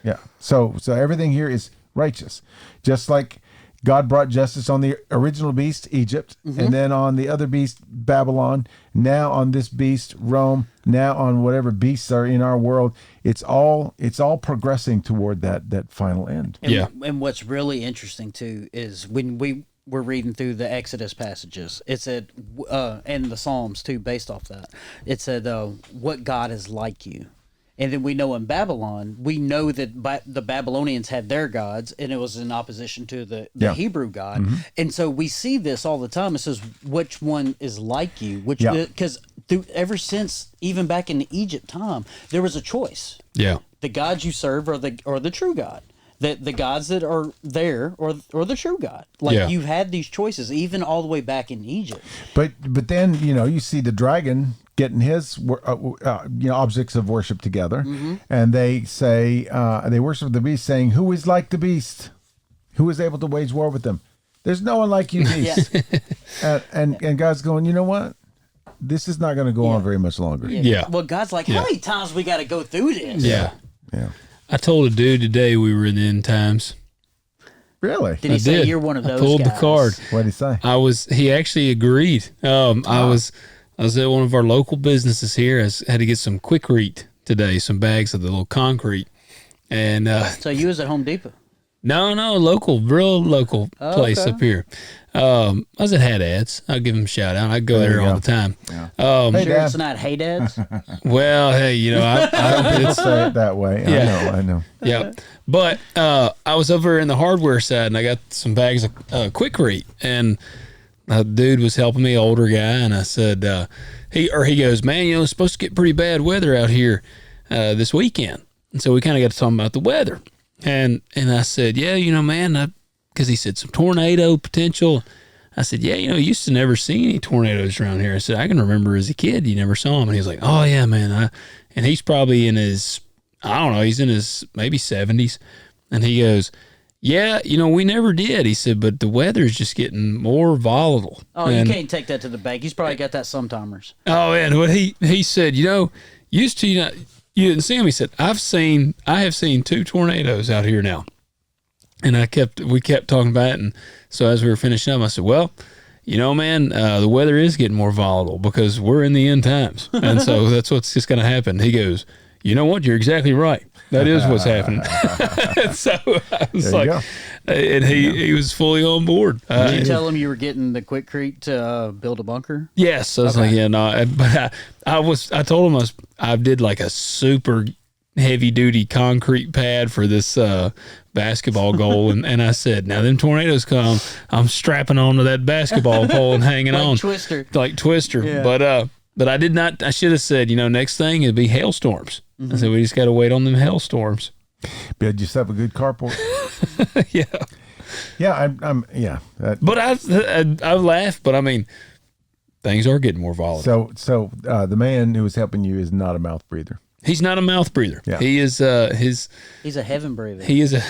[SPEAKER 4] Yeah. So everything here is righteous. Just like God brought justice on the original beast, Egypt, and then on the other beast, Babylon, now on this beast, Rome, now on whatever beasts are in our world. It's all progressing toward that final end.
[SPEAKER 3] And what's really interesting too is when we were reading through the Exodus passages, it said, and the Psalms too, based off that, it said, what God is like you. And then we know in Babylon, we know that the Babylonians had their gods, and it was in opposition to the Hebrew God. And so we see this all the time. It says, which one is like you? Because ever since, even back in the Egypt time, there was a choice.
[SPEAKER 2] Yeah.
[SPEAKER 3] The gods you serve are the true God. The gods that are there or the true God. You had these choices, even all the way back in Egypt.
[SPEAKER 4] But then, you see the dragon getting his objects of worship together, and they say they worship the beast, saying, "Who is like the beast? Who is able to wage war with them? There's no one like you, beast." and God's going, you know what? This is not going to go on very much longer.
[SPEAKER 3] Well, God's like, how many times we got to go through this?
[SPEAKER 2] Yeah. I told a dude today we were in the end times.
[SPEAKER 4] Really?
[SPEAKER 3] Did he say you're one of those?
[SPEAKER 2] I pulled
[SPEAKER 3] guys?
[SPEAKER 2] The card.
[SPEAKER 4] What did he say?
[SPEAKER 2] He actually agreed. I was at one of our local businesses here. I had to get some Quikrete today, some bags of the little concrete. And
[SPEAKER 3] so you was at Home Depot?
[SPEAKER 2] No, real local place up here. I was at Haddad's. I'll give him a shout out. I go there all the time.
[SPEAKER 4] Yeah.
[SPEAKER 3] Hey, sure, it's not Hey Dads?
[SPEAKER 2] Well, hey, I don't
[SPEAKER 4] people say it that way.
[SPEAKER 2] Yeah.
[SPEAKER 4] I know.
[SPEAKER 2] Yeah. But I was over in the hardware side, and I got some bags of Quikrete, and a dude was helping me, older guy, and I said, he goes, man, it's supposed to get pretty bad weather out here this weekend. And so we kind of got to talking about the weather. And I said, man, because he said some tornado potential. I said, you used to never see any tornadoes around here. I said, I can remember as a kid, you never saw them. And he was like, oh, yeah, man. And he's probably in his, I don't know, he's in his maybe 70s. And he goes, yeah, we never did. He said, but the weather's just getting more volatile.
[SPEAKER 3] Oh, you can't take that to the bank. He's probably got that sometimers.
[SPEAKER 2] Oh, and what he said, used to, you didn't see him. He said, I have seen 2 tornadoes out here now. And we kept talking about it. And so as we were finishing up, I said, well, you know, man, the weather is getting more volatile because we're in the end times. And so that's what's just going to happen. He goes, you know what? You're exactly right. That is what's happening. And so I was
[SPEAKER 4] There you
[SPEAKER 2] like, and he was fully on board.
[SPEAKER 3] Did you tell him you were getting the Quikrete to build a bunker?
[SPEAKER 2] Yes. I was like, yeah, no. But I told him I did like a super heavy duty concrete pad for this basketball goal. And I said, now them tornadoes come, I'm strapping onto that basketball pole and hanging on. Like Twister. Yeah. But I did not, I should have said, you know, next thing it'd be hailstorms. I said, we just got to wait on them hailstorms.
[SPEAKER 4] Build yourself a good carport.
[SPEAKER 2] Yeah.
[SPEAKER 4] Yeah, I'm yeah.
[SPEAKER 2] But I laugh, but I mean, things are getting more volatile.
[SPEAKER 4] So the man who was helping you is not a mouth breather.
[SPEAKER 2] He's not a mouth breather.
[SPEAKER 4] Yeah.
[SPEAKER 2] He is
[SPEAKER 3] he's a heaven breather.
[SPEAKER 2] He's a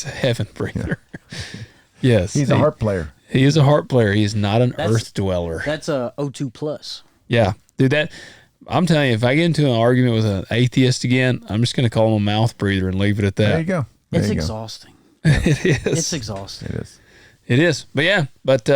[SPEAKER 2] heaven breather. Yeah. Yes.
[SPEAKER 4] He's a harp player.
[SPEAKER 2] He is a harp player. He is not an earth dweller.
[SPEAKER 3] That's a O2 plus.
[SPEAKER 2] Yeah. Dude, I'm telling you, if I get into an argument with an atheist again, I'm just going to call him a mouth breather and leave it at that.
[SPEAKER 4] There you go.
[SPEAKER 3] It's exhausting.
[SPEAKER 2] It is.
[SPEAKER 3] It's exhausting.
[SPEAKER 4] It is.
[SPEAKER 2] But yeah, that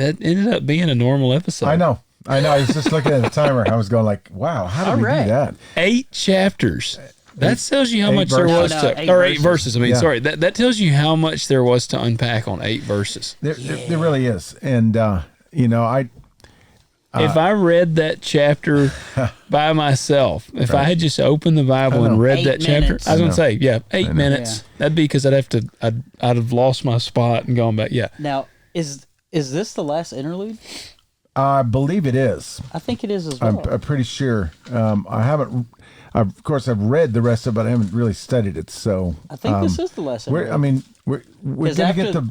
[SPEAKER 2] ended up being a normal episode.
[SPEAKER 4] I know. I was just looking at the timer. I was going like, wow, how did we do that?
[SPEAKER 2] 8 chapters. That tells you how much there was
[SPEAKER 3] to...
[SPEAKER 2] 8 verses. I mean, sorry. That tells you how much there was to unpack on 8 verses.
[SPEAKER 4] There really is. And, you know,
[SPEAKER 2] if I read that chapter by myself, if I had just opened the Bible and read that chapter, I was going to say, 8 minutes. Yeah. That'd be because I'd have lost my spot and gone back. Yeah.
[SPEAKER 3] Now, is this the last interlude?
[SPEAKER 4] I believe it is.
[SPEAKER 3] I think it is as well.
[SPEAKER 4] I'm pretty sure. I haven't. Of course, I've read the rest of it. I haven't really studied it. So
[SPEAKER 3] I think this is the last interlude.
[SPEAKER 4] We're going to get to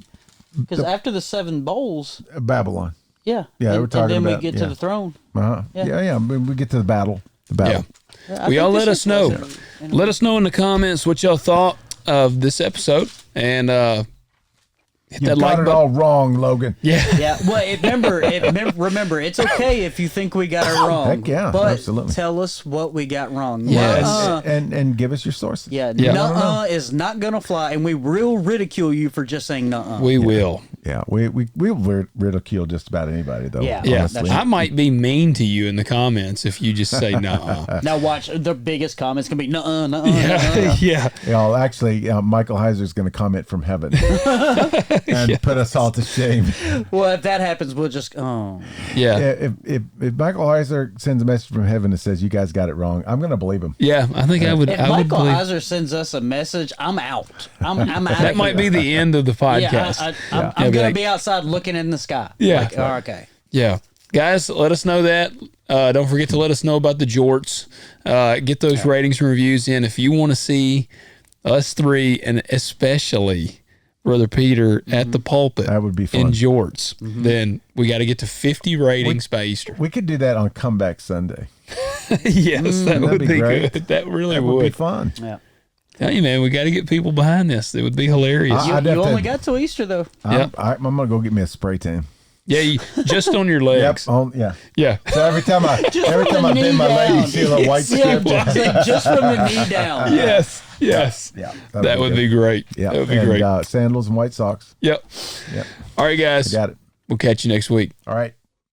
[SPEAKER 3] because after the 7 bowls,
[SPEAKER 4] Babylon.
[SPEAKER 3] Yeah.
[SPEAKER 4] We're talking
[SPEAKER 3] and then
[SPEAKER 4] about,
[SPEAKER 3] we get to the throne.
[SPEAKER 4] Yeah. We get to the battle.
[SPEAKER 2] Yeah. Well, y'all let us know. Let us know in the comments what y'all thought of this episode, and hit
[SPEAKER 4] you
[SPEAKER 2] that
[SPEAKER 4] got
[SPEAKER 2] like
[SPEAKER 4] it
[SPEAKER 2] button.
[SPEAKER 4] all wrong, Logan.
[SPEAKER 3] Yeah. Well, remember, it's okay if you think we got it wrong.
[SPEAKER 4] Heck yeah,
[SPEAKER 3] but
[SPEAKER 4] absolutely.
[SPEAKER 3] Tell us what we got wrong.
[SPEAKER 2] Yes.
[SPEAKER 4] And give us your sources.
[SPEAKER 3] Yeah. Nuh-uh is not gonna fly, and we will ridicule you for just saying nuh-uh.
[SPEAKER 2] We will.
[SPEAKER 4] Yeah, we will ridicule just about anybody, though.
[SPEAKER 3] Yeah.
[SPEAKER 4] Honestly.
[SPEAKER 2] I might be mean to you in the comments if you just say nuh-uh.
[SPEAKER 3] Now watch, the biggest comments can be nuh-uh,
[SPEAKER 2] Yeah.
[SPEAKER 4] Yeah, actually, Michael Heiser's going to comment from heaven and put us all to shame.
[SPEAKER 3] Well, if that happens, we'll just
[SPEAKER 2] Yeah.
[SPEAKER 4] If Michael Heiser sends a message from heaven that says you guys got it wrong, I'm going to believe him.
[SPEAKER 2] Yeah, I think I would.
[SPEAKER 3] If Michael Heiser sends us a message, I'm out. I'm out.
[SPEAKER 2] That might be the end of the podcast.
[SPEAKER 3] I'm going to be outside looking in the sky.
[SPEAKER 2] Yeah.
[SPEAKER 3] Okay.
[SPEAKER 2] Yeah. Guys, let us know that. Don't forget to let us know about the jorts. Get those ratings and reviews in. If you want to see us 3, and especially Brother Peter at the pulpit,
[SPEAKER 4] that would be fun.
[SPEAKER 2] In jorts, then we got to get to 50 ratings by Easter.
[SPEAKER 4] We could do that on Comeback Sunday.
[SPEAKER 2] Yes, that would be
[SPEAKER 4] great.
[SPEAKER 2] good. That really
[SPEAKER 4] would be fun.
[SPEAKER 3] Yeah.
[SPEAKER 2] Tell you, man, we got to get people behind this. It would be hilarious.
[SPEAKER 3] You only got till Easter, though.
[SPEAKER 4] I'm going to go get me a spray tan.
[SPEAKER 2] Yeah, just on your legs.
[SPEAKER 4] Yep.
[SPEAKER 2] Yeah.
[SPEAKER 4] So every time I bend my leg, you see a little white strip.
[SPEAKER 3] Just from the knee down.
[SPEAKER 2] Yes.
[SPEAKER 4] Yeah.
[SPEAKER 2] That would be great.
[SPEAKER 4] Yeah.
[SPEAKER 2] That would be great.
[SPEAKER 4] Sandals and white socks.
[SPEAKER 2] Yep. All right, guys.
[SPEAKER 4] Got it.
[SPEAKER 2] We'll catch you next week.
[SPEAKER 4] All right.